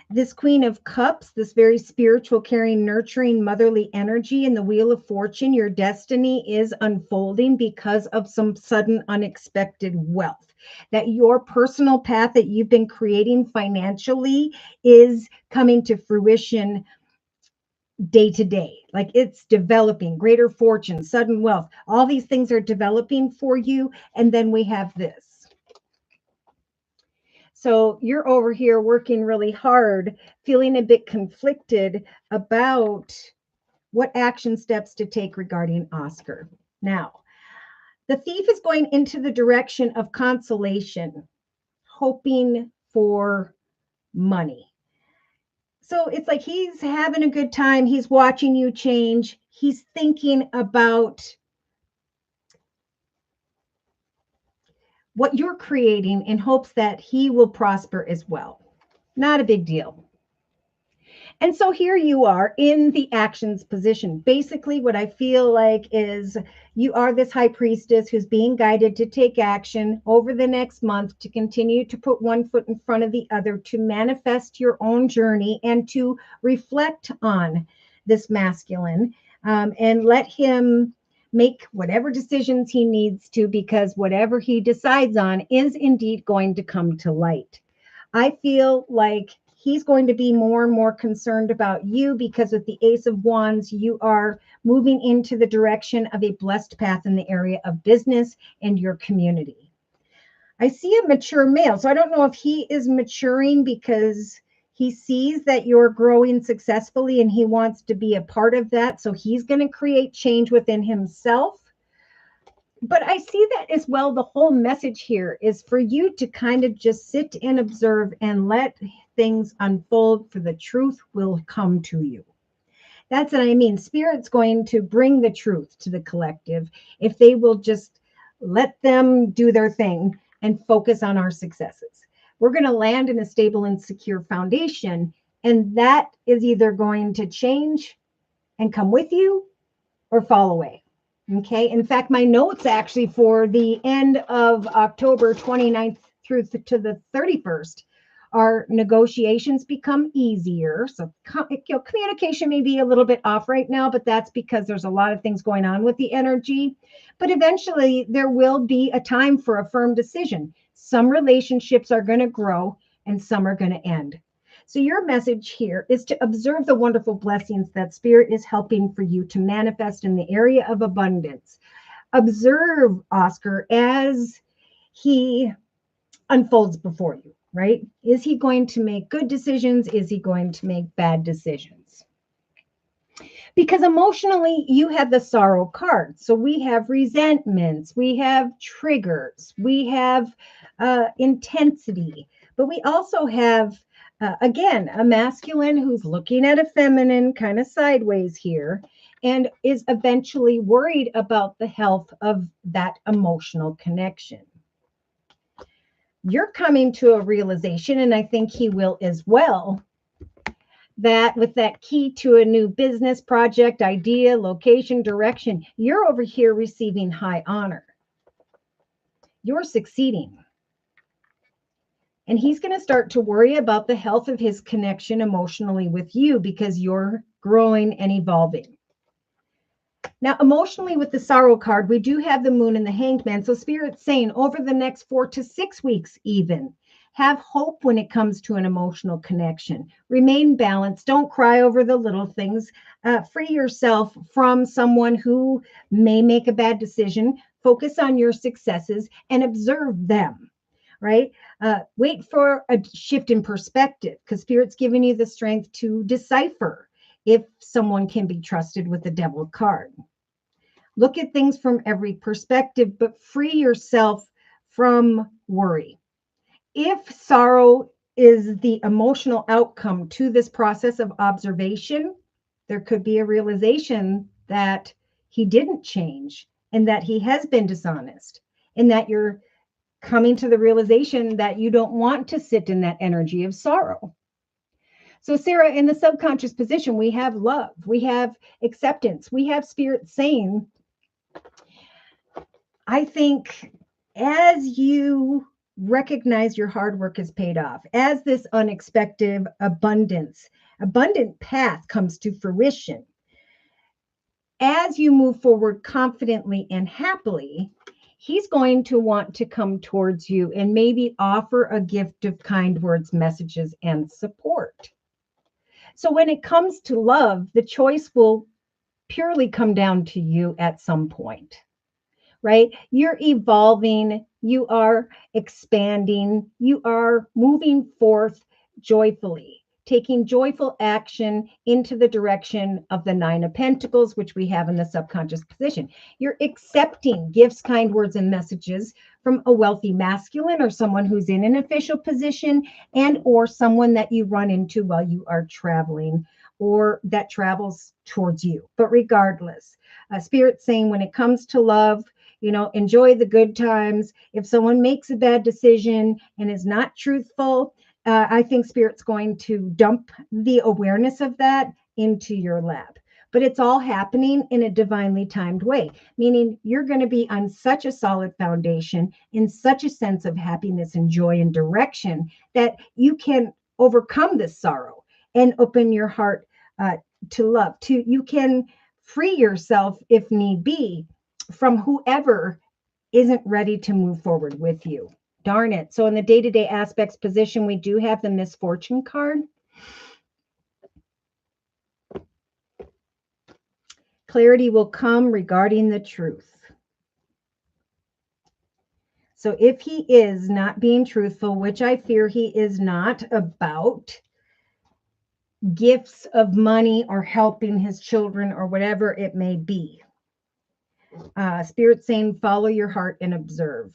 this Queen of Cups, this very spiritual, caring, nurturing, motherly energy in the Wheel of Fortune. Your destiny is unfolding because of some sudden, unexpected wealth. That your personal path that you've been creating financially is coming to fruition day to day. Like it's developing, greater fortune, sudden wealth. All these things are developing for you. And then we have this. So you're over here working really hard, feeling a bit conflicted about what action steps to take regarding Oscar. Now, the Thief is going into the direction of consolation, hoping for money. So it's like he's having a good time. He's watching you change. He's thinking about what you're creating in hopes that he will prosper as well. Not a big deal. And so here you are in the actions position. Basically, what I feel like is you are this high priestess who's being guided to take action over the next month to continue to put one foot in front of the other, to manifest your own journey and to reflect on this masculine, and let him make whatever decisions he needs to, because whatever he decides on is indeed going to come to light. I feel like he's going to be more and more concerned about you because with the Ace of Wands, you are moving into the direction of a blessed path in the area of business and your community. I see a mature male. So I don't know if he is maturing because he sees that you're growing successfully and he wants to be a part of that. So he's going to create change within himself. But I see that as well. The whole message here is for you to kind of just sit and observe and let things unfold, for the truth will come to you. That's what I mean. Spirit's going to bring the truth to the collective if they will just let them do their thing and focus on our successes. We're going to land in a stable and secure foundation, and that is either going to change and come with you or fall away. Okay. In fact, my notes actually for the end of October 29th through to the 31st are negotiations become easier. So communication may be a little bit off right now, but that's because there's a lot of things going on with the energy. But eventually there will be a time for a firm decision. Some relationships are going to grow and some are going to end. So your message here is to observe the wonderful blessings that Spirit is helping for you to manifest in the area of abundance. Observe Oscar as he unfolds before you, right? Is he going to make good decisions? Is he going to make bad decisions? Because emotionally, you have the sorrow card. So we have resentments, we have triggers, we have intensity, but we also have, again, a masculine who's looking at a feminine kind of sideways here and is eventually worried about the health of that emotional connection. You're coming to a realization, and I think he will as well, that with that key to a new business project, idea, location, direction, you're over here receiving high honor. You're succeeding. And he's going to start to worry about the health of his connection emotionally with you because you're growing and evolving. Now, emotionally, with the sorrow card, we do have the moon and the hanged man. So Spirit's saying over the next 4 to 6 weeks, even, have hope when it comes to an emotional connection. Remain balanced. Don't cry over the little things. Free yourself from someone who may make a bad decision. Focus on your successes and observe them, right? Wait for a shift in perspective because Spirit's giving you the strength to decipher if someone can be trusted with the devil card. Look at things from every perspective, but free yourself from worry. If sorrow is the emotional outcome to this process of observation, there could be a realization that he didn't change and that he has been dishonest, and that you're coming to the realization that you don't want to sit in that energy of sorrow. So, Sarah, in the subconscious position, we have love, we have acceptance, we have Spirit saying, I think as you recognize your hard work has paid off, as this unexpected abundant path comes to fruition, as you move forward confidently and happily, he's going to want to come towards you and maybe offer a gift of kind words, messages, and support. So when it comes to love, the choice will purely come down to you at some point. Right? You're evolving, you are expanding, you are moving forth joyfully, taking joyful action into the direction of the Nine of Pentacles, which we have in the subconscious position. You're accepting gifts, kind words, and messages from a wealthy masculine or someone who's in an official position and or someone that you run into while you are traveling or that travels towards you. But regardless, Spirit's saying when it comes to love, enjoy the good times. If someone makes a bad decision and is not truthful, I think Spirit's going to dump the awareness of that into your lap. But it's all happening in a divinely timed way, meaning you're going to be on such a solid foundation, in such a sense of happiness and joy and direction that you can overcome this sorrow and open your heart to love. You can free yourself if need be from whoever isn't ready to move forward with you. Darn it. So in the day-to-day aspects position, we do have the misfortune card. Clarity will come regarding the truth. So if he is not being truthful, which I fear he is not, about gifts of money or helping his children or whatever it may be, Spirit saying, follow your heart and observe.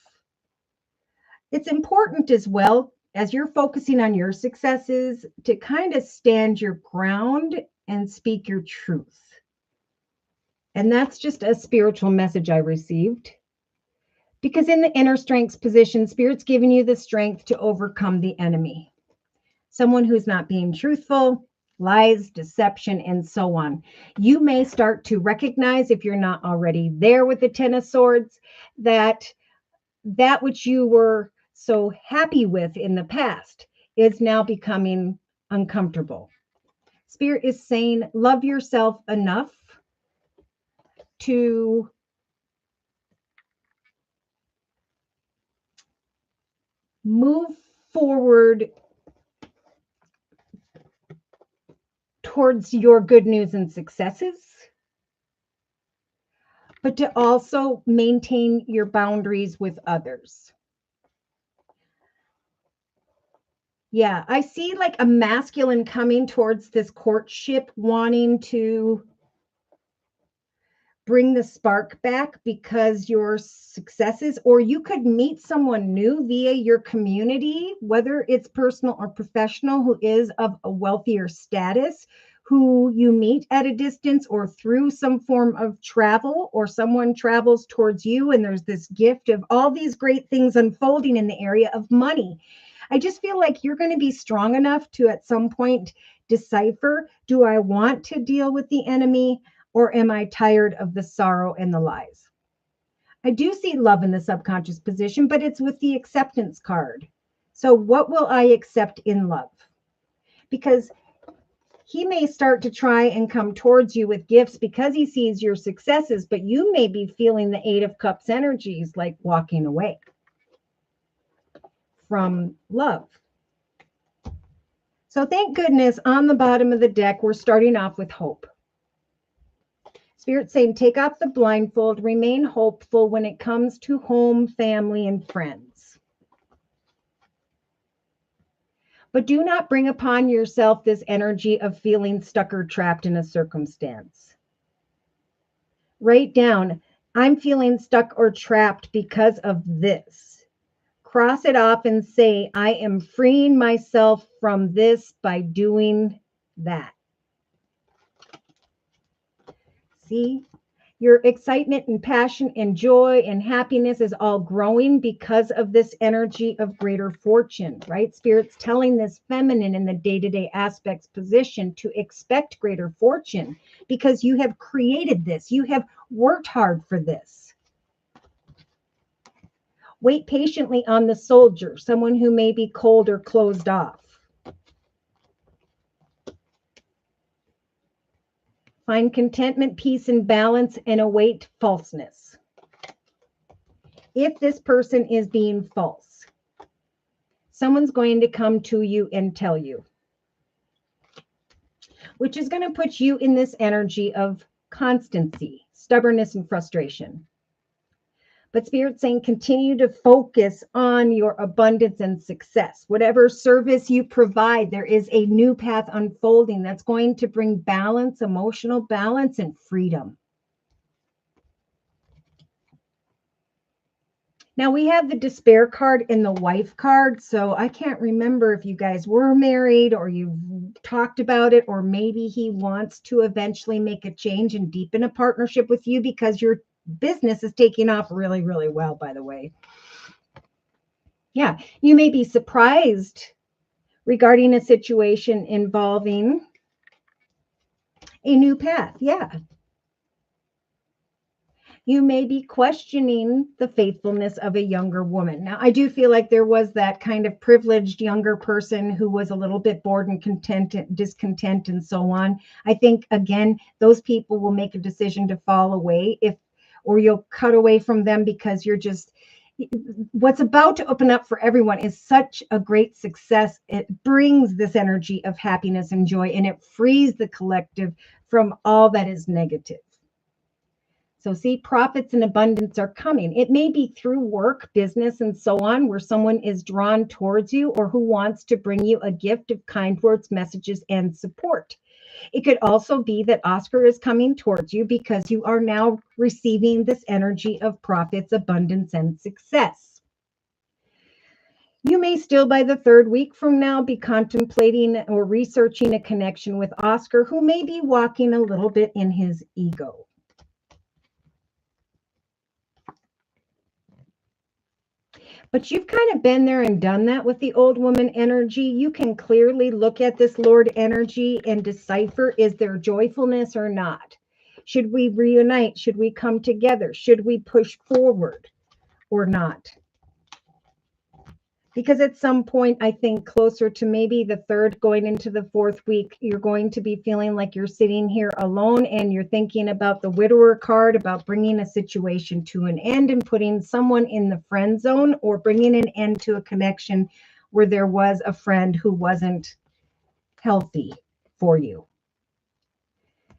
It's important as well, as you're focusing on your successes, to kind of stand your ground and speak your truth. And that's just a spiritual message I received. Because in the inner strengths position, Spirit's giving you the strength to overcome the enemy. Someone who's not being truthful, lies, deception, and so on. You may start to recognize, if you're not already there with the Ten of Swords, that which you were so happy with in the past is now becoming uncomfortable. Spirit is saying, love yourself enough to move forward towards your good news and successes, but to also maintain your boundaries with others. Yeah, I see like a masculine coming towards this courtship, wanting to bring the spark back because your successes, or you could meet someone new via your community, whether it's personal or professional, who is of a wealthier status, who you meet at a distance or through some form of travel, or someone travels towards you, and there's this gift of all these great things unfolding in the area of money. I just feel like you're going to be strong enough to at some point decipher, do I want to deal with the enemy, or am I tired of the sorrow and the lies? I do see love in the subconscious position, but it's with the acceptance card. So what will I accept in love? Because he may start to try and come towards you with gifts because he sees your successes, but you may be feeling the Eight of Cups energies, like walking away from love. So thank goodness on the bottom of the deck, we're starting off with hope. Spirit saying, take off the blindfold, remain hopeful when it comes to home, family, and friends. But do not bring upon yourself this energy of feeling stuck or trapped in a circumstance. Write down, I'm feeling stuck or trapped because of this. Cross it off and say, I am freeing myself from this by doing that. See? Your excitement and passion and joy and happiness is all growing because of this energy of greater fortune, right? Spirit's telling this feminine in the day-to-day aspects position to expect greater fortune because you have created this. You have worked hard for this. Wait patiently on the soldier, someone who may be cold or closed off. Find contentment, peace, and balance, and await falseness. If this person is being false, someone's going to come to you and tell you, which is going to put you in this energy of constancy, stubbornness, and frustration. But Spirit's saying continue to focus on your abundance and success. Whatever service you provide, there is a new path unfolding that's going to bring balance, emotional balance, and freedom. Now we have the despair card and the wife card. So I can't remember if you guys were married or you've talked about it, or maybe he wants to eventually make a change and deepen a partnership with you because your business is taking off really, really well, by the way. Yeah, you may be surprised regarding a situation involving a new path. Yeah. You may be questioning the faithfulness of a younger woman. Now, I do feel like there was that kind of privileged younger person who was a little bit bored and discontent and so on. I think, again, those people will make a decision to fall away or you'll cut away from them because you're just, what's about to open up for everyone is such a great success. It brings this energy of happiness and joy, and it frees the collective from all that is negative. So see, profits and abundance are coming. It may be through work, business, and so on, where someone is drawn towards you or who wants to bring you a gift of kind words, messages, and support. It could also be that Oscar is coming towards you because you are now receiving this energy of profits, abundance, and success. You may still, by the third week from now, be contemplating or researching a connection with Oscar, who may be walking a little bit in his ego. But you've kind of been there and done that with the old woman energy. You can clearly look at this Lord energy and decipher, is there joyfulness or not? Should we reunite? Should we come together? Should we push forward or not? Because at some point, I think closer to maybe the third going into the fourth week, you're going to be feeling like you're sitting here alone and you're thinking about the widower card, about bringing a situation to an end and putting someone in the friend zone, or bringing an end to a connection where there was a friend who wasn't healthy for you.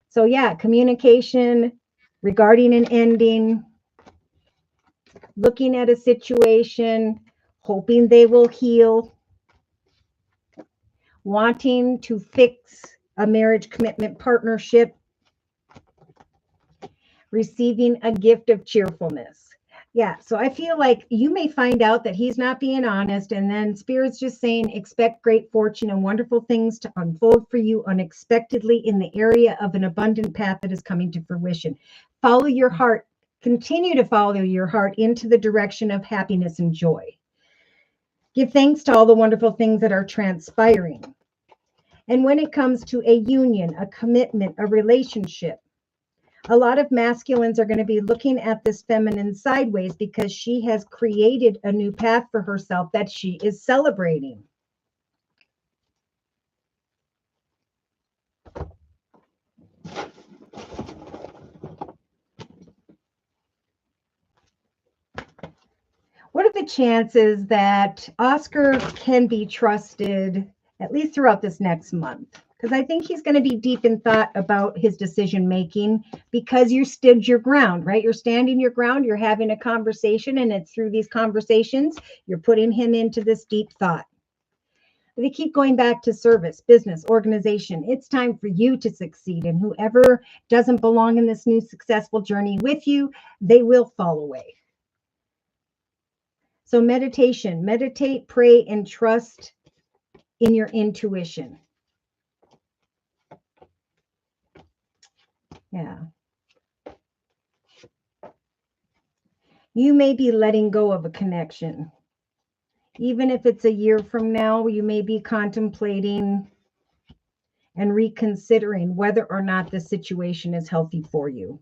So yeah, communication regarding an ending, looking at a situation, hoping they will heal, wanting to fix a marriage, commitment, partnership, receiving a gift of cheerfulness. Yeah, so I feel like you may find out that he's not being honest, and then Spirit's just saying, expect great fortune and wonderful things to unfold for you unexpectedly in the area of an abundant path that is coming to fruition. Follow your heart, continue to follow your heart into the direction of happiness and joy. Give thanks to all the wonderful things that are transpiring. And when it comes to a union, a commitment, a relationship, a lot of masculines are going to be looking at this feminine sideways because she has created a new path for herself that she is celebrating. What are the chances that Oscar can be trusted at least throughout this next month? Because I think he's going to be deep in thought about his decision making because you stood your ground, right? You're standing your ground, you're having a conversation, and it's through these conversations, you're putting him into this deep thought. They keep going back to service, business, organization. It's time for you to succeed. And whoever doesn't belong in this new successful journey with you, they will fall away. So meditation, meditate, pray, and trust in your intuition. Yeah. You may be letting go of a connection. Even if it's a year from now, you may be contemplating and reconsidering whether or not the situation is healthy for you.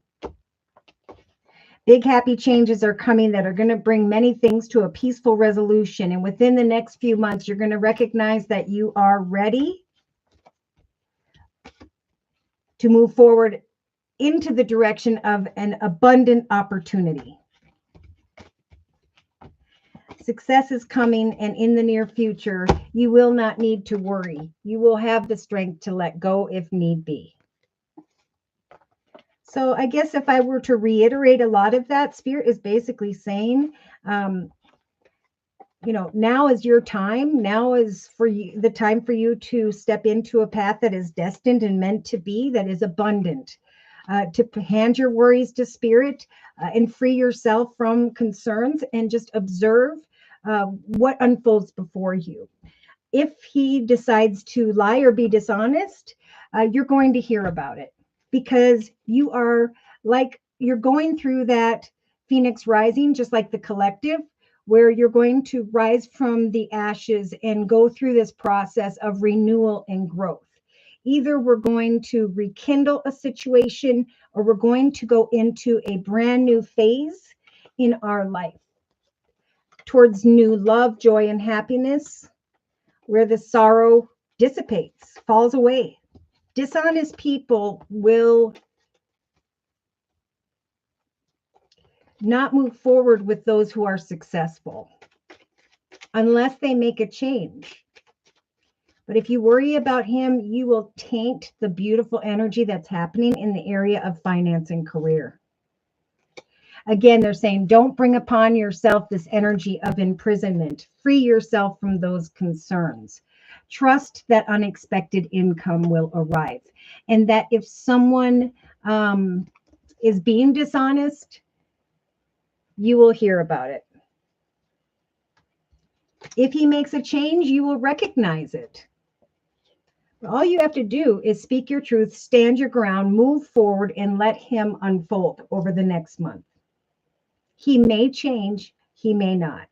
Big happy changes are coming that are going to bring many things to a peaceful resolution. And within the next few months, you're going to recognize that you are ready to move forward into the direction of an abundant opportunity. Success is coming, and in the near future, you will not need to worry. You will have the strength to let go if need be. So I guess if I were to reiterate a lot of that, Spirit is basically saying, now is your time. Now is for you, the time for you to step into a path that is destined and meant to be, that is abundant. To hand your worries to Spirit and free yourself from concerns and just observe what unfolds before you. If he decides to lie or be dishonest, you're going to hear about it because you're going through that Phoenix rising, just like the collective, where you're going to rise from the ashes and go through this process of renewal and growth. Either we're going to rekindle a situation or we're going to go into a brand new phase in our life towards new love, joy, and happiness, where the sorrow dissipates, falls away. Dishonest people will not move forward with those who are successful unless they make a change. But if you worry about him, you will taint the beautiful energy that's happening in the area of finance and career. Again, they're saying, don't bring upon yourself this energy of imprisonment. Free yourself from those concerns. Trust that unexpected income will arrive. And that if someone is being dishonest, you will hear about it. If he makes a change, you will recognize it. All you have to do is speak your truth, stand your ground, move forward, and let him unfold over the next month. He may change, he may not.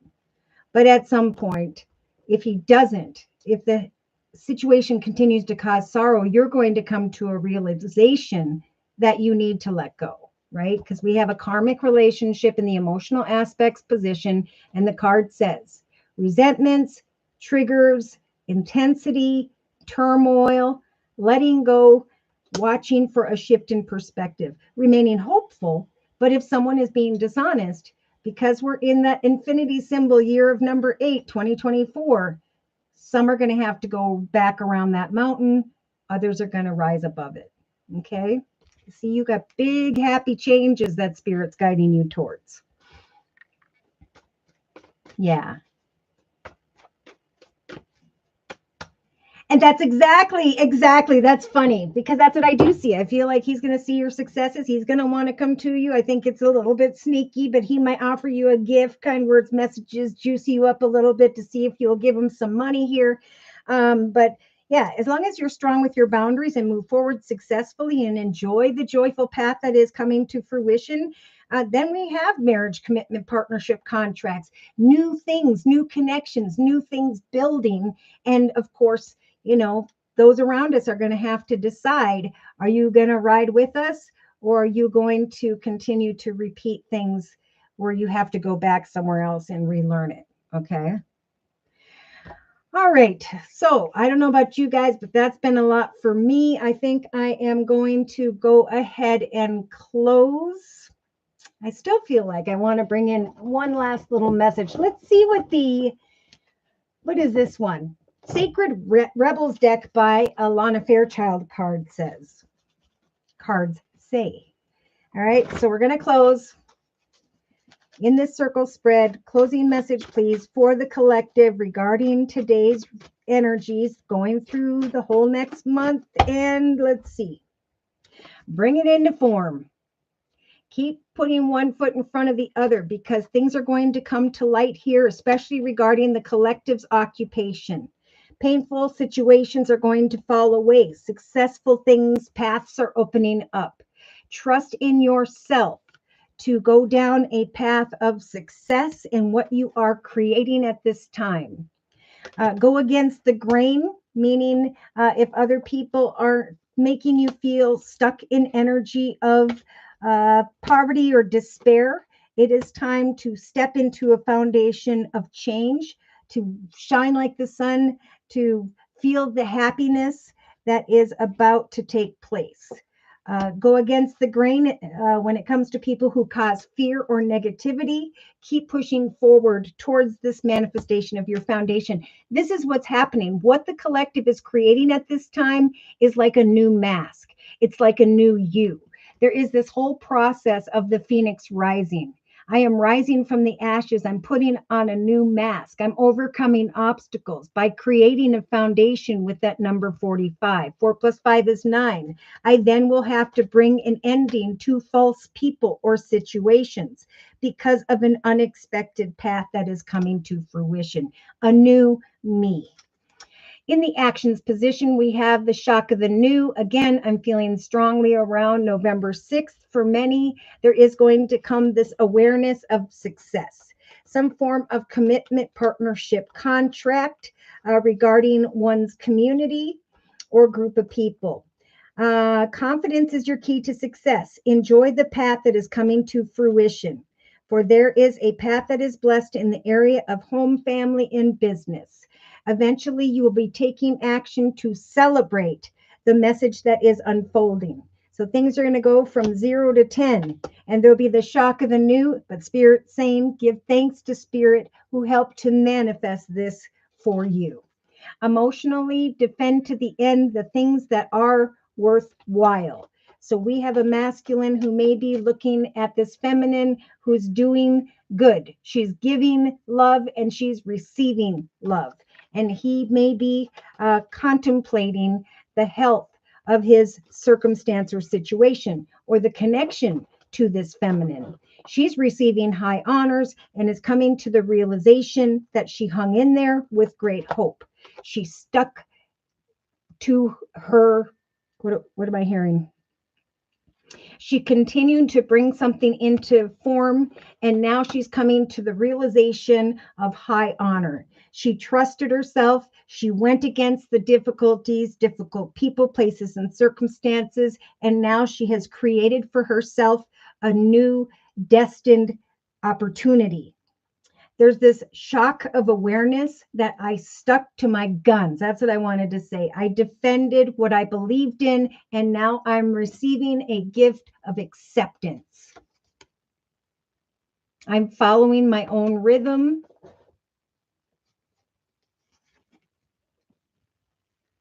But at some point, if he doesn't, if the situation continues to cause sorrow, you're going to come to a realization that you need to let go, right? Because we have a karmic relationship in the emotional aspects position, and the card says resentments, triggers, intensity, turmoil, letting go, watching for a shift in perspective, remaining hopeful. But if someone is being dishonest, because we're in that infinity symbol year of number 8, 2024, some are going to have to go back around that mountain. Others are going to rise above it. Okay. See, you got big, happy changes that Spirit's guiding you towards. Yeah. And that's exactly. That's funny because that's what I do see. I feel like he's going to see your successes. He's going to want to come to you. I think it's a little bit sneaky, but he might offer you a gift, kind words, messages, juice you up a little bit to see if you'll give him some money here. But yeah, as long as you're strong with your boundaries and move forward successfully and enjoy the joyful path that is coming to fruition, then we have marriage, commitment, partnership, contracts, new things, new connections, new things building. And of course, those around us are going to have to decide, are you going to ride with us, or are you going to continue to repeat things where you have to go back somewhere else and relearn it? Okay. All right. So I don't know about you guys, but that's been a lot for me. I think I am going to go ahead and close. I still feel like I want to bring in one last little message. Let's see what is this one? Sacred Rebels deck by Alana Fairchild cards say. All right, so we're going to close in this circle spread. Closing message, please, for the collective regarding today's energies going through the whole next month. And let's see. Bring it into form. Keep putting one foot in front of the other because things are going to come to light here, especially regarding the collective's occupation. Painful situations are going to fall away. Successful things, paths are opening up. Trust in yourself to go down a path of success in what you are creating at this time. Go against the grain, meaning if other people are making you feel stuck in energy of poverty or despair, it is time to step into a foundation of change, to shine like the sun, to feel the happiness that is about to take place. Go against the grain when it comes to people who cause fear or negativity. Keep pushing forward towards this manifestation of your foundation. This is what's happening. What the collective is creating at this time is like a new mask. It's like a new you. There is this whole process of the phoenix rising. I am rising from the ashes. I'm putting on a new mask. I'm overcoming obstacles by creating a foundation with that number 45. 4 plus 5 is 9. I then will have to bring an ending to false people or situations because of an unexpected path that is coming to fruition. A new me. In the actions position, we have the shock of the new. Again, I'm feeling strongly around November 6th. For many, there is going to come this awareness of success, some form of commitment, partnership, contract regarding one's community or group of people. Confidence is your key to success. Enjoy the path that is coming to fruition, for there is a path that is blessed in the area of home, family, and business. Eventually, you will be taking action to celebrate the message that is unfolding. So things are going to go from 0 to 10, and there'll be the shock of the new, but Spirit saying, give thanks to Spirit who helped to manifest this for you. Emotionally, defend to the end the things that are worthwhile. So we have a masculine who may be looking at this feminine who's doing good. She's giving love and she's receiving love. And he may be contemplating the health of his circumstance or situation or the connection to this feminine. She's receiving high honors and is coming to the realization that she hung in there with great hope. She stuck to her, what am I hearing? She continued to bring something into form, and now she's coming to the realization of high honor. She trusted herself. She went against the difficulties, difficult people, places, and circumstances, and now she has created for herself a new destined opportunity. There's this shock of awareness that I stuck to my guns. That's what I wanted to say. I defended what I believed in, and now I'm receiving a gift of acceptance. I'm following my own rhythm,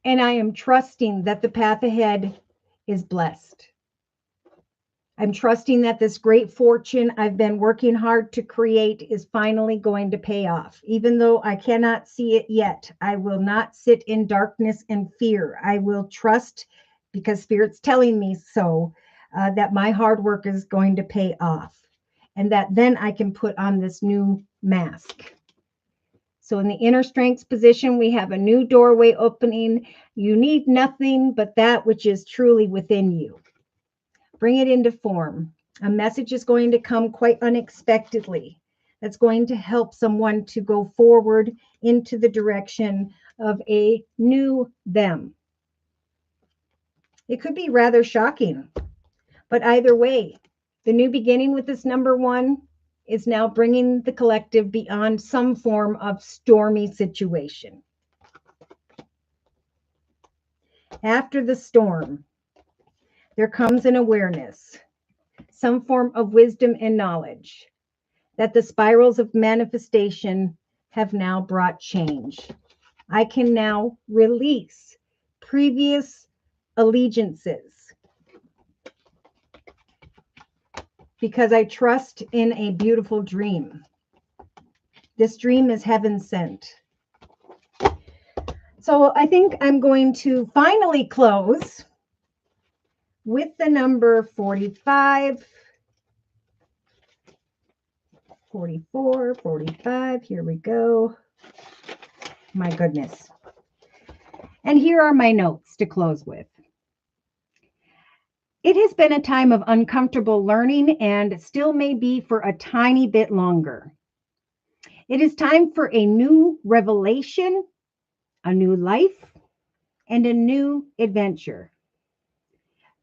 and I am trusting that the path ahead is blessed. I'm trusting that this great fortune I've been working hard to create is finally going to pay off. Even though I cannot see it yet, I will not sit in darkness and fear. I will trust, because Spirit's telling me so, that my hard work is going to pay off, and that then I can put on this new mask. So in the inner strengths position, we have a new doorway opening. You need nothing but that which is truly within you. Bring it into form. A message is going to come quite unexpectedly. That's going to help someone to go forward into the direction of a new them. It could be rather shocking, but either way, the new beginning with this number one is now bringing the collective beyond some form of stormy situation. After the storm, there comes an awareness, some form of wisdom and knowledge that the spirals of manifestation have now brought change. I can now release previous allegiances because I trust in a beautiful dream. This dream is heaven sent. So I think I'm going to finally close with the number 45, 44, 45. Here we go. My goodness. And here are my notes to close with. It has been a time of uncomfortable learning and still may be for a tiny bit longer. It is time for a new revelation, a new life, and a new adventure.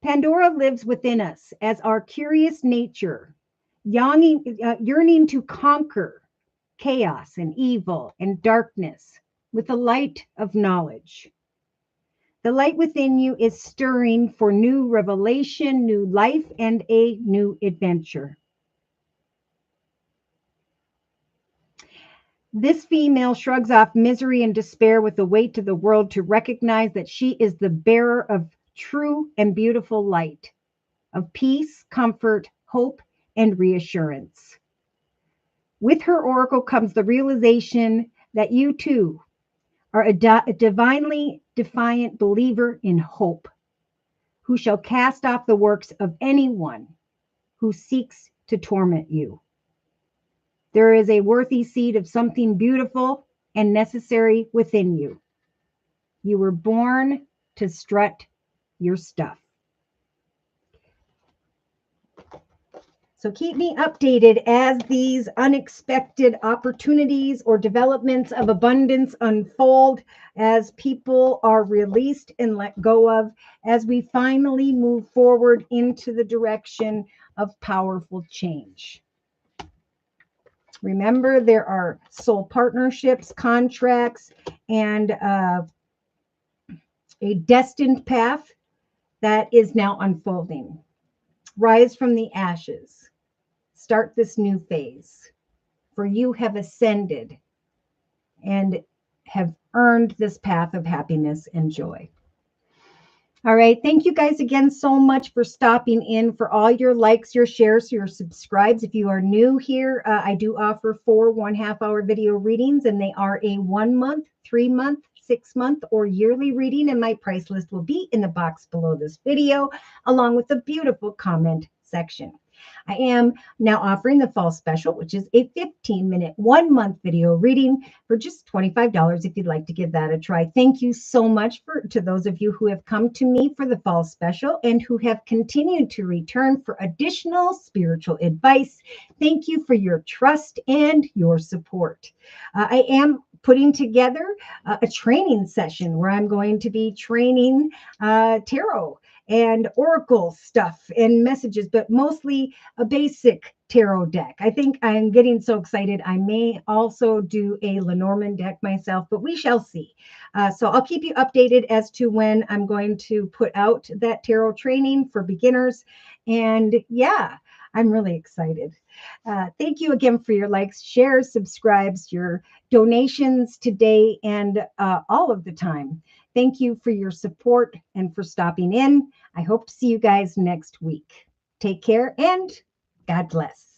Pandora lives within us as our curious nature, yearning to conquer chaos and evil and darkness with the light of knowledge. The light within you is stirring for new revelation, new life, and a new adventure. This female shrugs off misery and despair with the weight of the world to recognize that she is the bearer of true and beautiful light, of peace, comfort, hope, and reassurance. With her oracle comes the realization that you too are a divinely defiant believer in hope, who shall cast off the works of anyone who seeks to torment you. There is a worthy seed of something beautiful and necessary within you. You were born to strut your stuff. So keep me updated as these unexpected opportunities or developments of abundance unfold, as people are released and let go of, as we finally move forward into the direction of powerful change. Remember, there are soul partnerships, contracts, and a destined path that is now unfolding. Rise from the ashes. Start this new phase, for you have ascended and have earned this path of happiness and joy. All right. Thank you guys again so much for stopping in, for all your likes, your shares, your subscribes. If you are new here, I do offer 4 1/2-hour video readings, and they are a 1 month, 3 month, 6 month, or yearly reading. And my price list will be in the box below this video, along with a beautiful comment section. I am now offering the fall special, which is a 15-minute, 1 month video reading for just $25 if you'd like to give that a try. Thank you so much to those of you who have come to me for the fall special and who have continued to return for additional spiritual advice. Thank you for your trust and your support. I am putting together a training session where I'm going to be training tarot and oracle stuff and messages, but mostly a basic tarot deck. I think I'm getting so excited. I may also do a Lenormand deck myself, but we shall see. So I'll keep you updated as to when I'm going to put out that tarot training for beginners. And yeah, I'm really excited. Thank you again for your likes, shares, subscribes, your donations today and all of the time. Thank you for your support and for stopping in. I hope to see you guys next week. Take care and God bless.